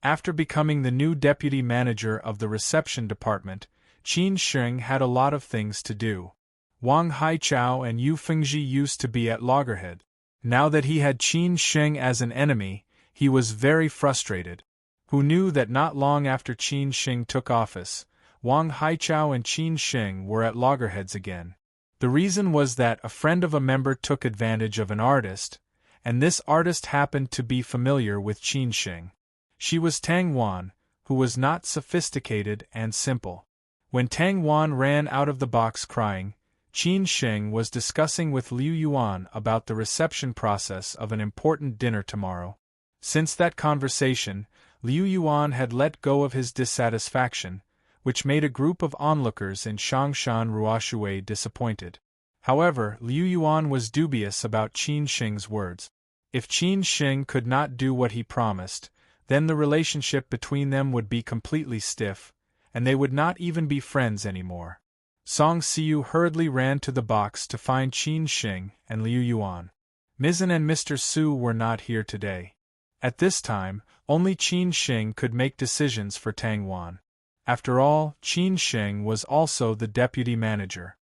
After becoming the new deputy manager of the reception department, Qin Sheng had a lot of things to do. Wang Haichao and Yu Fengji used to be at loggerhead. Now that he had Qin Sheng as an enemy, he was very frustrated. Who knew that not long after Qin Sheng took office, Wang Haichao and Qin Sheng were at loggerheads again. The reason was that a friend of a member took advantage of an artist, and this artist happened to be familiar with Qin Sheng. She was Tang Wan, who was not sophisticated and simple. When Tang Wan ran out of the box crying, Qin Sheng was discussing with Liu Yuan about the reception process of an important dinner tomorrow. Since that conversation, Liu Yuan had let go of his dissatisfaction, which made a group of onlookers in Shangshan Ruoshui disappointed. However, Liu Yuan was dubious about Qin Sheng's words. If Qin Sheng could not do what he promised, then the relationship between them would be completely stiff, and they would not even be friends anymore. Song Siu hurriedly ran to the box to find Qin Sheng and Liu Yuan. Mizan and Mr. Su were not here today. At this time, only Qin Sheng could make decisions for Tang Wan. After all, Qin Sheng was also the deputy manager.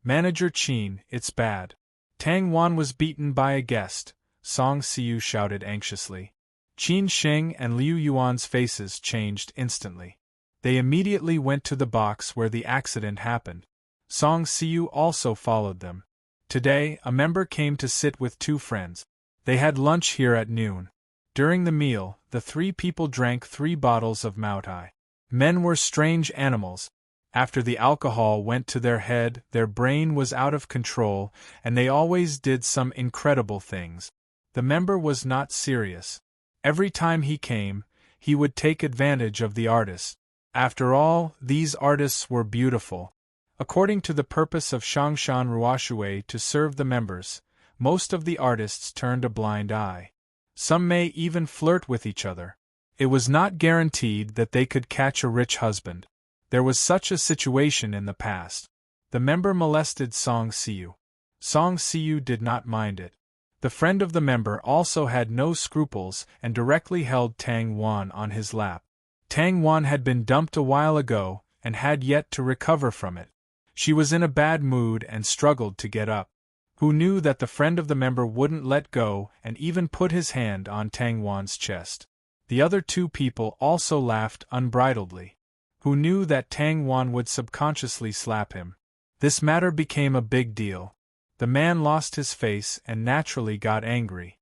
"Manager Qin, it's bad. Tang Wan was beaten by a guest," Song Siu shouted anxiously. Qin Sheng and Liu Yuan's faces changed instantly. They immediately went to the box where the accident happened. Song Siu also followed them. Today, a member came to sit with 2 friends. They had lunch here at noon. During the meal, the 3 people drank 3 bottles of Maotai. Men were strange animals. After the alcohol went to their head, their brain was out of control, and they always did some incredible things. The member was not serious. Every time he came, he would take advantage of the artists. After all, these artists were beautiful. According to the purpose of Shangshan Ruoshui to serve the members, most of the artists turned a blind eye. Some may even flirt with each other. It was not guaranteed that they could catch a rich husband. There was such a situation in the past. The member molested Song Siu. Song Siu did not mind it. The friend of the member also had no scruples and directly held Tang Wan on his lap. Tang Wan had been dumped a while ago and had yet to recover from it. She was in a bad mood and struggled to get up. Who knew that the friend of the member wouldn't let go and even put his hand on Tang Wan's chest? The other 2 people also laughed unbridledly. Who knew that Tang Wan would subconsciously slap him? This matter became a big deal. The man lost his face and naturally got angry.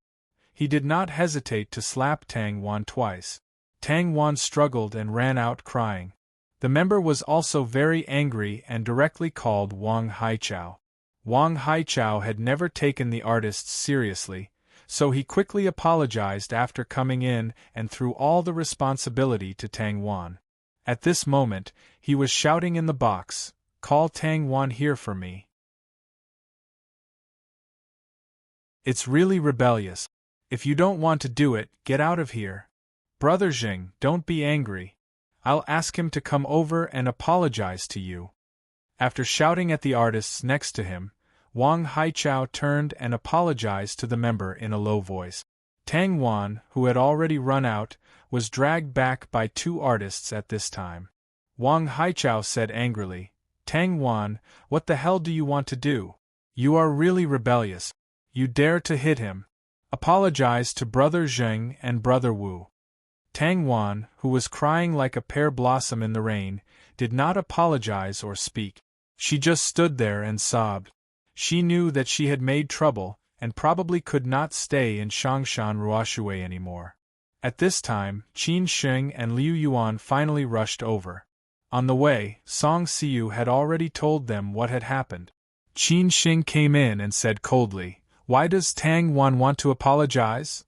He did not hesitate to slap Tang Wan twice. Tang Wan struggled and ran out crying. The member was also very angry and directly called Wang Haichao. Wang Haichao had never taken the artists seriously, so he quickly apologized after coming in and threw all the responsibility to Tang Wan. At this moment, he was shouting in the box, "Call Tang Wan here for me. It's really rebellious. If you don't want to do it, get out of here. Brother Jing, don't be angry. I'll ask him to come over and apologize to you." After shouting at the artists next to him, Wang Haichao turned and apologized to the member in a low voice. Tang Wan, who had already run out, was dragged back by 2 artists at this time. Wang Haichao said angrily, "Tang Wan, what the hell do you want to do? You are really rebellious. You dare to hit him. Apologize to Brother Zheng and Brother Wu." Tang Wan, who was crying like a pear blossom in the rain, did not apologize or speak. She just stood there and sobbed. She knew that she had made trouble, and probably could not stay in Shongshan Ruoshui anymore. At this time, Qin Sheng and Liu Yuan finally rushed over. On the way, Song Siu had already told them what had happened. Qin Sheng came in and said coldly, "Why does Tang Wan want to apologize?"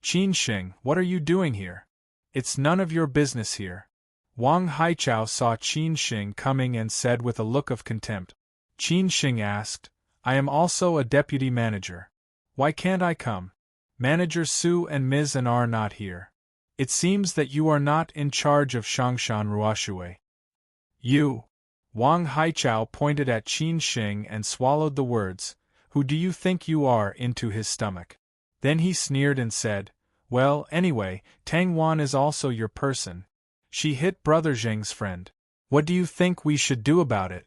"Qin Sheng, what are you doing here? It's none of your business here." Wang Haichao saw Qin Sheng coming and said with a look of contempt. Qin Sheng asked, "I am also a deputy manager. Why can't I come? Manager Su and Ms. An are not here. It seems that you are not in charge of Shongshan Ruoshui." "You." Wang Haichao pointed at Qin Sheng and swallowed the words, "Who do you think you are?" into his stomach. Then he sneered and said, "Well, anyway, Tang Wan is also your person. She hit Brother Zheng's friend. What do you think we should do about it?"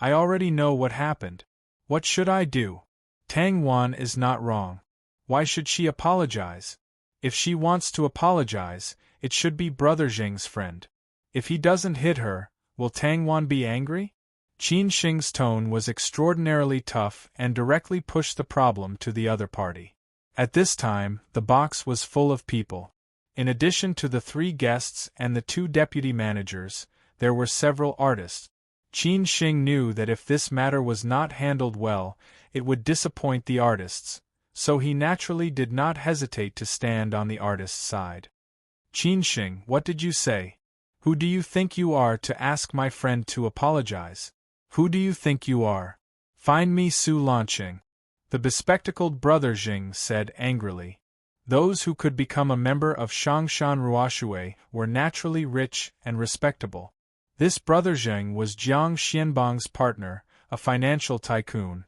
"I already know what happened. What should I do? Tang Wan is not wrong. Why should she apologize? If she wants to apologize, it should be Brother Zheng's friend. If he doesn't hit her, will Tang Wan be angry?" Qin Sheng's tone was extraordinarily tough and directly pushed the problem to the other party. At this time, the box was full of people. In addition to the 3 guests and the 2 deputy managers, there were several artists. Qin Sheng knew that if this matter was not handled well, it would disappoint the artists, so he naturally did not hesitate to stand on the artist's side. "Qin Sheng, what did you say? Who do you think you are to ask my friend to apologize? Who do you think you are? Find me Su Lanqing." The bespectacled Brother Zheng said angrily. Those who could become a member of Shongshan Ruoshui were naturally rich and respectable. This Brother Zheng was Jiang Xianbang's partner, a financial tycoon.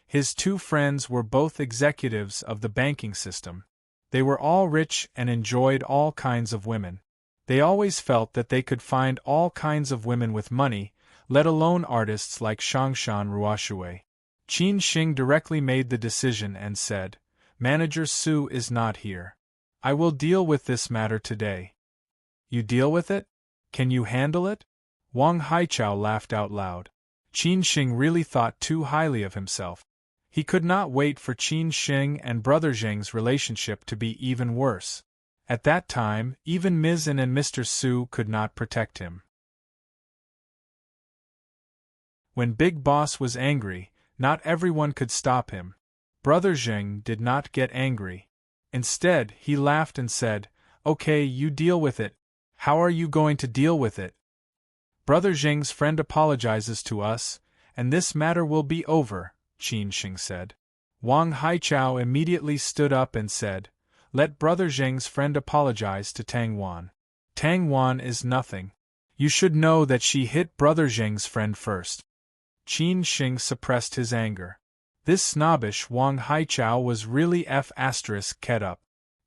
His 2 friends were both executives of the banking system. They were all rich and enjoyed all kinds of women. They always felt that they could find all kinds of women with money, let alone artists like Shongshan Ruoshui. Qin Sheng directly made the decision and said, "Manager Su is not here. I will deal with this matter today." "You deal with it? Can you handle it?" Wang Haichao laughed out loud. Qin Sheng really thought too highly of himself. He could not wait for Qin Sheng and Brother Zheng's relationship to be even worse. At that time, even Ms. An and Mr. Su could not protect him. When Big Boss was angry, not everyone could stop him. Brother Zheng did not get angry. Instead, he laughed and said, "Okay, you deal with it. How are you going to deal with it? Brother Zheng's friend apologizes to us, and this matter will be over," Qin Sheng said. Wang Haichao immediately stood up and said, "Let Brother Zheng's friend apologize to Tang Wan. Tang Wan is nothing. You should know that she hit Brother Zheng's friend first." Qin Sheng suppressed his anger. This snobbish Wang Haichao was really **ket up.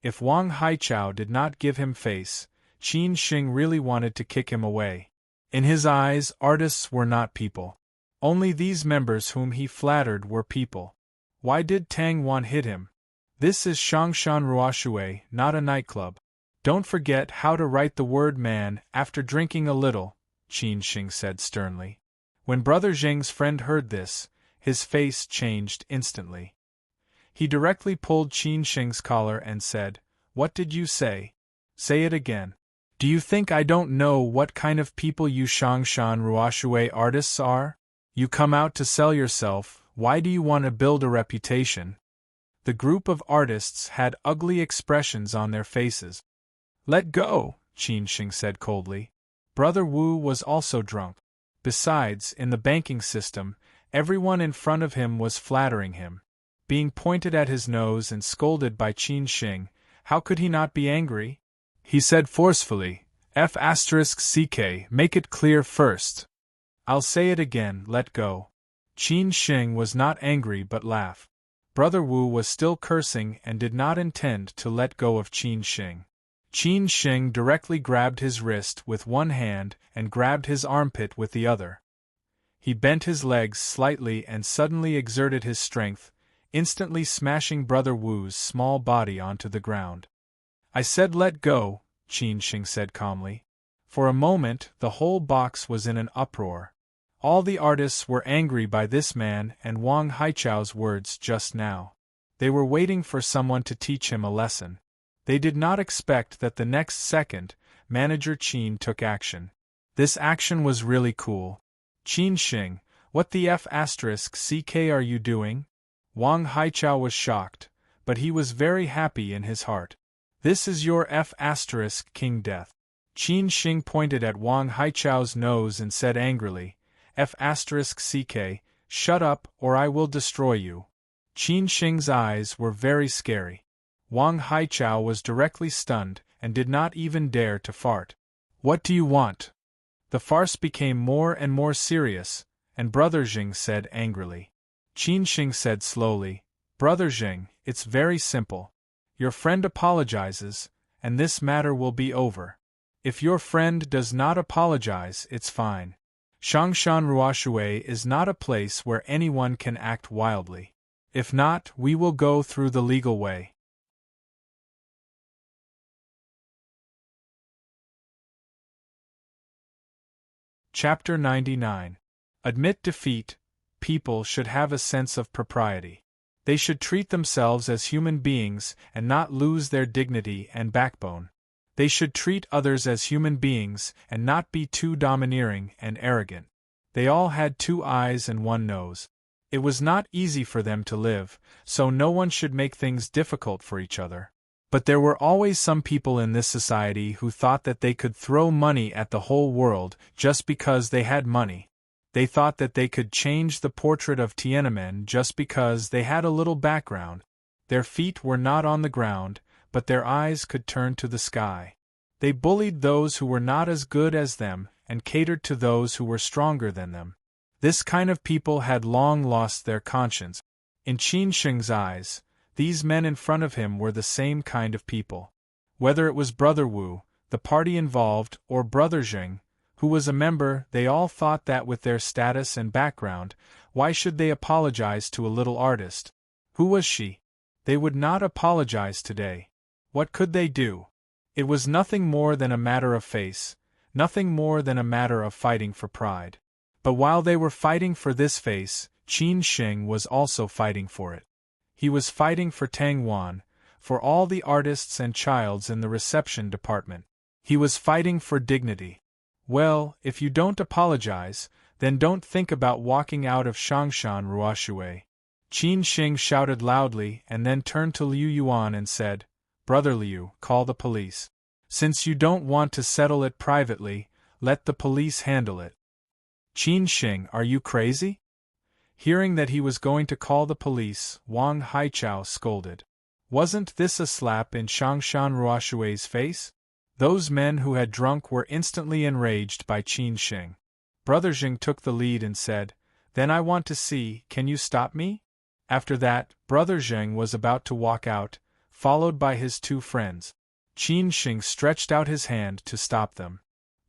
If Wang Haichao did not give him face, Qin Sheng really wanted to kick him away. In his eyes, artists were not people. Only these members whom he flattered were people. Why did Tang Wan hit him? This is Shongshan Ruoshui, not a nightclub. Don't forget how to write the word man after drinking a little, Qin Sheng said sternly. When Brother Zheng's friend heard this, his face changed instantly. He directly pulled Qin Sheng's collar and said, "What did you say? Say it again. Do you think I don't know what kind of people you Shongshan Ruoshui artists are? You come out to sell yourself, why do you want to build a reputation?" The group of artists had ugly expressions on their faces. "Let go," Qin Sheng said coldly. Brother Wu was also drunk. Besides, in the banking system, everyone in front of him was flattering him. Being pointed at his nose and scolded by Qin Sheng, how could he not be angry? He said forcefully, "F***ck, make it clear first." "I'll say it again, let go." Qin Sheng was not angry but laughed. Brother Wu was still cursing and did not intend to let go of Qin Sheng. Qin Sheng directly grabbed his wrist with one hand and grabbed his armpit with the other. He bent his legs slightly and suddenly exerted his strength, instantly smashing Brother Wu's small body onto the ground. "I said let go," Qin Sheng said calmly. For a moment, the whole box was in an uproar. All the artists were angry by this man and Wang Haichao's words just now. They were waiting for someone to teach him a lesson. They did not expect that the next second, Manager Qin took action. This action was really cool. Qin Sheng, what the **ck are you doing? Wang Haichao was shocked, but he was very happy in his heart. This is your **King Death. Qin Sheng pointed at Wang Haichao's nose and said angrily, **ck, shut up or I will destroy you. Qin Sheng's eyes were very scary. Wang Haichao was directly stunned and did not even dare to fart. What do you want? The farce became more and more serious, and Brother Jing said angrily. Qin Sheng said slowly, Brother Jing, it's very simple. Your friend apologizes, and this matter will be over. If your friend does not apologize, it's fine. Shangshan Ruoshui is not a place where anyone can act wildly. If not, we will go through the legal way. Chapter 99. Admit defeat. People should have a sense of propriety. They should treat themselves as human beings and not lose their dignity and backbone. They should treat others as human beings and not be too domineering and arrogant. They all had 2 eyes and 1 nose. It was not easy for them to live, so no one should make things difficult for each other. But there were always some people in this society who thought that they could throw money at the whole world just because they had money. They thought that they could change the portrait of Tiananmen just because they had a little background. Their feet were not on the ground, but their eyes could turn to the sky. They bullied those who were not as good as them and catered to those who were stronger than them. This kind of people had long lost their conscience. In Qin Sheng's eyes, these men in front of him were the same kind of people. Whether it was Brother Wu, the party involved, or Brother Jing, who was a member, they all thought that with their status and background, why should they apologize to a little artist? Who was she? They would not apologize today. What could they do? It was nothing more than a matter of face, nothing more than a matter of fighting for pride. But while they were fighting for this face, Qin Sheng was also fighting for it. He was fighting for Tang Wan, for all the artists and childs in the reception department. He was fighting for dignity. Well, if you don't apologize, then don't think about walking out of Shangshan Ruoshui. Qin Sheng shouted loudly and then turned to Liu Yuan and said, Brother Liu, call the police. Since you don't want to settle it privately, let the police handle it. Qin Sheng, are you crazy? Hearing that he was going to call the police, Wang Haichao scolded. Wasn't this a slap in Shangshan Ruoshui's face? Those men who had drunk were instantly enraged by Qin Sheng. Brother Jing took the lead and said, Then I want to see, can you stop me? After that, Brother Jing was about to walk out, followed by his 2 friends. Qin Sheng stretched out his hand to stop them.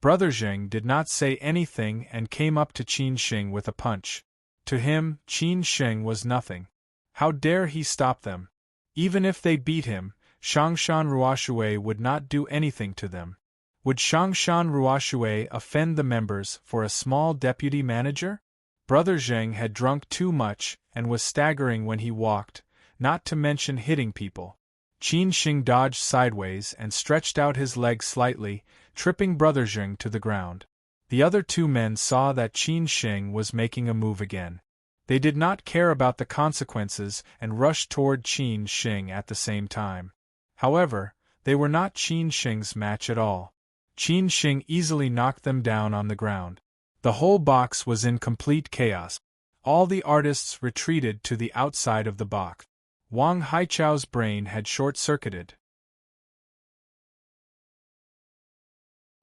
Brother Jing did not say anything and came up to Qin Sheng with a punch. To him, Qin Sheng was nothing. How dare he stop them? Even if they beat him, Shangshan Ruoshui would not do anything to them. Would Shangshan Ruoshui offend the members for a small deputy manager? Brother Zheng had drunk too much and was staggering when he walked, not to mention hitting people. Qin Sheng dodged sideways and stretched out his leg slightly, tripping Brother Zheng to the ground. The other 2 men saw that Qin Sheng was making a move again. They did not care about the consequences and rushed toward Qin Sheng at the same time. However, they were not Qin Sheng's match at all. Qin Sheng easily knocked them down on the ground. The whole box was in complete chaos. All the artists retreated to the outside of the box. Wang Haichao's brain had short-circuited.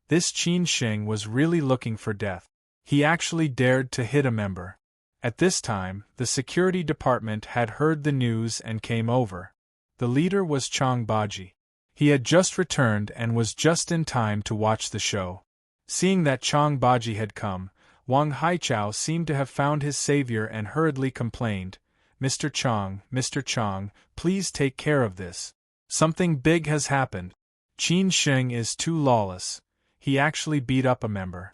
This Qin Sheng was really looking for death. He actually dared to hit a member. At this time, the security department had heard the news and came over. The leader was Chang Baji. He had just returned and was just in time to watch the show. Seeing that Chang Baji had come, Wang Haichao seemed to have found his savior and hurriedly complained, Mr. Chang, please take care of this. Something big has happened. Qin Sheng is too lawless, he actually beat up a member.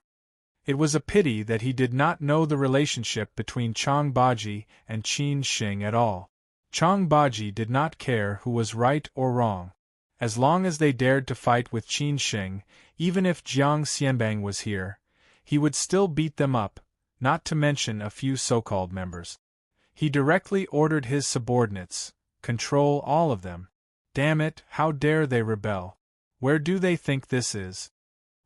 It was a pity that he did not know the relationship between Chang Baji and Qin Sheng at all. Chang Baji did not care who was right or wrong. As long as they dared to fight with Qin Sheng, even if Jiang Xianbang was here, he would still beat them up, not to mention a few so-called members. He directly ordered his subordinates, control all of them. Damn it, how dare they rebel? Where do they think this is?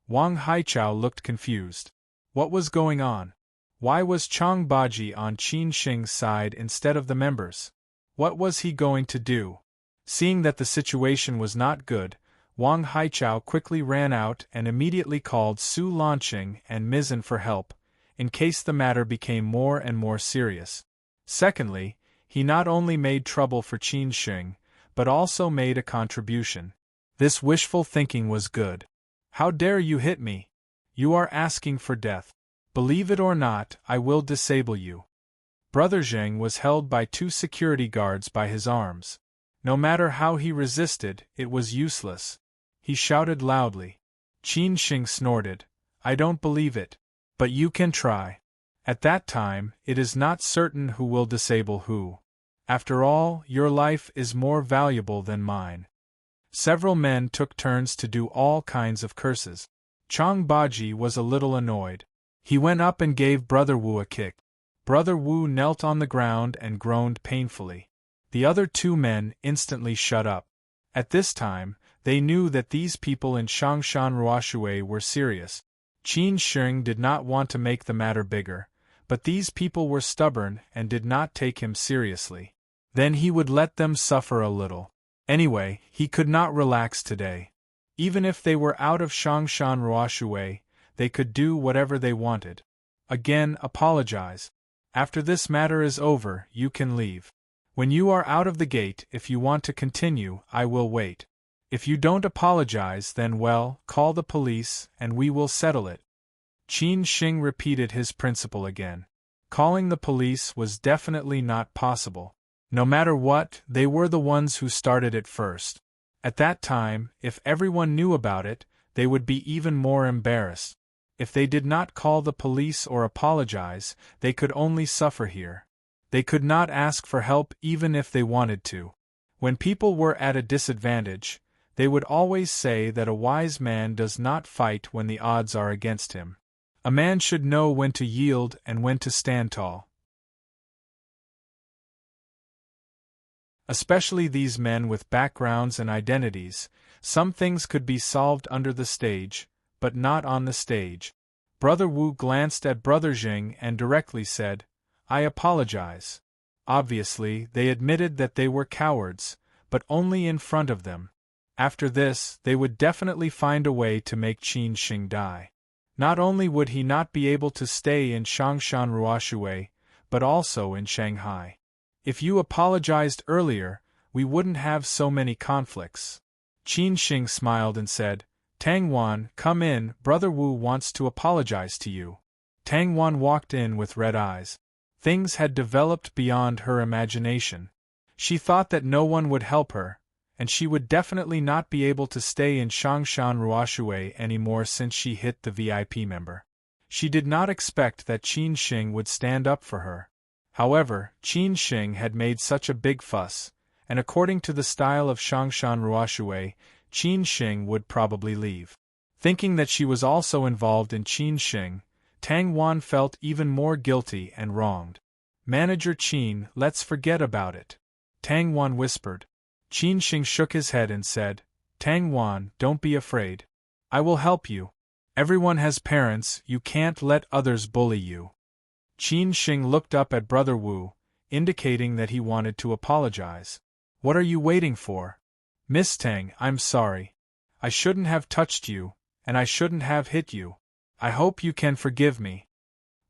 Wang Haichao looked confused. What was going on? Why was Chang Baji on Qin Sheng's side instead of the members? What was he going to do? Seeing that the situation was not good, Wang Haichao quickly ran out and immediately called Su Lanqing and Mizan for help, in case the matter became more and more serious. Secondly, he not only made trouble for Qin Sheng, but also made a contribution. This wishful thinking was good. How dare you hit me? You are asking for death. Believe it or not, I will disable you. Brother Zheng was held by 2 security guards by his arms. No matter how he resisted, it was useless. He shouted loudly. Qin Sheng snorted. I don't believe it. But you can try. At that time, it is not certain who will disable who. After all, your life is more valuable than mine. Several men took turns to do all kinds of curses. Chang Baji was a little annoyed. He went up and gave Brother Wu a kick. Brother Wu knelt on the ground and groaned painfully. The other 2 men instantly shut up. At this time, they knew that these people in Shangshan Ruoshui were serious. Qin Sheng did not want to make the matter bigger, but these people were stubborn and did not take him seriously. Then he would let them suffer a little. Anyway, he could not relax today. Even if they were out of Shangshan Ruoshui, they could do whatever they wanted. Again, apologize. After this matter is over, you can leave. When you are out of the gate, if you want to continue, I will wait. If you don't apologize, then well, call the police, and we will settle it. Qin Sheng repeated his principle again. Calling the police was definitely not possible. No matter what, they were the ones who started it first. At that time, if everyone knew about it, they would be even more embarrassed. If they did not call the police or apologize, they could only suffer here. They could not ask for help even if they wanted to. When people were at a disadvantage, they would always say that a wise man does not fight when the odds are against him. A man should know when to yield and when to stand tall. Especially these men with backgrounds and identities, some things could be solved under the stage, but not on the stage. Brother Wu glanced at Brother Zheng and directly said, I apologize. Obviously, they admitted that they were cowards, but only in front of them. After this, they would definitely find a way to make Qin Sheng die. Not only would he not be able to stay in Shangshan Ruoshui, but also in Shanghai. If you apologized earlier, we wouldn't have so many conflicts. Qin Sheng smiled and said, Tang Wan, come in, Brother Wu wants to apologize to you. Tang Wan walked in with red eyes. Things had developed beyond her imagination. She thought that no one would help her, and she would definitely not be able to stay in Shangshan Ruoshui anymore since she hit the VIP member. She did not expect that Qin Sheng would stand up for her. However, Qin Sheng had made such a big fuss, and according to the style of Shangshan Ruoshui, Qin Sheng would probably leave. Thinking that she was also involved in Qin Sheng, Tang Wan felt even more guilty and wronged. Manager Qin, let's forget about it. Tang Wan whispered. Qin Sheng shook his head and said, Tang Wan, don't be afraid. I will help you. Everyone has parents, you can't let others bully you. Qin Sheng looked up at Brother Wu, indicating that he wanted to apologize. What are you waiting for? Miss Tang, I'm sorry. I shouldn't have touched you, and I shouldn't have hit you. I hope you can forgive me.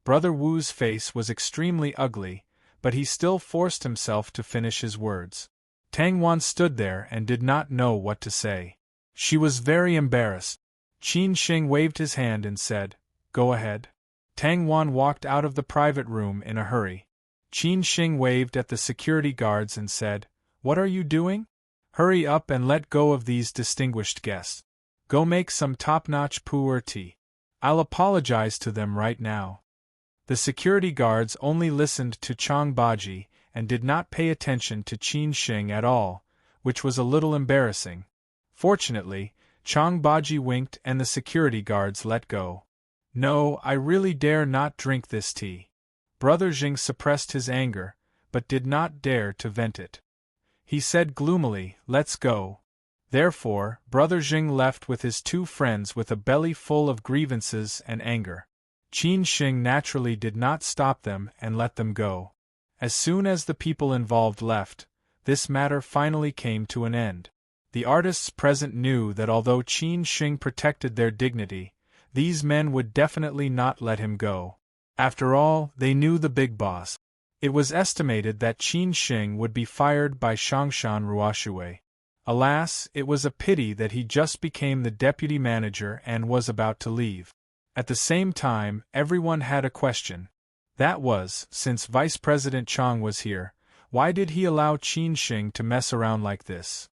Brother Wu's face was extremely ugly, but he still forced himself to finish his words. Tang Wan stood there and did not know what to say. She was very embarrassed. Qin Sheng waved his hand and said, Go ahead. Tang Wan walked out of the private room in a hurry. Qin Sheng waved at the security guards and said, What are you doing? Hurry up and let go of these distinguished guests. Go make some top-notch pu'er tea. I'll apologize to them right now. The security guards only listened to Chang Baji and did not pay attention to Qin Sheng at all, which was a little embarrassing. Fortunately, Chang Baji winked and the security guards let go. No, I really dare not drink this tea. Brother Jing suppressed his anger, but did not dare to vent it. He said gloomily, let's go. Therefore, Brother Jing left with his two friends with a belly full of grievances and anger. Qin Sheng naturally did not stop them and let them go. As soon as the people involved left, this matter finally came to an end. The artists present knew that although Qin Sheng protected their dignity, these men would definitely not let him go. After all, they knew the big boss. It was estimated that Qin Sheng would be fired by Shangshan Ruoshui. Alas, it was a pity that he just became the deputy manager and was about to leave. At the same time, everyone had a question. That was, since Vice President Chang was here, why did he allow Qin Sheng to mess around like this?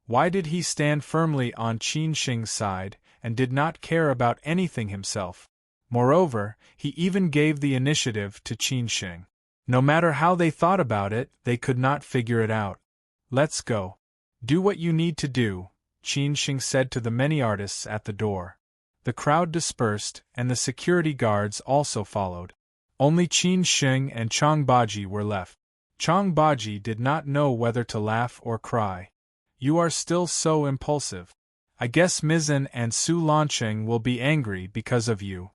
Why did he stand firmly on Qin Sheng's side and did not care about anything himself? Moreover, he even gave the initiative to Qin Sheng. No matter how they thought about it, they could not figure it out. Let's go. Do what you need to do, Qin Sheng said to the many artists at the door. The crowd dispersed, and the security guards also followed. Only Qin Sheng and Chang Baji were left. Chang Baji did not know whether to laugh or cry. You are still so impulsive. I guess Mizan and Su Lancheng will be angry because of you.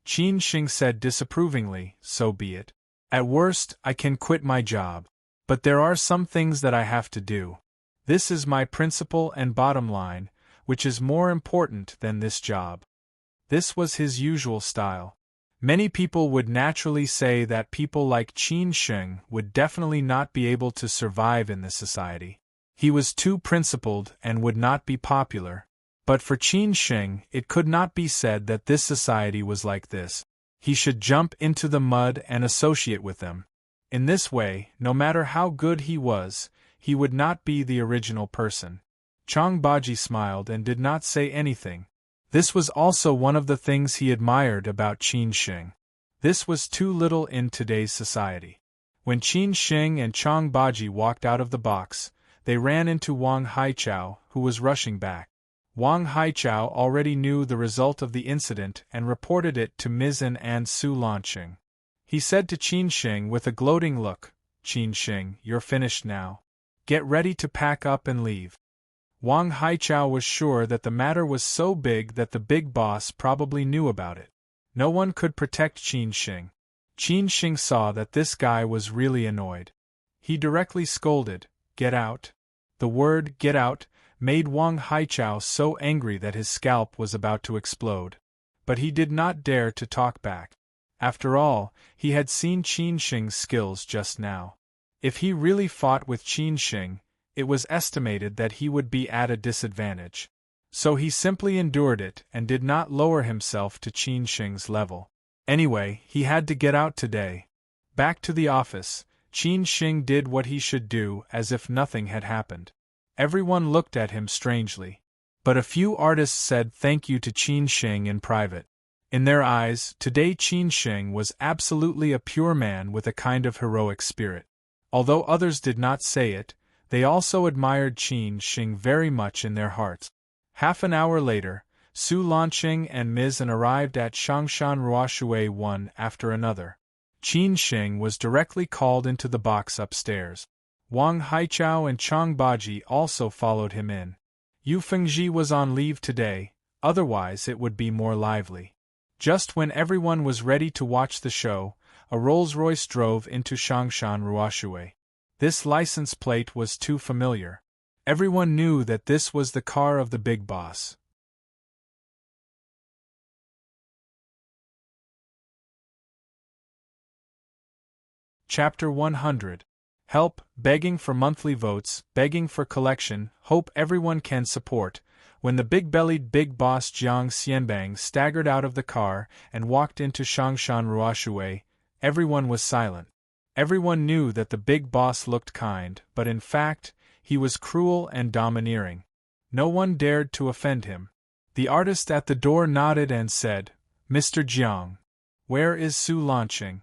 Qin Sheng said disapprovingly, so be it. At worst, I can quit my job. But there are some things that I have to do. This is my principle and bottom line, which is more important than this job. This was his usual style. Many people would naturally say that people like Qin Sheng would definitely not be able to survive in this society. He was too principled and would not be popular. But for Qin Sheng, it could not be said that this society was like this. He should jump into the mud and associate with them. In this way, no matter how good he was, he would not be the original person. Chang Baji smiled and did not say anything. This was also one of the things he admired about Qin Sheng. This was too little in today's society. When Qin Sheng and Chang Baji walked out of the box, they ran into Wang Haichao, who was rushing back. Wang Haichao already knew the result of the incident and reported it to Mizan and Su Lancheng. He said to Qin Sheng with a gloating look, Qin Sheng, you're finished now. Get ready to pack up and leave. Wang Haichao was sure that the matter was so big that the big boss probably knew about it. No one could protect Qin Sheng. Qin Sheng saw that this guy was really annoyed. He directly scolded, get out. The word, get out, made Wang Haichao so angry that his scalp was about to explode. But he did not dare to talk back. After all, he had seen Qin Sheng's skills just now. If he really fought with Qin Sheng, it was estimated that he would be at a disadvantage. So he simply endured it and did not lower himself to Qin Sheng's level. Anyway, he had to get out today. Back to the office, Qin Sheng did what he should do as if nothing had happened. Everyone looked at him strangely. But a few artists said thank you to Qin Sheng in private. In their eyes, today Qin Sheng was absolutely a pure man with a kind of heroic spirit. Although others did not say it, they also admired Qin Sheng very much in their hearts. Half an hour later, Su Lancheng and Mizan arrived at Shangshan Ruoshui one after another. Qin Sheng was directly called into the box upstairs. Wang Haichao and Chang Baji also followed him in. Yu Fengji was on leave today, otherwise it would be more lively. Just when everyone was ready to watch the show, a Rolls-Royce drove into Shangshan Ruoshui. This license plate was too familiar. Everyone knew that this was the car of the big boss. Chapter 100. Help, begging for monthly votes, begging for collection, hope everyone can support. When the big-bellied big boss Jiang Xianbang staggered out of the car and walked into Shangshan Ruoshui, everyone was silent. Everyone knew that the big boss looked kind, but in fact, he was cruel and domineering. No one dared to offend him. The artist at the door nodded and said, "Mr. Jiang, where is Su Lanqing?"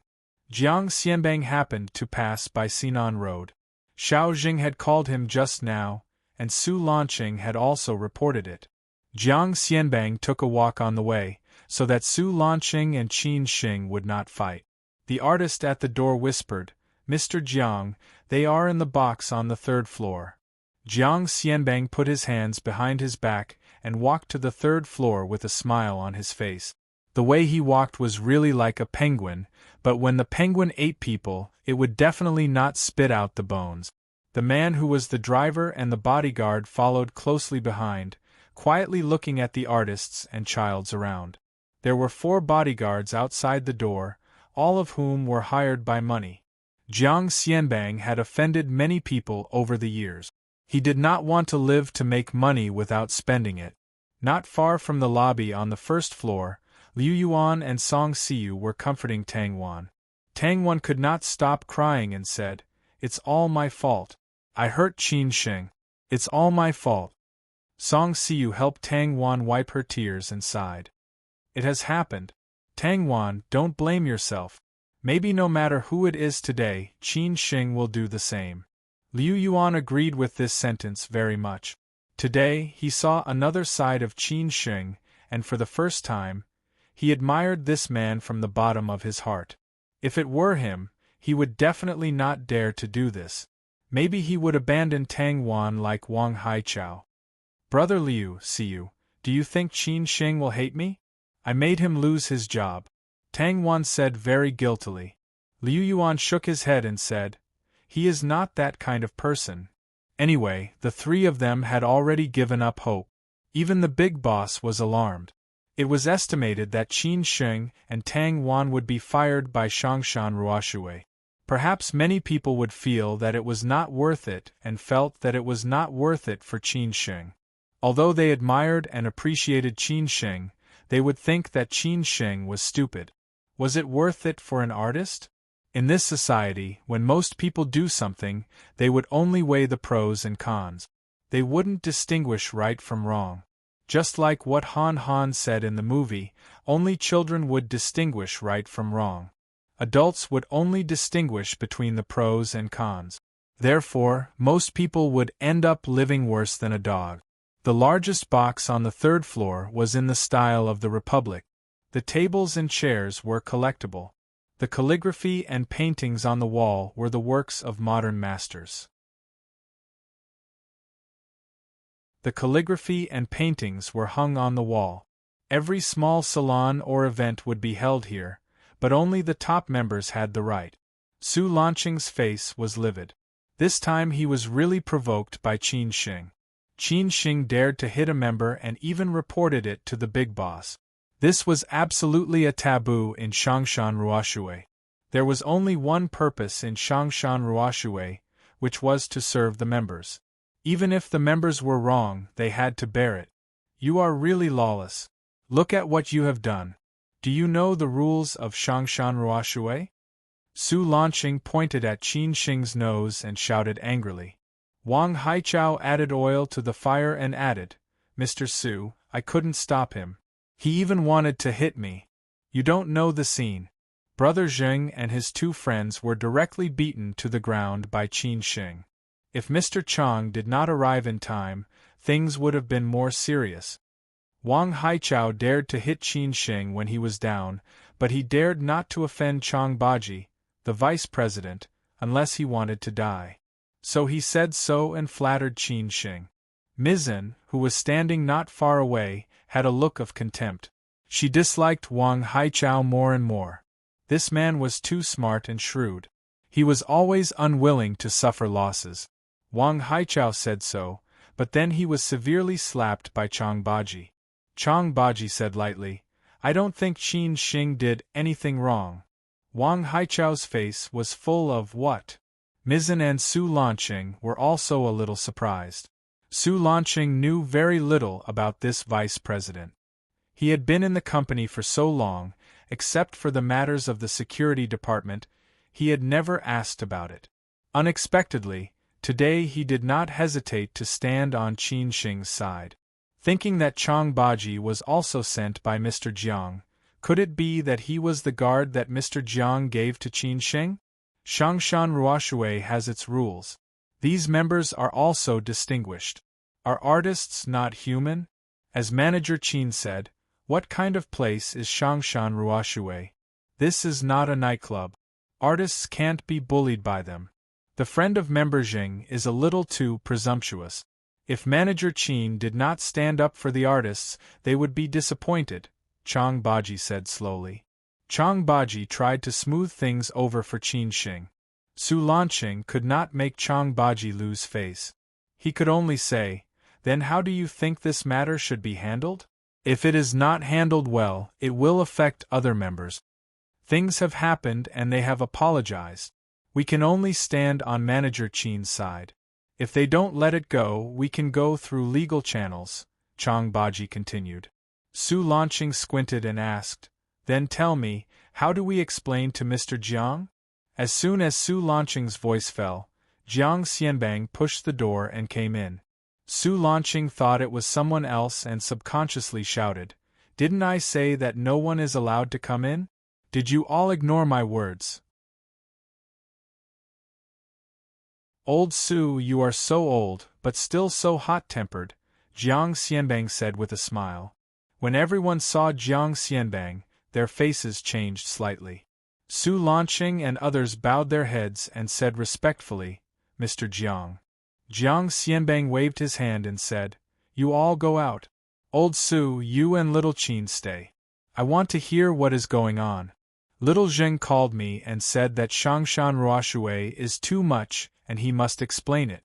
Jiang Xianbang happened to pass by Sinan Road. Xiao Jing had called him just now, and Su Lanqing had also reported it. Jiang Xianbang took a walk on the way, so that Su Lanqing and Qin Xing would not fight. The artist at the door whispered, "Mr. Jiang, they are in the box on the 3rd floor." Jiang Xianbang put his hands behind his back and walked to the 3rd floor with a smile on his face. The way he walked was really like a penguin, but when the penguin ate people, it would definitely not spit out the bones. The man who was the driver and the bodyguard followed closely behind, quietly looking at the artists and childs around. There were 4 bodyguards outside the door, all of whom were hired by money. Jiang Xianbang had offended many people over the years. He did not want to live to make money without spending it. Not far from the lobby on the 1st floor, Liu Yuan and Song Siu were comforting Tang Wan. Tang Wan could not stop crying and said, "It's all my fault. I hurt Qin Xing. It's all my fault." Song Siu helped Tang Wan wipe her tears and sighed. "It has happened. Tang Wan, don't blame yourself. Maybe no matter who it is today, Qin Xing will do the same." Liu Yuan agreed with this sentence very much. Today, he saw another side of Qin Xing, and for the first time, he admired this man from the bottom of his heart. If it were him, he would definitely not dare to do this. Maybe he would abandon Tang Wan like Wang Haichao. "Brother Liu, Siu, do you think Qin Xing will hate me? I made him lose his job," Tang Wan said very guiltily. Liu Yuan shook his head and said, "He is not that kind of person." Anyway, the 3 of them had already given up hope. Even the big boss was alarmed. It was estimated that Qin Xing and Tang Wan would be fired by Shongshan Ruoshui. Perhaps many people would feel that it was not worth it and felt that it was not worth it for Qin Xing. Although they admired and appreciated Qin Xing, they would think that Qin Xing was stupid. Was it worth it for an artist? In this society, when most people do something, they would only weigh the pros and cons. They wouldn't distinguish right from wrong. Just like what Han Han said in the movie, only children would distinguish right from wrong. Adults would only distinguish between the pros and cons. Therefore, most people would end up living worse than a dog. The largest box on the 3rd floor was in the style of the Republic. The tables and chairs were collectible. The calligraphy and paintings on the wall were the works of modern masters. The calligraphy and paintings were hung on the wall. Every small salon or event would be held here, but only the top members had the right. Su Lanqing's face was livid. This time he was really provoked by Qin Xing. Qin Xing dared to hit a member and even reported it to the big boss. This was absolutely a taboo in Shongshan Ruoshui. There was only one purpose in Shongshan Ruoshui, which was to serve the members. Even if the members were wrong, they had to bear it. "You are really lawless. Look at what you have done. Do you know the rules of Shongshan Ruoshui?" Su Lanqing pointed at Qin Xing's nose and shouted angrily. Wang Haichao added oil to the fire and added, "Mr. Su, I couldn't stop him. He even wanted to hit me. You don't know the scene." Brother Zheng and his 2 friends were directly beaten to the ground by Qin Xing. If Mr. Chang did not arrive in time, things would have been more serious. Wang Haichao dared to hit Qin Xing when he was down, but he dared not to offend Chang Baji, the vice president, unless he wanted to die. So he said so and flattered Qin Xing. Mizan, who was standing not far away, had a look of contempt. She disliked Wang Haichao more and more. This man was too smart and shrewd. He was always unwilling to suffer losses. Wang Haichao said so, but then he was severely slapped by Chang Baji. Chang Baji said lightly, "I don't think Qin Xing did anything wrong." Wang Haichao's face was full of what? Mizan and Su Lanqing were also a little surprised. Su Lanqing knew very little about this vice president. He had been in the company for so long, except for the matters of the security department, He had never asked about it. Unexpectedly, today he did not hesitate to stand on Qin Shing's side. Thinking that Chang Baji was also sent by Mr. Jiang, could it be that he was the guard that Mr. Jiang gave to Qin Shing? Shangshan Ruoshui has its rules. These members are also distinguished. Are artists not human? As Manager Qin said, what kind of place is Shangshan Ruoshui? This is not a nightclub. Artists can't be bullied by them. The friend of Member Jing is a little too presumptuous. If Manager Qin did not stand up for the artists, they would be disappointed, Chang Baji said slowly. Chang Baji tried to smooth things over for Qin Shing. Su Lanqing could not make Chang Baji lose face. He could only say, "Then how do you think this matter should be handled? If it is not handled well, it will affect other members. Things have happened and they have apologized. We can only stand on Manager Qin's side. If they don't let it go, we can go through legal channels," Chang Baji continued. Su Lanqing squinted and asked, "Then tell me, how do we explain to Mr. Jiang?" As soon as Su Lanqing's voice fell, Jiang Xianbang pushed the door and came in. Su Lanqing thought it was someone else and subconsciously shouted, "Didn't I say that no one is allowed to come in? Did you all ignore my words?" "Old Su, you are so old, but still so hot-tempered," Jiang Xianbang said with a smile. When everyone saw Jiang Xianbang, their faces changed slightly. Su Lanqing and others bowed their heads and said respectfully, "Mr. Jiang." Jiang Xianbang waved his hand and said, "You all go out. Old Su, you and Little Qin stay. I want to hear what is going on." Little Zheng called me and said that Shangshan Ruoshui is too much and he must explain it.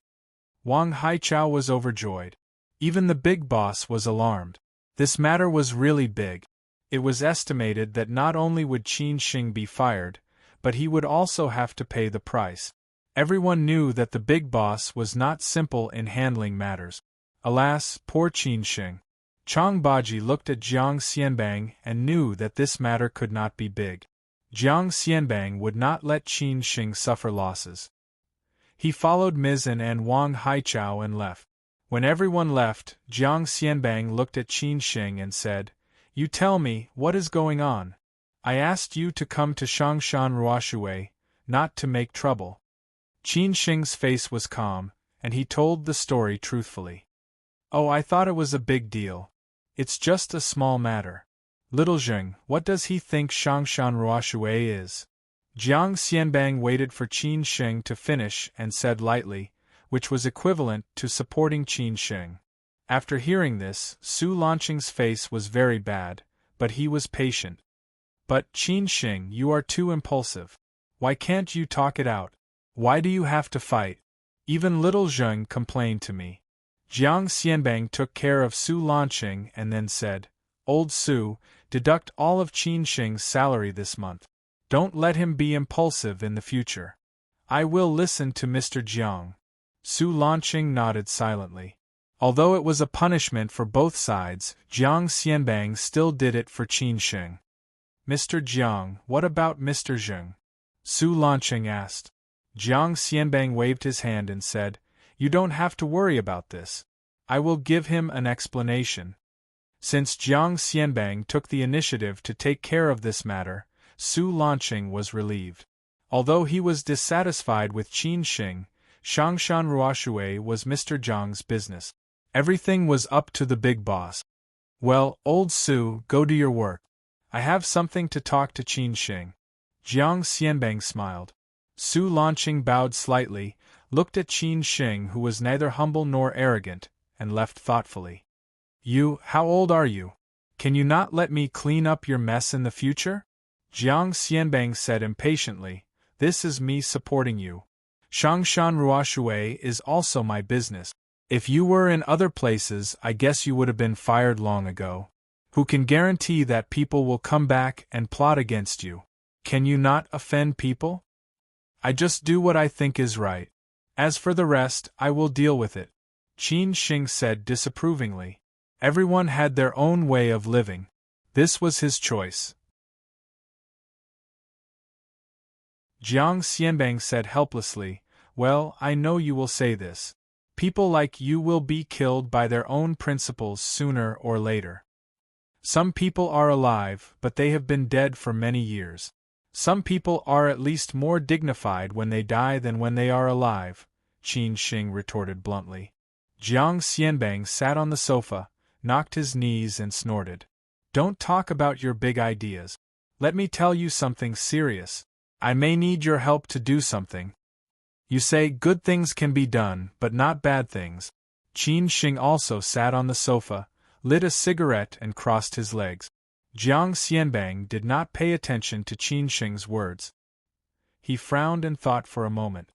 Wang Haichao was overjoyed. Even the big boss was alarmed. This matter was really big. It was estimated that not only would Qin Shing be fired, but he would also have to pay the price. Everyone knew that the big boss was not simple in handling matters. Alas, poor Qin Shing. Chang Baji looked at Jiang Xianbang and knew that this matter could not be big. Jiang Xianbang would not let Qin Shing suffer losses. He followed Mizan and Wang Haichao and left. When everyone left, Jiang Xianbang looked at Qin Shing and said, "You tell me, what is going on? I asked you to come to Shangshan Ruoshui, not to make trouble." Qin Shing's face was calm, and he told the story truthfully. "Oh, I thought it was a big deal. It's just a small matter. Little Zheng, what does he think Shangshan Ruoshui is?" Jiang Xianbang waited for Qin Shing to finish and said lightly, which was equivalent to supporting Qin Shing. After hearing this, Su Lanqing's face was very bad, but he was patient. "But, Qin Shing, you are too impulsive. Why can't you talk it out? Why do you have to fight? Even Little Zheng complained to me." Jiang Xianbang took care of Su Lanqing and then said, "Old Su, deduct all of Qin Shing's salary this month. Don't let him be impulsive in the future. I will listen to Mr. Jiang." Su Lanqing nodded silently. Although it was a punishment for both sides, Jiang Xianbang still did it for Qin Shing. "Mr. Jiang, what about Mr. Zheng?" Su Lanqing asked. Jiang Xianbang waved his hand and said, "You don't have to worry about this. I will give him an explanation." Since Jiang Xianbang took the initiative to take care of this matter, Su Lanqing was relieved. Although he was dissatisfied with Qin Shing, Shangshan Ruoshui was Mr. Jiang's business. Everything was up to the big boss. "Well, old Su, go do your work. I have something to talk to Qin Shing." Jiang Xianbang smiled. Su Lanqing bowed slightly, looked at Qin Shing, who was neither humble nor arrogant, and left thoughtfully. How old are you? Can you not let me clean up your mess in the future?" Jiang Xianbang said impatiently, "This is me supporting you. Shangshan Ruoshui is also my business. If you were in other places, I guess you would have been fired long ago. Who can guarantee that people will come back and plot against you? Can you not offend people? I just do what I think is right. As for the rest, I will deal with it." Qin Shing said disapprovingly. Everyone had their own way of living. This was his choice. Jiang Xianbang said helplessly, "Well, I know you will say this. People like you will be killed by their own principles sooner or later. Some people are alive, but they have been dead for many years. Some people are at least more dignified when they die than when they are alive," Qin Shing retorted bluntly. Jiang Xianbang sat on the sofa, knocked his knees and snorted. "Don't talk about your big ideas. Let me tell you something serious. I may need your help to do something. You say good things can be done, but not bad things." Qin Shing also sat on the sofa, lit a cigarette and crossed his legs. Jiang Xianbang did not pay attention to Qin Shing's words. He frowned and thought for a moment.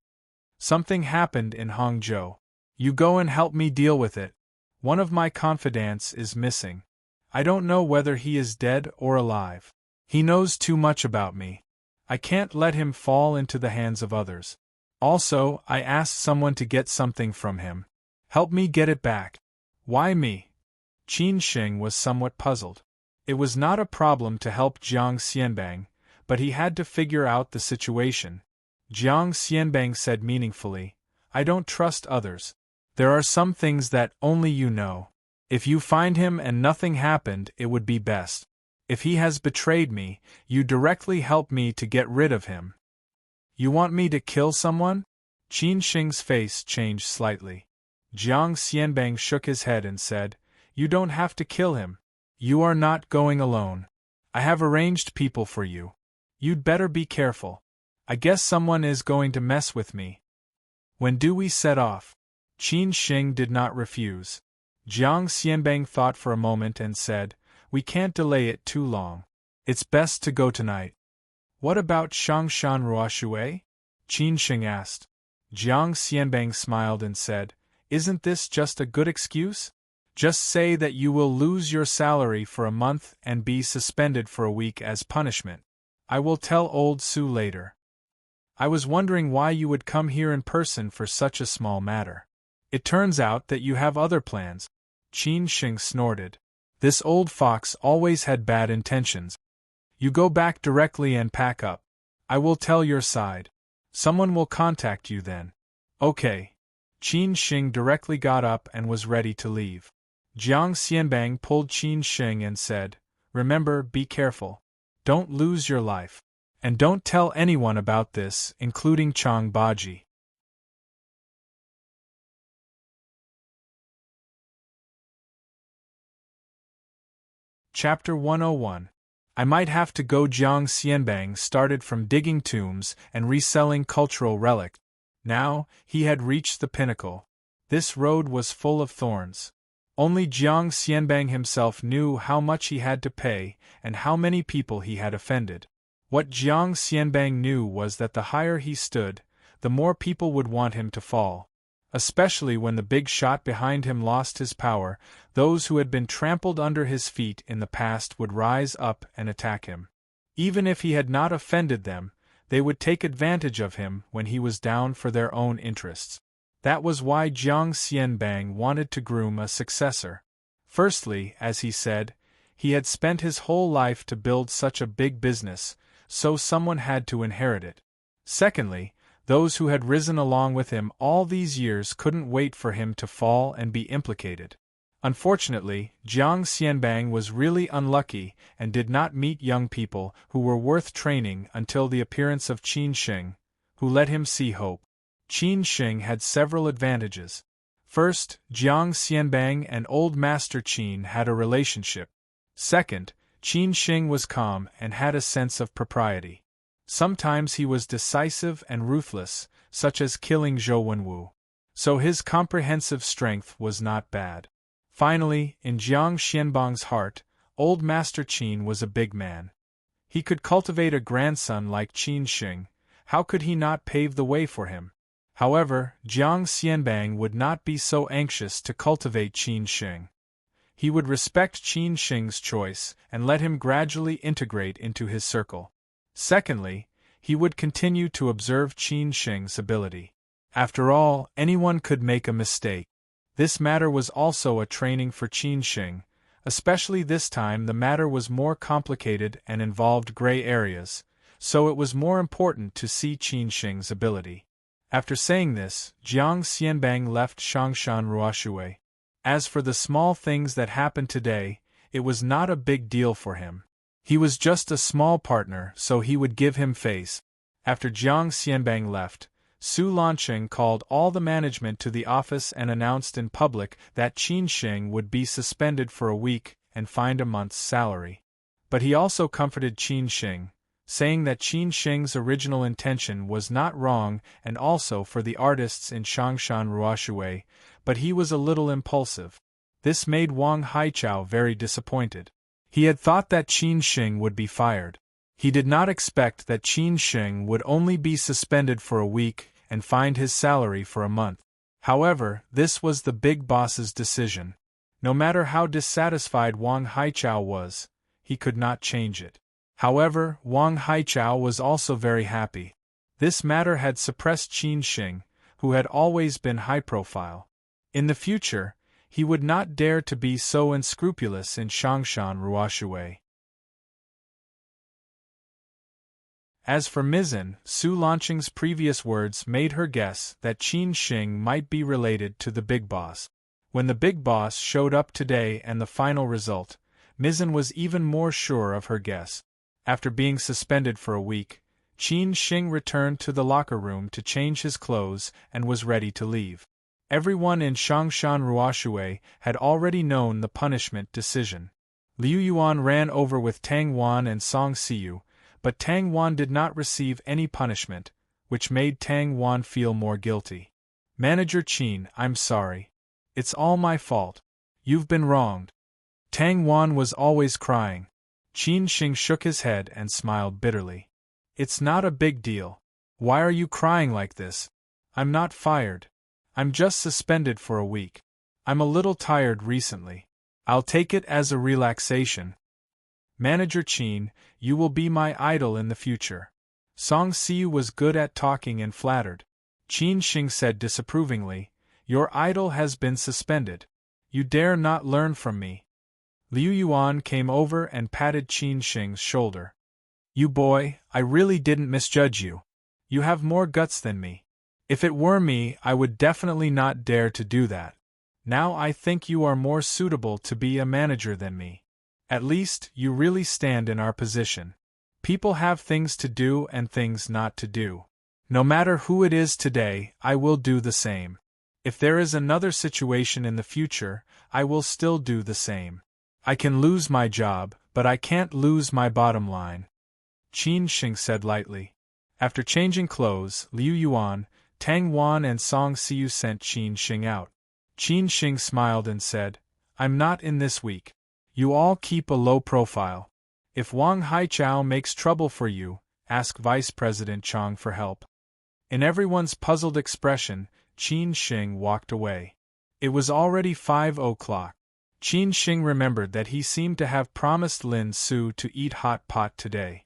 "Something happened in Hangzhou. You go and help me deal with it. One of my confidants is missing. I don't know whether he is dead or alive. He knows too much about me. I can't let him fall into the hands of others. Also, I asked someone to get something from him. Help me get it back." "Why me?" Qin Shing was somewhat puzzled. It was not a problem to help Jiang Xianbang, but he had to figure out the situation. Jiang Xianbang said meaningfully, "I don't trust others. There are some things that only you know. If you find him and nothing happened, it would be best. If he has betrayed me, you directly help me to get rid of him." "You want me to kill someone?" Qin Shing's face changed slightly. Jiang Xianbang shook his head and said, "You don't have to kill him. You are not going alone. I have arranged people for you. You'd better be careful. I guess someone is going to mess with me." "When do we set off?" Qin Shing did not refuse. Jiang Xianbang thought for a moment and said, "We can't delay it too long. It's best to go tonight." "What about Shangshan Ruoshui?" Qin Shing asked. Jiang Xianbang smiled and said, "Isn't this just a good excuse? Just say that you will lose your salary for a month and be suspended for a week as punishment. I will tell old Su later. I was wondering why you would come here in person for such a small matter. It turns out that you have other plans." Qin Shing snorted. This old fox always had bad intentions. "You go back directly and pack up. I will tell your side. Someone will contact you then." "Okay." Qin Shing directly got up and was ready to leave. Jiang Xianbang pulled Qin Shing and said, "Remember, be careful. Don't lose your life. And don't tell anyone about this, including Chang Baji." Chapter 101. I might have to go. Jiang Xianbang started from digging tombs and reselling cultural relics. Now, he had reached the pinnacle. This road was full of thorns. Only Jiang Xianbang himself knew how much he had to pay and how many people he had offended. What Jiang Xianbang knew was that the higher he stood, the more people would want him to fall. Especially when the big shot behind him lost his power, those who had been trampled under his feet in the past would rise up and attack him. Even if he had not offended them, they would take advantage of him when he was down for their own interests. That was why Jiang Xianbang wanted to groom a successor. Firstly, as he said, he had spent his whole life to build such a big business, so someone had to inherit it. Secondly, those who had risen along with him all these years couldn't wait for him to fall and be implicated. Unfortunately, Jiang Xianbang was really unlucky and did not meet young people who were worth training until the appearance of Qin Shing, who let him see hope. Qin Shing had several advantages. First, Jiang Xianbang and Old Master Qin had a relationship. Second, Qin Shing was calm and had a sense of propriety. Sometimes he was decisive and ruthless, such as killing Zhou Wenwu. So his comprehensive strength was not bad. Finally, in Jiang Xianbang's heart, Old Master Qin was a big man. He could cultivate a grandson like Qin Shing. How could he not pave the way for him? However, Jiang Xianbang would not be so anxious to cultivate Qin Shing. He would respect Qin Shing's choice and let him gradually integrate into his circle. Secondly, he would continue to observe Qin Shing's ability. After all, anyone could make a mistake. This matter was also a training for Qin Shing, especially this time the matter was more complicated and involved gray areas, so it was more important to see Qin Shing's ability. After saying this, Jiang Xianbang left Shongshan Ruoshui. As for the small things that happened today, it was not a big deal for him. He was just a small partner, so he would give him face. After Jiang Xianbang left, Su Lanqing called all the management to the office and announced in public that Qin Shing would be suspended for a week and fined a month's salary. But he also comforted Qin Shing, saying that Qin Shing's original intention was not wrong and also for the artists in Shongshan Ruoshui, but he was a little impulsive. This made Wang Haichao very disappointed. He had thought that Qin Shing would be fired. He did not expect that Qin Shing would only be suspended for a week and fined his salary for a month. However, this was the big boss's decision. No matter how dissatisfied Wang Haichao was, he could not change it. However, Wang Haichao was also very happy. This matter had suppressed Qin Shing, who had always been high profile. In the future, he would not dare to be so unscrupulous in Shongshan Ruoshui. As for Mizan, Su Lanqing's previous words made her guess that Qin Shing might be related to the big boss. When the big boss showed up today and the final result, Mizan was even more sure of her guess. After being suspended for a week, Qin Shing returned to the locker room to change his clothes and was ready to leave. Everyone in Shongshan Ruoshui had already known the punishment decision. Liu Yuan ran over with Tang Wan and Song Siyu, but Tang Wan did not receive any punishment, which made Tang Wan feel more guilty. Manager Qin, I'm sorry. It's all my fault. You've been wronged. Tang Wan was always crying. Qin Shing shook his head and smiled bitterly. It's not a big deal. Why are you crying like this? I'm not fired. I'm just suspended for a week. I'm a little tired recently. I'll take it as a relaxation. Manager Qin, you will be my idol in the future. Song Siyu was good at talking and flattered. Qin Shing said disapprovingly, Your idol has been suspended. You dare not learn from me. Liu Yuan came over and patted Qin Shing's shoulder. You boy, I really didn't misjudge you. You have more guts than me. If it were me, I would definitely not dare to do that. Now I think you are more suitable to be a manager than me. At least, you really stand in our position. People have things to do and things not to do. No matter who it is today, I will do the same. If there is another situation in the future, I will still do the same. I can lose my job, but I can't lose my bottom line. Qin Shing said lightly. After changing clothes, Liu Yuan, Tang Wan and Song Siyu sent Qin Shing out. Qin Shing smiled and said, I'm not in this week. You all keep a low profile. If Wang Haichao makes trouble for you, ask Vice President Chang for help. In everyone's puzzled expression, Qin Shing walked away. It was already 5:00. Qin Shing remembered that he seemed to have promised Lin Su to eat hot pot today.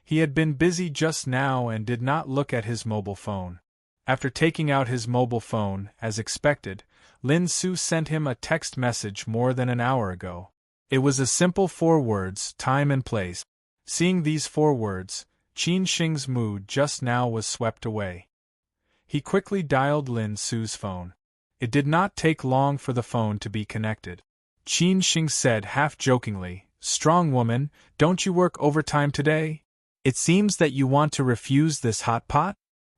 He had been busy just now and did not look at his mobile phone. After taking out his mobile phone, as expected, Lin Su sent him a text message more than an hour ago. It was a simple 4 words, time and place. Seeing these 4 words, Qin Shing's mood just now was swept away. He quickly dialed Lin Su's phone. It did not take long for the phone to be connected. Qin Shing said half-jokingly, Strong woman, don't you work overtime today? It seems that you want to refuse this hot pot?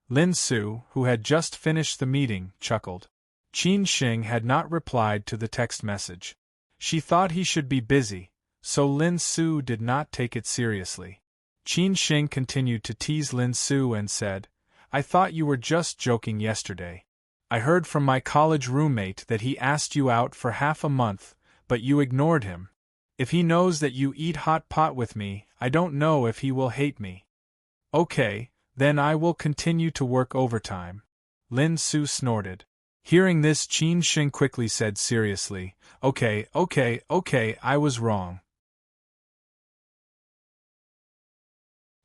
Lin Su, who had just finished the meeting, chuckled. Qin Shing had not replied to the text message. She thought he should be busy, so Lin Su did not take it seriously. Qin Shing continued to tease Lin Su and said, I thought you were just joking yesterday. I heard from my college roommate that he asked you out for half a month, but you ignored him. If he knows that you eat hot pot with me, I don't know if he will hate me. Okay, then I will continue to work overtime. Lin Su snorted. Hearing this, Qin Shing quickly said seriously, Okay, I was wrong.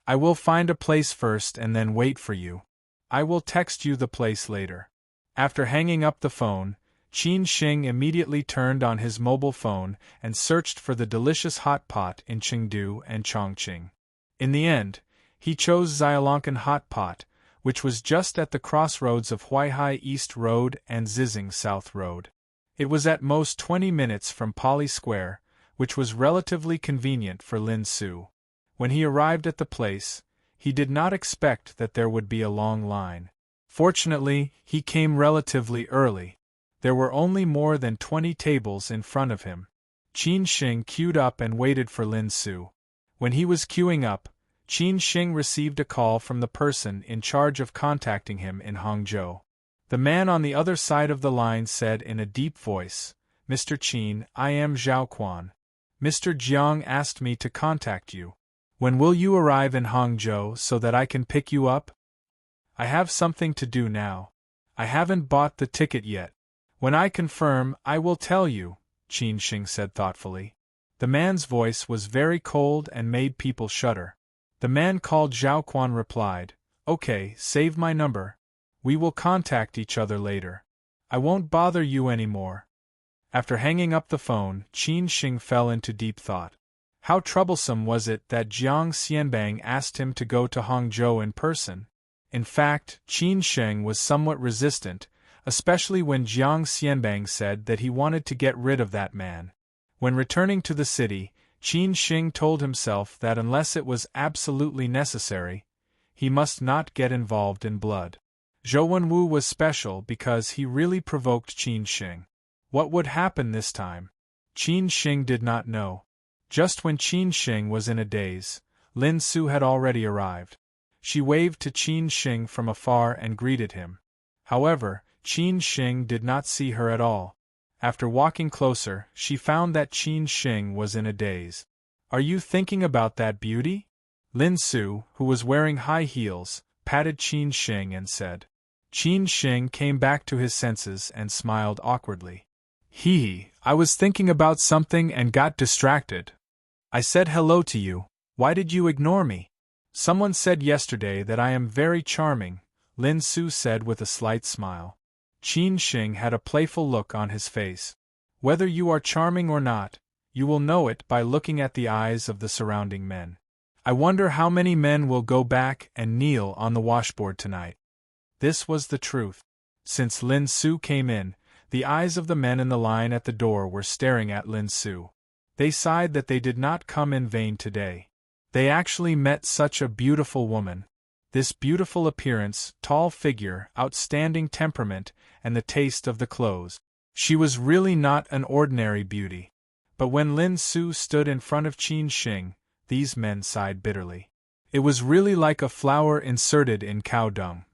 I will find a place first and then wait for you. I will text you the place later. After hanging up the phone, Qin Shing immediately turned on his mobile phone and searched for the delicious hot pot in Chengdu and Chongqing. In the end, He chose Xyalonkan Hot Pot, which was just at the crossroads of Huaihai East Road and Zizing South Road. It was at most 20 minutes from Pali Square, which was relatively convenient for Lin Su. When he arrived at the place, he did not expect that there would be a long line. Fortunately, he came relatively early. There were only more than 20 tables in front of him. Qin Xing queued up and waited for Lin Su. When he was queuing up, Qin Xing received a call from the person in charge of contacting him in Hangzhou. The man on the other side of the line said in a deep voice, "Mr. Qin, I am Zhao Quan. Mr. Jiang asked me to contact you. When will you arrive in Hangzhou so that I can pick you up? I have something to do now. I haven't bought the ticket yet. When I confirm, I will tell you," Qin Xing said thoughtfully. The man's voice was very cold and made people shudder. The man called Zhao Quan replied, "Okay, save my number. We will contact each other later. I won't bother you anymore." After hanging up the phone, Qin Xing fell into deep thought. How troublesome was it that Jiang Xianbang asked him to go to Hangzhou in person? In fact, Qin Xing was somewhat resistant, especially when Jiang Xianbang said that he wanted to get rid of that man. When returning to the city, Qin Xing told himself that unless it was absolutely necessary, he must not get involved in blood. Zhou Wenwu was special because he really provoked Qin Xing. What would happen this time? Qin Xing did not know. Just when Qin Xing was in a daze, Lin Su had already arrived. She waved to Qin Xing from afar and greeted him. However, Qin Xing did not see her at all. After walking closer, she found that Qin Xing was in a daze. "Are you thinking about that beauty?" Lin Su, who was wearing high heels, patted Qin Xing and said. Qin Xing came back to his senses and smiled awkwardly. I was thinking about something and got distracted. I said hello to you. Why did you ignore me?" "Someone said yesterday that I am very charming," Lin Su said with a slight smile. Qin Xing had a playful look on his face. "Whether you are charming or not, you will know it by looking at the eyes of the surrounding men. I wonder how many men will go back and kneel on the washboard tonight." This was the truth. Since Lin Su came in, the eyes of the men in the line at the door were staring at Lin Su. They sighed that they did not come in vain today. They actually met such a beautiful woman. This beautiful appearance, tall figure, outstanding temperament, and the taste of the clothes. She was really not an ordinary beauty. But when Lin Su stood in front of Qin Xing, these men sighed bitterly. It was really like a flower inserted in cow dung.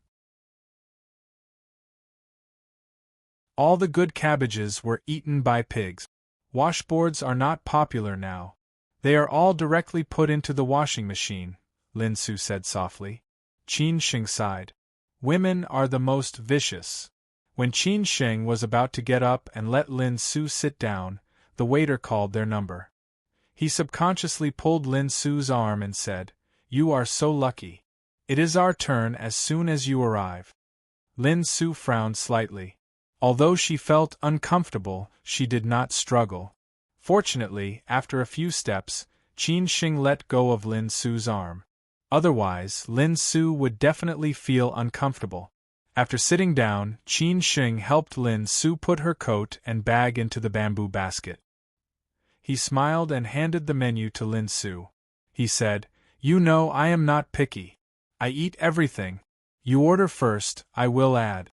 All the good cabbages were eaten by pigs. Washboards are not popular now. They are all directly put into the washing machine, Lin Su said softly. Qin Xing sighed. Women are the most vicious. When Qin Xing was about to get up and let Lin Su sit down, the waiter called their number. He subconsciously pulled Lin Su's arm and said, "You are so lucky. It is our turn as soon as you arrive." Lin Su frowned slightly. Although she felt uncomfortable, she did not struggle. Fortunately, after a few steps, Qin Xing let go of Lin Su's arm. Otherwise, Lin Su would definitely feel uncomfortable. After sitting down, Qin Xing helped Lin Su put her coat and bag into the bamboo basket. He smiled and handed the menu to Lin Su. He said, "You know I am not picky. I eat everything. You order first, I will add."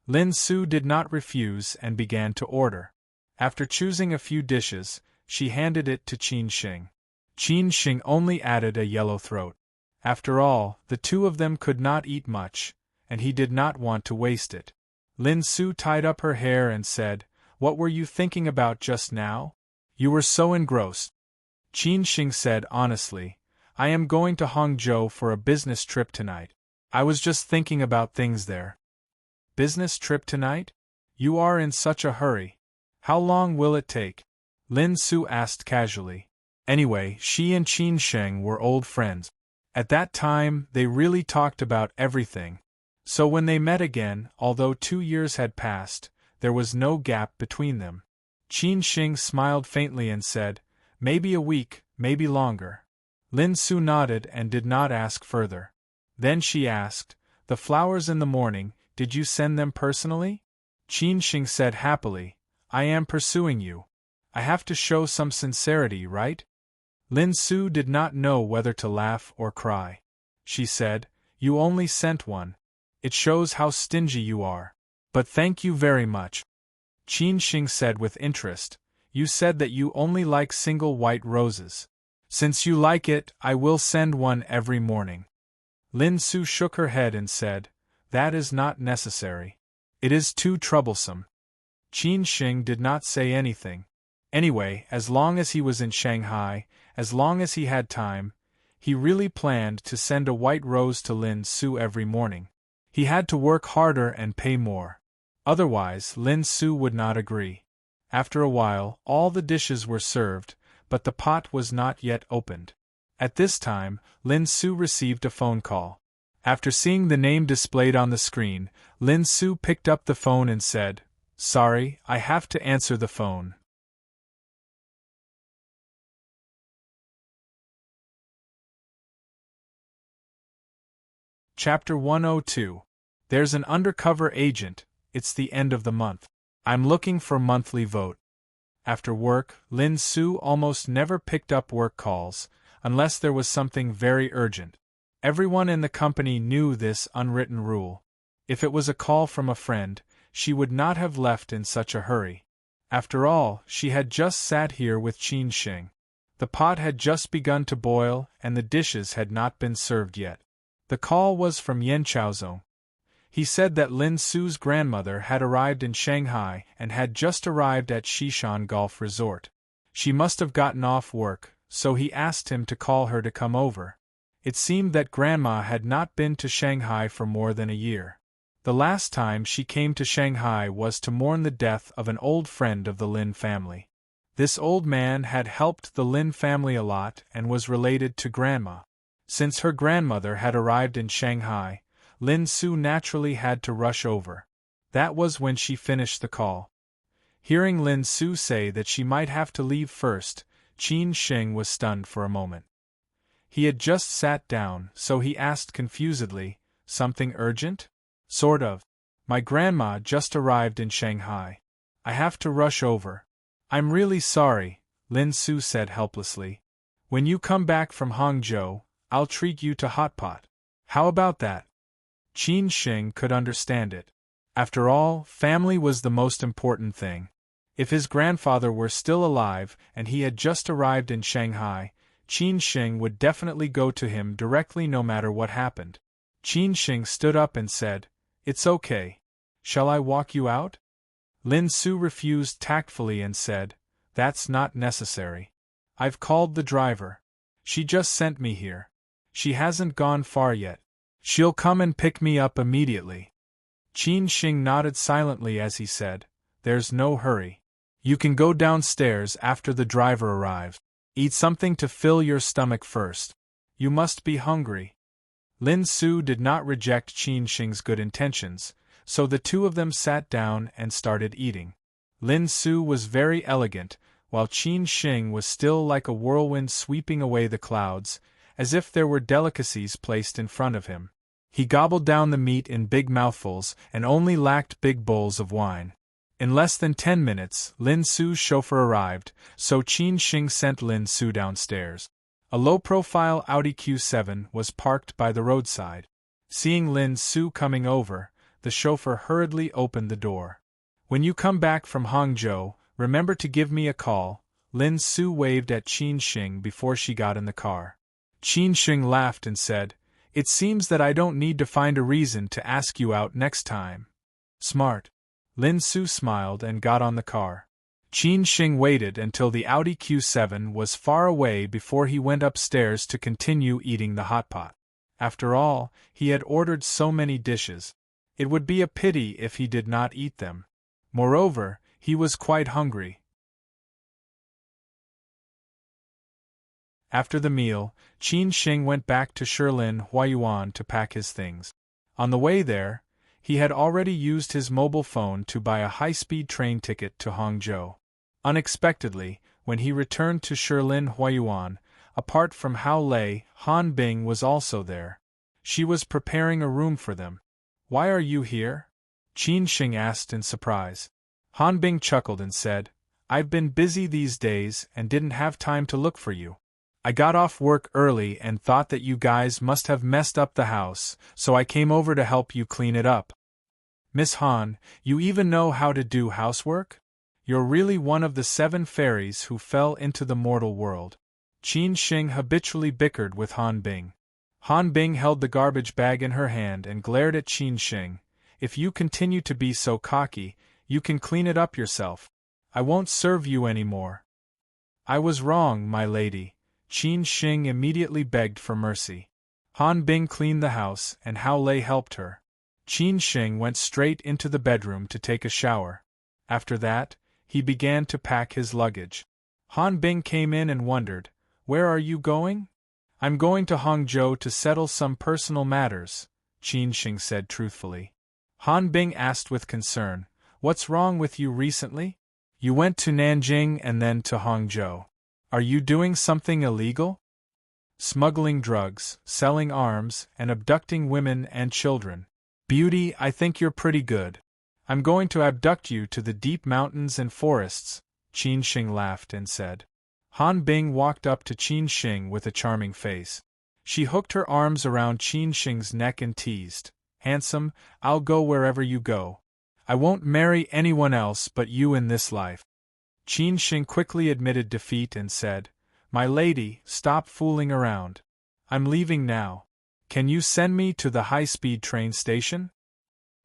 Lin Su did not refuse and began to order. After choosing a few dishes, she handed it to Qin Xing. Qin Xing only added a yellow throat. After all, the two of them could not eat much, and he did not want to waste it. Lin Su tied up her hair and said, "What were you thinking about just now? You were so engrossed." Qin Xing said honestly, "I am going to Hangzhou for a business trip tonight. I was just thinking about things there." "Business trip tonight? You are in such a hurry. How long will it take?" Lin Su asked casually. Anyway, she and Qin Xing were old friends. At that time, they really talked about everything. So when they met again, although 2 years had passed, there was no gap between them. Qin Xing smiled faintly and said, "Maybe a week, maybe longer." Lin Su nodded and did not ask further. Then she asked, "The flowers in the morning, did you send them personally?" Qin Sheng said happily, "I am pursuing you. I have to show some sincerity, right?" Lin Su did not know whether to laugh or cry. She said, "You only sent one. It shows how stingy you are. But thank you very much." Qin Sheng said with interest, "You said that you only like single white roses. Since you like it, I will send one every morning." Lin Su shook her head and said, "That is not necessary. It is too troublesome." Qin Sheng did not say anything. Anyway, as long as he was in Shanghai, as long as he had time, he really planned to send a white rose to Lin Su every morning. He had to work harder and pay more. Otherwise, Lin Su would not agree. After a while, all the dishes were served, but the pot was not yet opened. At this time, Lin Su received a phone call. After seeing the name displayed on the screen, Lin Su picked up the phone and said, "Sorry, I have to answer the phone." Chapter 102. There's an undercover agent, it's the end of the month. I'm looking for monthly vote. After work, Lin Su almost never picked up work calls, unless there was something very urgent. Everyone in the company knew this unwritten rule. If it was a call from a friend, she would not have left in such a hurry. After all, she had just sat here with Qin Sheng. The pot had just begun to boil and the dishes had not been served yet. The call was from Yan Chaozong. He said that Lin Su's grandmother had arrived in Shanghai and had just arrived at Xishan Golf Resort. She must have gotten off work, so he asked him to call her to come over. It seemed that Grandma had not been to Shanghai for more than a year. The last time she came to Shanghai was to mourn the death of an old friend of the Lin family. This old man had helped the Lin family a lot and was related to Grandma. Since her grandmother had arrived in Shanghai, Lin Su naturally had to rush over. That was when she finished the call. Hearing Lin Su say that she might have to leave first, Qin Sheng was stunned for a moment. He had just sat down, so he asked confusedly, "Something urgent?" "Sort of. My grandma just arrived in Shanghai. I have to rush over." "I'm really sorry," Lin Su said helplessly. "When you come back from Hangzhou, I'll treat you to hot pot. How about that?" Qin Sheng could understand it. After all, family was the most important thing. If his grandfather were still alive and he had just arrived in Shanghai, Qin Sheng would definitely go to him directly no matter what happened. Qin Sheng stood up and said, "It's okay. Shall I walk you out?" Lin Su refused tactfully and said, "That's not necessary. I've called the driver. She just sent me here. She hasn't gone far yet. She'll come and pick me up immediately." Qin Sheng nodded silently as he said, "There's no hurry. You can go downstairs after the driver arrives. Eat something to fill your stomach first. You must be hungry." Lin Su did not reject Qin Sheng's good intentions, so the two of them sat down and started eating. Lin Su was very elegant, while Qin Sheng was still like a whirlwind sweeping away the clouds, as if there were delicacies placed in front of him. He gobbled down the meat in big mouthfuls and only lacked big bowls of wine. In less than 10 minutes, Lin Su's chauffeur arrived, so Qin Sheng sent Lin Su downstairs. A low-profile Audi Q7 was parked by the roadside. Seeing Lin Su coming over, the chauffeur hurriedly opened the door. "When you come back from Hangzhou, remember to give me a call," Lin Su waved at Qin Sheng before she got in the car. Qin Sheng laughed and said, "It seems that I don't need to find a reason to ask you out next time." "Smart." Lin Su smiled and got on the car. Qin Sheng waited until the Audi Q7 was far away before he went upstairs to continue eating the hot pot. After all, he had ordered so many dishes. It would be a pity if he did not eat them. Moreover, he was quite hungry. After the meal, Qin Sheng went back to Shilin Huayuan to pack his things. On the way there, he had already used his mobile phone to buy a high-speed train ticket to Hangzhou. Unexpectedly, when he returned to Shilin Huayuan, Apart from Hao Lei, Han Bing was also there. She was preparing a room for them. "Why are you here?" Qin Sheng asked in surprise. Han Bing chuckled and said, "I've been busy these days and didn't have time to look for you. I got off work early and thought that you guys must have messed up the house, so I came over to help you clean it up." "Miss Han, you even know how to do housework? You're really one of the 7 fairies who fell into the mortal world." Qin Sheng habitually bickered with Han Bing. Han Bing held the garbage bag in her hand and glared at Qin Sheng. "If you continue to be so cocky, you can clean it up yourself. I won't serve you anymore." "I was wrong, my lady." Qin Sheng immediately begged for mercy. Han Bing cleaned the house, and Hao Lei helped her. Qin Sheng went straight into the bedroom to take a shower. After that, he began to pack his luggage. Han Bing came in and wondered, "Where are you going?" "I'm going to Hangzhou to settle some personal matters," Qin Sheng said truthfully. Han Bing asked with concern, "What's wrong with you recently? You went to Nanjing and then to Hangzhou. Are you doing something illegal? Smuggling drugs, selling arms, and abducting women and children?" "Beauty, I think you're pretty good. I'm going to abduct you to the deep mountains and forests," Qin Sheng laughed and said. Han Bing walked up to Qin Sheng with a charming face. She hooked her arms around Qin Sheng's neck and teased, "Handsome, I'll go wherever you go. I won't marry anyone else but you in this life." Qin Sheng quickly admitted defeat and said, "My lady, stop fooling around. I'm leaving now. Can you send me to the high-speed train station?"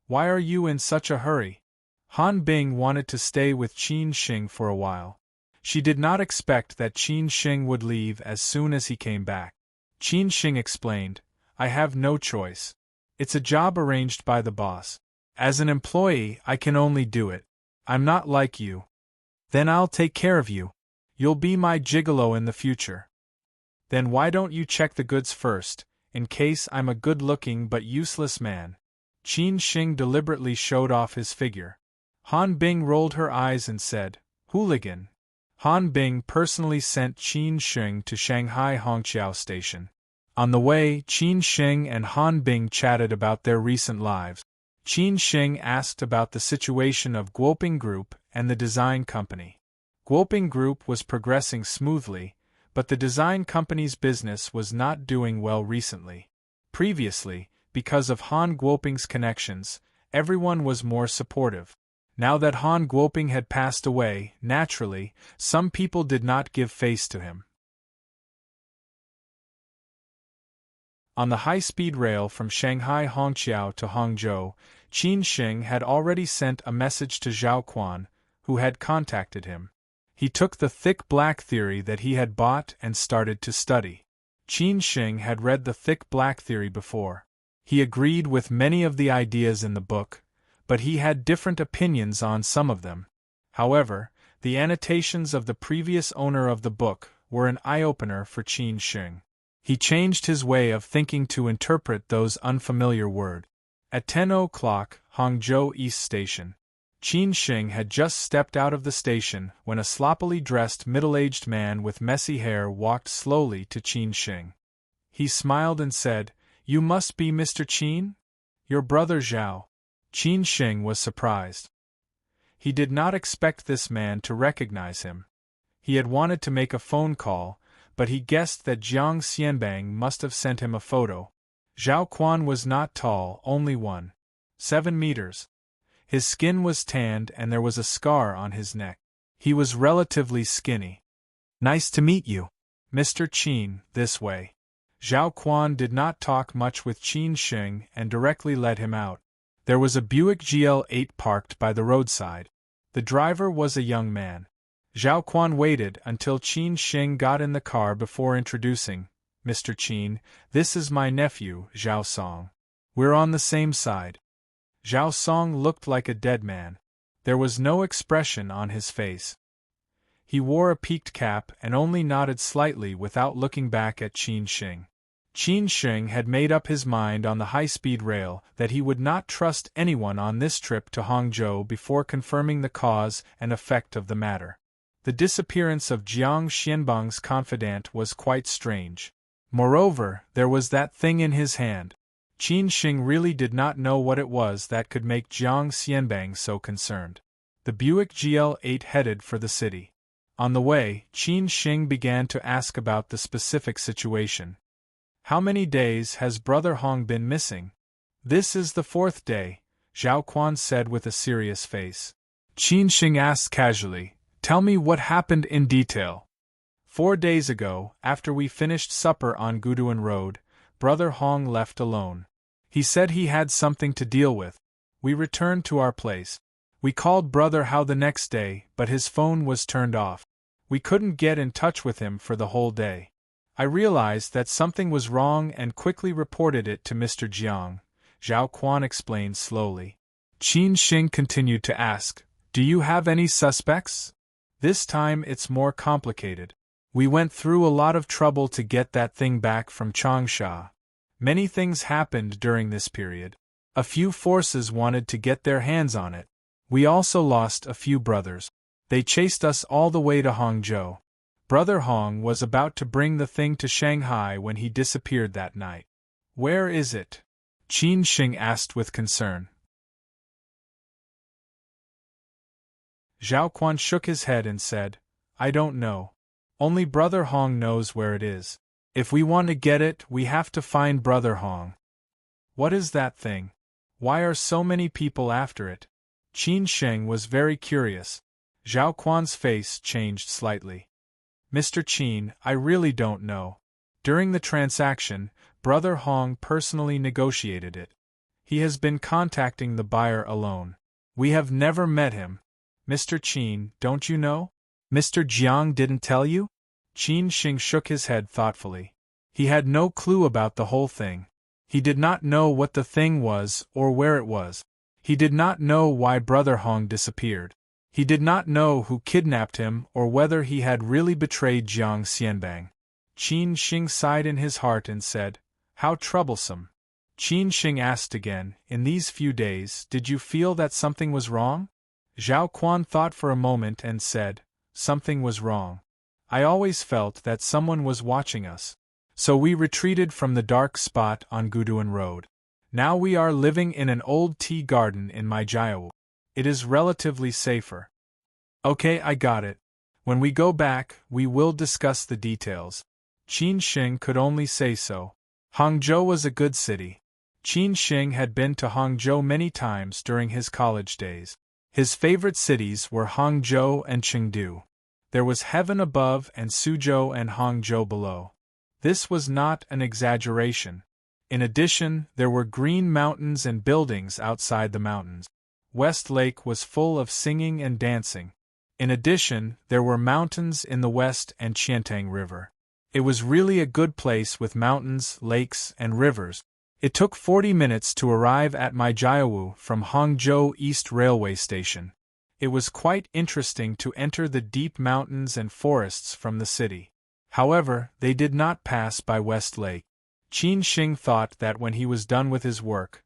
"Why are you in such a hurry?" Han Bing wanted to stay with Qin Sheng for a while. She did not expect that Qin Sheng would leave as soon as he came back. Qin Sheng explained, "I have no choice. It's a job arranged by the boss. As an employee, I can only do it. I'm not like you." "Then I'll take care of you. You'll be my gigolo in the future." "Then why don't you check the goods first, in case I'm a good-looking but useless man?" Qin Sheng deliberately showed off his figure. Han Bing rolled her eyes and said, "Hooligan." Han Bing personally sent Qin Sheng to Shanghai Hongqiao Station. On the way, Qin Sheng and Han Bing chatted about their recent lives. Qin Sheng asked about the situation of Guoping Group and the design company. Guoping Group was progressing smoothly, but the design company's business was not doing well recently. Previously, because of Han Guoping's connections, everyone was more supportive. Now that Han Guoping had passed away, naturally, some people did not give face to him. On the high-speed rail from Shanghai Hongqiao to Hangzhou, Qin Sheng had already sent a message to Zhao Quan, who had contacted him. He took the thick black theory that he had bought and started to study. Qin Sheng had read the thick black theory before. He agreed with many of the ideas in the book, but he had different opinions on some of them. However, the annotations of the previous owner of the book were an eye-opener for Qin Sheng. He changed his way of thinking to interpret those unfamiliar words. At 10 o'clock, Hangzhou East Station. Qin Sheng had just stepped out of the station when a sloppily dressed middle-aged man with messy hair walked slowly to Qin Sheng. He smiled and said, "You must be Mr. Qin? Your brother Zhao." Qin Sheng was surprised. He did not expect this man to recognize him. He had wanted to make a phone call, but he guessed that Jiang Xianbang must have sent him a photo. Zhao Quan was not tall, only 1.7 meters. His skin was tanned and there was a scar on his neck. He was relatively skinny. "Nice to meet you, Mr. Qin, this way." Zhao Quan did not talk much with Qin Sheng and directly led him out. There was a Buick GL8 parked by the roadside. The driver was a young man. Zhao Quan waited until Qin Sheng got in the car before introducing, "Mr. Qin, this is my nephew, Zhao Song. We're on the same side." Zhao Song looked like a dead man. There was no expression on his face. He wore a peaked cap and only nodded slightly without looking back at Qin Sheng. Qin Sheng had made up his mind on the high-speed rail that he would not trust anyone on this trip to Hangzhou before confirming the cause and effect of the matter. The disappearance of Jiang Xianbang's confidant was quite strange. Moreover, there was that thing in his hand. Qin Xing really did not know what it was that could make Jiang Xianbang so concerned. The Buick GL8 headed for the city. On the way, Qin Xing began to ask about the specific situation. How many days has Brother Hong been missing? This is the 4th day, Zhao Quan said with a serious face. Qin Xing asked casually, "Tell me what happened in detail." 4 days ago, after we finished supper on Guduan Road, Brother Hong left alone. He said he had something to deal with. We returned to our place. We called Brother Hao the next day, but his phone was turned off. We couldn't get in touch with him for the whole day. I realized that something was wrong and quickly reported it to Mr. Jiang, Zhao Quan explained slowly. Qin Xing continued to ask, "Do you have any suspects?" This time it's more complicated. We went through a lot of trouble to get that thing back from Changsha. Many things happened during this period. A few forces wanted to get their hands on it. We also lost a few brothers. They chased us all the way to Hangzhou. Brother Hong was about to bring the thing to Shanghai when he disappeared that night. "Where is it?" Qin Xing asked with concern. Zhao Quan shook his head and said, "I don't know. Only Brother Hong knows where it is. If we want to get it, we have to find Brother Hong." "What is that thing? Why are so many people after it?" Qin Sheng was very curious. Zhao Quan's face changed slightly. "Mr. Qin, I really don't know. During the transaction, Brother Hong personally negotiated it. He has been contacting the buyer alone. We have never met him. Mr. Qin, don't you know? Mr. Jiang didn't tell you?" Qin Xing shook his head thoughtfully. He had no clue about the whole thing. He did not know what the thing was or where it was. He did not know why Brother Hong disappeared. He did not know who kidnapped him or whether he had really betrayed Jiang Xianbang. Qin Xing sighed in his heart and said, "How troublesome." Qin Xing asked again, "In these few days, did you feel that something was wrong?" Zhao Quan thought for a moment and said, "Something was wrong. I always felt that someone was watching us. So we retreated from the dark spot on Guduan Road. Now we are living in an old tea garden in Maijiao. It is relatively safer." "Okay, I got it. When we go back, we will discuss the details." Qin Xing could only say so. Hangzhou was a good city. Qin Xing had been to Hangzhou many times during his college days. His favorite cities were Hangzhou and Chengdu. There was heaven above and Suzhou and Hangzhou below. This was not an exaggeration. In addition, there were green mountains and buildings outside the mountains. West Lake was full of singing and dancing. In addition, there were mountains in the west and Qiantang River. It was really a good place with mountains, lakes, and rivers. It took 40 minutes to arrive at Maijiao from Hangzhou East Railway Station. It was quite interesting to enter the deep mountains and forests from the city. However, they did not pass by West Lake. Qin Xing thought that when he was done with his work,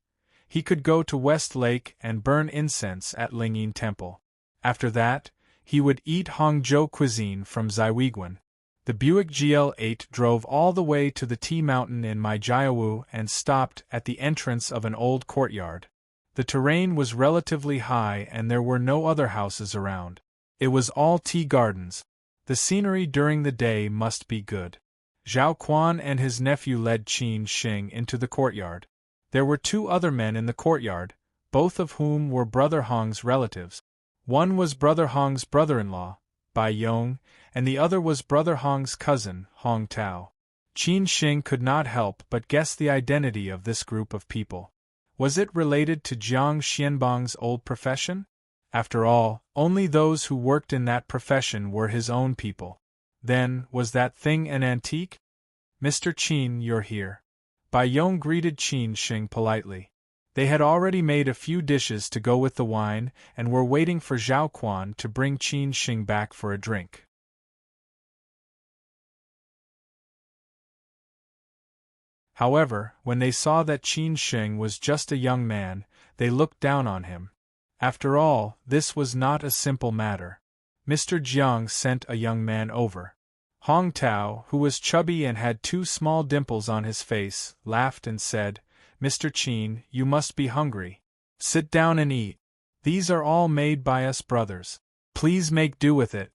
he could go to West Lake and burn incense at Lingyin Temple. After that, he would eat Hangzhou cuisine from Ziwiguan. The Buick GL8 drove all the way to the tea mountain in Maijiao and stopped at the entrance of an old courtyard. The terrain was relatively high and there were no other houses around. It was all tea gardens. The scenery during the day must be good. Zhao Quan and his nephew led Qin Xing into the courtyard. There were 2 other men in the courtyard, both of whom were Brother Hong's relatives. One was Brother Hong's brother-in-law, Bai Yong, and the other was Brother Hong's cousin, Hong Tao. Qin Xing could not help but guess the identity of this group of people. Was it related to Jiang Xianbang's old profession? After all, only those who worked in that profession were his own people. Then, was that thing an antique? "Mr. Qin, you're here." Bai Yong greeted Qin Xing politely. They had already made a few dishes to go with the wine and were waiting for Zhao Quan to bring Qin Xing back for a drink. However, when they saw that Qin Xing was just a young man, they looked down on him. After all, this was not a simple matter. Mr. Jiang sent a young man over. Hong Tao, who was chubby and had 2 small dimples on his face, laughed and said, "Mr. Qin, you must be hungry. Sit down and eat. These are all made by us brothers. Please make do with it."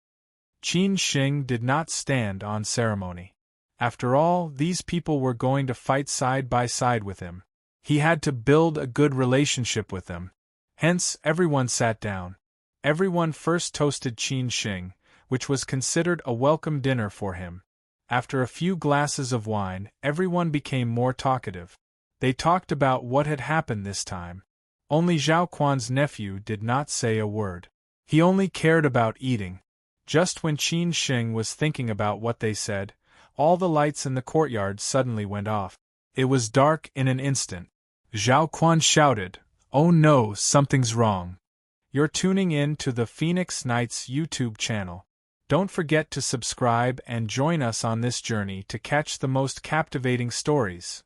Qin Shing did not stand on ceremony. After all, these people were going to fight side by side with him. He had to build a good relationship with them. Hence, everyone sat down. Everyone first toasted Qin Shing, which was considered a welcome dinner for him. After a few glasses of wine, everyone became more talkative. They talked about what had happened this time. Only Zhao Quan's nephew did not say a word. He only cared about eating. Just when Qin Shing was thinking about what they said, all the lights in the courtyard suddenly went off. It was dark in an instant. Zhao Quan shouted, "Oh no, something's wrong." You're tuning in to the Phoenix Nights YouTube channel. Don't forget to subscribe and join us on this journey to catch the most captivating stories.